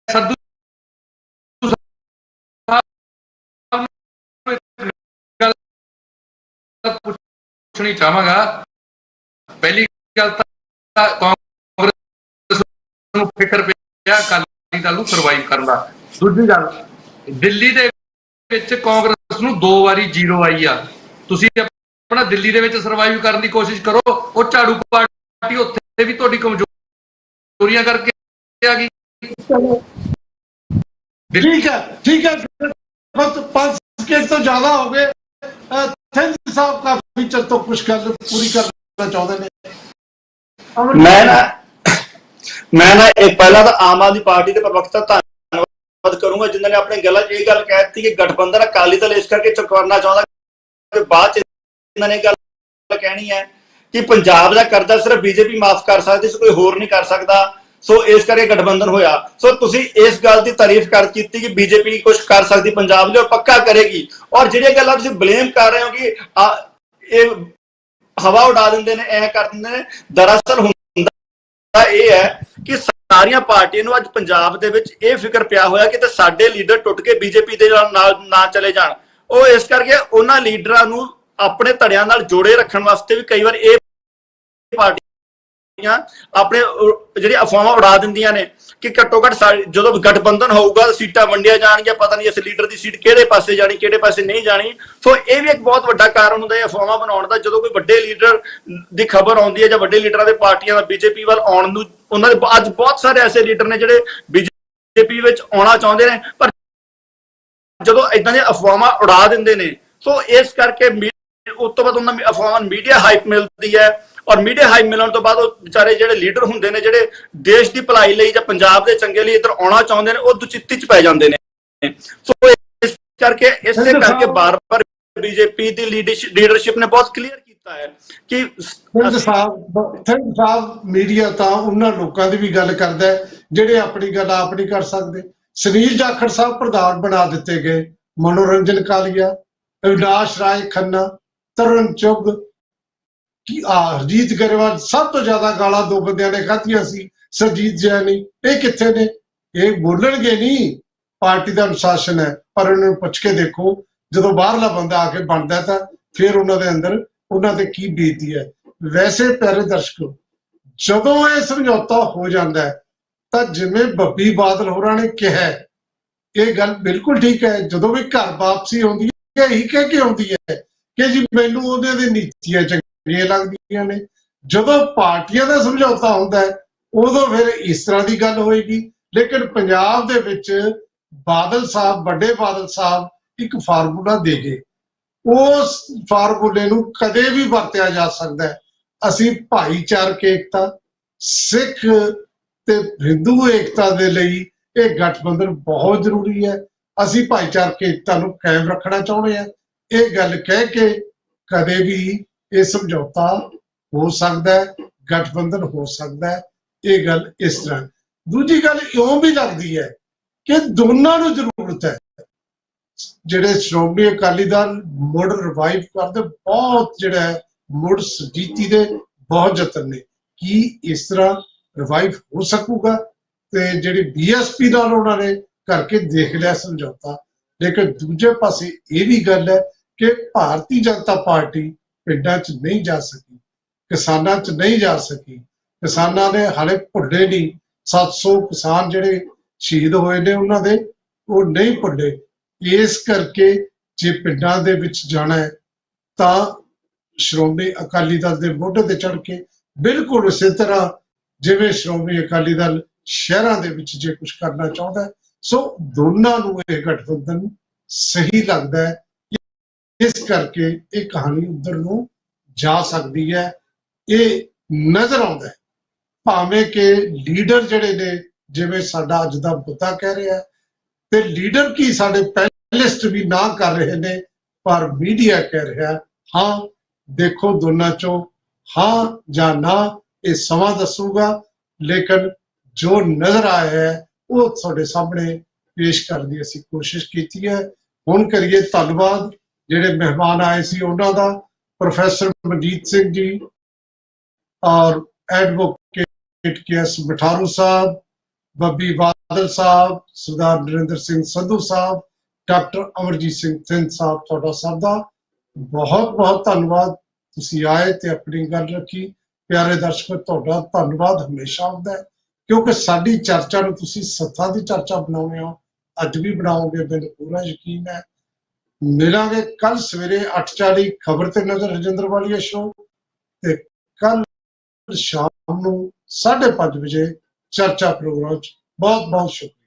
ਸੰਧੂ ਸਾਹਿਬ ਨੂੰ ਇੱਕ ਗੱਲ ਪੁੱਛਣੀ ਚਾਹਾਂਗਾ। ਪਹਿਲੀ ਗੱਲ ਤਾਂ ਕਾਂਗਰਸ ਨੂੰ ਫਿਕਰ ਪਿਆ ਅਕਾਲੀ ਦਲ ਨੂੰ ਸਰਵਾਈਵ ਕਰਨ ਦਾ। ਦੂਜੀ ਗੱਲ, ਦਿੱਲੀ ਦੇ ਵਿੱਚ ਕਾਂਗਰਸ ਨੂੰ 2 ਵਾਰੀ 0 ਆਈ ਆ। ਤੁਸੀਂ ਆਪਣਾ ਦਿੱਲੀ ਦੇ ਵਿੱਚ ਸਰਵਾਈਵ ਕਰਨ ਦੀ ਕੋਸ਼ਿਸ਼ ਕਰੋ। ਉਹ ਝਾੜੂ ਪਾਰਟੀ ਉੱਥੇ ਵੀ ਤੁਹਾਡੀ ਕਮਜ਼ੋਰੀਆਂ ਕਰਕੇ ਆ ਗਈ। ठीक है बस 5 सेकंड तो ज्यादा हो गए। थिंद साहब काफी चल तो कुछ गल पूरी करना चाहते ने। मैं ना एक पहला तो आम आदमी पार्टी के प्रवक्ता धन्यवाद करूंगा जिन्होंने अपने गल ये गल कहती कि गठबंधन अकाली दल इस करके चुकवाना चाहता बाद इन्होंने गल कहनी है कि पंजाब का कर्जा सिर्फ बीजेपी माफ कर सकती, कोई होर नहीं कर सकता। सो इस करके गठबंधन होया। सो तुसी इस गल की तारीफ कर की कि बीजेपी कुछ कर सकती पंजाब लिए और पक्का करेगी। और जिहड़ियां गल्लां तुसी ब्लेम कर रहे हो कि हवा उड़ा देंदे ने, ऐ कर देंदे ने, दरअसल हुंदा इह है कि सारियां पार्टियां नूं अज पंजाब दे विच इह फिकर पिया होया कि ते साडे लीडर टुट के बीजेपी दे नाल ना चले जाण। ਉਹ इस करके उन्हां लीडरां नूं अपने धड़ियां नाल जोड़े रखण वास्ते भी कई बार इह पार्टी अपने ਜਿਹੜੀ ਅਫਵਾਹਾਂ ਉਡਾ ਦਿੰਦੀਆਂ ਨੇ ਕਿ ਘੱਟੋ ਘੱਟ ਜਦੋਂ ਗਠਬੰਧਨ ਹੋਊਗਾ ਸੀਟਾਂ ਵੰਡੀਆਂ ਜਾਣਗੀਆਂ, ਪਤਾ ਨਹੀਂ ਇਸ ਲੀਡਰ ਦੀ ਸੀਟ ਕਿਹੜੇ ਪਾਸੇ ਜਾਣੀ ਕਿਹੜੇ ਪਾਸੇ ਨਹੀਂ ਜਾਣੀ। ਸੋ ਇਹ ਵੀ ਇੱਕ ਬਹੁਤ ਵੱਡਾ ਕਾਰਨ ਹੁੰਦਾ ਹੈ ਅਫਵਾਹਾਂ ਬਣਾਉਣ ਦਾ। ਜਦੋਂ ਕੋਈ ਵੱਡੇ ਲੀਡਰ ਦੀ ਖਬਰ ਆਉਂਦੀ ਹੈ ਜਾਂ ਵੱਡੇ ਲੀਡਰਾਂ ਦੇ ਪਾਰਟੀਆਂ ਦਾ ਬੀਜੇਪੀ ਵੱਲ ਆਉਣ ਨੂੰ, ਉਹਨਾਂ ਦੇ ਅੱਜ ਬਹੁਤ ਸਾਰੇ ਐਸੇ ਲੀਡਰ ਨੇ ਜਿਹੜੇ ਬੀਜੇਪੀ ਵਿੱਚ ਆਉਣਾ ਚਾਹੁੰਦੇ ਨੇ, ਪਰ ਜਦੋਂ ਇਦਾਂ ਦੀਆਂ ਅਫਵਾਹਾਂ ਉਡਾ ਦਿੰਦੇ ਨੇ ਸੋ ਇਸ ਕਰਕੇ ਉਸ ਤੋਂ ਬਾਅਦ ਉਹਨਾਂ ਅਫਵਾਹਾਂ ਮੀਡੀਆ ਹਾਈਪ ਮਿਲਦੀ ਹੈ। और मीडिया हाई मिलन तो बाद बेचारे ਜਿਹੜੇ ਲੀਡਰ ਹੁੰਦੇ ਨੇ ਜਿਹੜੇ ਦੇਸ਼ ਦੀ ਭਲਾਈ ਲਈ ਜਾਂ ਪੰਜਾਬ ਦੇ ਚੰਗੇ ਲਈ ਇੱਧਰ ਆਉਣਾ ਚਾਹੁੰਦੇ ਨੇ ਉਹ ਦੁਚਿੱਤੀ ਚ ਪੈ ਜਾਂਦੇ ਨੇ। ਸੋ ਇਸ ਕਰਕੇ ਬਾਰ-ਬਾਰ ਬੀਜੇਪੀ ਦੀ ਲੀਡਰਸ਼ਿਪ ਨੇ ਬਹੁਤ ਕਲੀਅਰ ਕੀਤਾ ਹੈ ਕਿ ਸਿੰਘ ਸਾਹਿਬ ਮੀਡੀਆ ਤਾਂ ਉਹਨਾਂ ਲੋਕਾਂ ਦੀ ਵੀ ਗੱਲ ਕਰਦਾ ਜਿਹੜੇ ਆਪਣੀ ਗੱਲ ਆਪ ਨਹੀਂ ਕਰ ਸਕਦੇ। ਸੁਨੀਲ ਜਾਖੜ ਸਾਹਿਬ ਪ੍ਰਧਾਨ ਬਣਾ ਦਿੱਤੇ ਗਏ, ਮਨੋਰੰਜਨ ਕਾਲੀਆ, ਅਵਿਨਾਸ਼ ਰਾਏ ਖੰਨਾ, ਤਰੁਣ ਚੁੱਗ, ਹਰਜੀਤ ਗਰੇਵਾਲ, ਸਭ ਤੋਂ ਜ਼ਿਆਦਾ ਗਾਲਾਂ 2 ਬੰਦਿਆਂ ਨੇ ਖਾਧੀਆਂ ਸੀ, ਸਰਜੀਤ ਜੈਨੀ। ਇਹ ਕਿੱਥੇ ਨੇ? ਇਹ ਬੋਲਣਗੇ ਨਹੀਂ, ਪਾਰਟੀ ਦਾ ਅਨੁਸ਼ਾਸਨ ਹੈ। ਪਰ ਉਹਨਾਂ ਨੂੰ ਪੁੱਛ ਕੇ ਦੇਖੋ ਜਦੋਂ ਬਾਹਰਲਾ ਬੰਦਾ ਆ ਕੇ ਬਣਦਾ ਤਾਂ ਫਿਰ ਉਹਨਾਂ ਦੇ ਅੰਦਰ ਉਹਨਾਂ ਤੇ ਕੀ ਬੀਤਦੀ ਹੈ। ਵੈਸੇ ਪਿਆਰੇ ਦਰਸ਼ਕੋ, ਜਦੋਂ ਇਹ ਸਮਝੌਤਾ ਹੋ ਜਾਂਦਾ ਹੈ ਤਾਂ ਜਿਵੇਂ ਬੱਬੀ ਬਾਦਲ ਹੋਰਾਂ ਨੇ ਕਿਹਾ, ਇਹ ਗੱਲ ਬਿਲਕੁਲ ਠੀਕ ਹੈ। ਜਦੋਂ ਵੀ ਘਰ ਵਾਪਸੀ ਆਉਂਦੀ ਹੈ ਇਹੀ ਕਹਿ ਕੇ ਆਉਂਦੀ ਹੈ ਕਿ ਜੀ ਮੈਨੂੰ ਉਹਦੇ ਦੀ ਨੀਤੀਆਂ ਚੰਗੀਆਂ ਲੱਗਦੀਆਂ ਨੇ। ਜਦੋਂ ਪਾਰਟੀਆਂ ਦਾ ਸਮਝੌਤਾ ਹੁੰਦਾ ਹੈ ਉਦੋਂ ਫਿਰ ਇਸ ਤਰ੍ਹਾਂ ਦੀ ਗੱਲ ਹੋਏਗੀ। ਲੇਕਿਨ ਪੰਜਾਬ ਦੇ ਵਿੱਚ ਬਾਦਲ ਸਾਹਿਬ, ਵੱਡੇ ਬਾਦਲ ਸਾਹਿਬ ਇੱਕ ਫਾਰਮੂਲਾ ਦੇ ਗਏ। ਉਸ ਫਾਰਮੂਲੇ ਨੂੰ ਕਦੇ ਵੀ ਵਰਤਿਆ ਜਾ ਸਕਦਾ ਹੈ। ਅਸੀਂ ਭਾਈਚਾਰਕ ਏਕਤਾ, ਸਿੱਖ ਤੇ ਹਿੰਦੂ ਏਕਤਾ ਦੇ ਲਈ ਇਹ ਗਠਬੰਧਨ ਬਹੁਤ ਜ਼ਰੂਰੀ ਹੈ। ਅਸੀਂ ਭਾਈਚਾਰਕ ਏਕਤਾ ਨੂੰ ਕਾਇਮ ਰੱਖਣਾ ਚਾਹੁੰਦੇ ਹਾਂ। ਇਹ ਗੱਲ ਕਹਿ ਕੇ ਕਦੇ ਵੀ ਇਹ ਸਮਝੌਤਾ ਹੋ ਸਕਦਾ ਹੈ, ਗਠਬੰਧਨ ਹੋ ਸਕਦਾ ਹੈ। ਇਹ ਗੱਲ ਇਸ ਤਰ੍ਹਾਂ। ਦੂਜੀ ਗੱਲ ਇਉਂ ਵੀ ਲੱਗਦੀ ਹੈ ਕਿ ਦੋਨਾਂ ਨੂੰ ਜ਼ਰੂਰਤ ਹੈ। ਜਿਹੜੇ ਸ਼੍ਰੋਮਣੀ ਅਕਾਲੀ ਦਲ ਮੁੜ ਰਿਵਾਈਵ ਕਰਦੇ, ਬਹੁਤ ਜਿਹੜਾ ਹੈ ਮੁੜ ਸਰਜੀਤੀ ਦੇ ਬਹੁਤ ਯਤਨ ਨੇ। ਕੀ ਇਸ ਤਰ੍ਹਾਂ ਰਿਵਾਈਵ ਹੋ ਸਕੂਗਾ? ਤੇ ਜਿਹੜੀ ਬੀਐਸਪੀ ਨਾਲ ਉਹਨਾਂ ਨੇ ਕਰਕੇ ਦੇਖ ਲਿਆ ਸਮਝੌਤਾ। ਲੇਕਿਨ ਦੂਜੇ ਪਾਸੇ ਇਹ ਵੀ ਗੱਲ ਹੈ ਕਿ ਭਾਰਤੀ ਜਨਤਾ ਪਾਰਟੀ ਪਿੰਡਾਂ 'ਚ ਨਹੀਂ ਜਾ ਸਕੀ, ਕਿਸਾਨਾਂ 'ਚ ਨਹੀਂ ਜਾ ਸਕੀ। ਕਿਸਾਨਾਂ ਨੇ ਹਾਲੇ ਭੁੱਲੇ ਨਹੀਂ। 700 ਕਿਸਾਨ ਜਿਹੜੇ ਸ਼ਹੀਦ ਹੋਏ ਨੇ ਉਹਨਾਂ ਦੇ ਉਹ ਨਹੀਂ ਭੁੱਲੇ। ਇਸ ਕਰਕੇ ਜੇ ਪਿੰਡਾਂ ਦੇ ਵਿੱਚ ਜਾਣਾ ਹੈ ਤਾਂ ਸ਼੍ਰੋਮਣੀ ਅਕਾਲੀ ਦਲ ਦੇ ਮੋਢੇ ਤੇ ਚੜ੍ਹ ਕੇ, ਬਿਲਕੁਲ ਉਸੇ ਤਰ੍ਹਾਂ ਜਿਵੇਂ ਸ਼੍ਰੋਮਣੀ ਅਕਾਲੀ ਦਲ ਸ਼ਹਿਰਾਂ ਦੇ ਵਿੱਚ ਜੇ ਕੁਝ ਕਰਨਾ ਚਾਹੁੰਦਾ ਹੈ। ਸੋ ਦੋਨਾਂ ਨੂੰ ਇਹ ਗਠਬੰਧਨ ਸਹੀ ਲੱਗਦਾ ਹੈ, ਇਸ ਕਰਕੇ ਇਹ ਕਹਾਣੀ ਉਧਰ ਨੂੰ ਜਾ ਸਕਦੀ ਹੈ। ਇਹ ਨਜ਼ਰ ਆਉਂਦਾ ਹੈ, ਭਾਵੇਂ ਕਿ ਲੀਡਰ ਜਿਹੜੇ ਨੇ, ਜਿਵੇਂ ਸਾਡਾ ਅੱਜ ਦਾ ਮੁੱਦਾ ਕਹਿ ਰਿਹਾ ਹੈ, ਤੇ ਲੀਡਰ ਕੀ ਸਾਡੇ ਪੈਨਲਿਸਟ ਵੀ ਨਾ ਕਰ ਰਹੇ ਨੇ, ਪਰ ਮੀਡੀਆ ਕਹਿ ਰਿਹਾ ਹਾਂ। ਦੇਖੋ ਦੋਨਾਂ ਚੋਂ ਹਾਂ ਜਾਂ ਨਾ ਇਹ ਸਮਾਂ ਦੱਸੂਗਾ, ਲੇਕਿਨ ਜੋ ਨਜ਼ਰ ਆਇਆ ਹੈ ਉਹ ਤੁਹਾਡੇ ਸਾਹਮਣੇ ਪੇਸ਼ ਕਰਨ ਦੀ ਅਸੀਂ ਕੋਸ਼ਿਸ਼ ਕੀਤੀ ਹੈ। ਹੁਣ ਕਰੀਏ ਧੰਨਵਾਦ ਜਿਹੜੇ ਮਹਿਮਾਨ ਆਏ ਸੀ ਉਹਨਾਂ ਦਾ, ਪ੍ਰੋਫੈਸਰ ਮਨਜੀਤ ਸਿੰਘ ਜੀ ਔਰ ਐਡਵੋਕੇਟ KS ਮਠਾਰੂ ਸਾਹਿਬ, ਬੱਬੀ ਬਾਦਲ ਸਾਹਿਬ, ਸਰਦਾਰ ਨਰਿੰਦਰ ਸਿੰਘ ਸੰਧੂ ਸਾਹਿਬ, ਡਾਕਟਰ ਅਮਰਜੀਤ ਸਿੰਘ ਥਿੰਦ ਸਾਹਿਬ, ਤੁਹਾਡਾ ਸਭ ਦਾ ਬਹੁਤ ਬਹੁਤ ਧੰਨਵਾਦ। ਤੁਸੀਂ ਆਏ ਤੇ ਆਪਣੀ ਗੱਲ ਰੱਖੀ। ਪਿਆਰੇ ਦਰਸ਼ਕੋ, ਤੁਹਾਡਾ ਧੰਨਵਾਦ ਹਮੇਸ਼ਾ ਹੁੰਦਾ ਹੈ, ਕਿਉਂਕਿ ਸਾਡੀ ਚਰਚਾ ਨੂੰ ਤੁਸੀਂ ਸੱਥਾਂ ਦੀ ਚਰਚਾ ਬਣਾਉਂਦੇ ਹੋ, ਅੱਜ ਵੀ ਬਣਾਓਗੇ, ਮੈਨੂੰ ਪੂਰਾ ਯਕੀਨ ਹੈ। ਮਿਲਾਂਗੇ ਕੱਲ ਸਵੇਰੇ 8:40 ਖਬਰ ਤੇ ਨਜ਼ਰ ਰਜਿੰਦਰ ਵਾਲੀਆ ਸ਼ੋਅ, ਤੇ ਕੱਲ ਸ਼ਾਮ ਨੂੰ 5:30 ਵਜੇ ਚਰਚਾ ਪ੍ਰੋਗਰਾਮ 'ਚ। ਬਹੁਤ ਬਹੁਤ ਸ਼ੁਕਰੀਆ।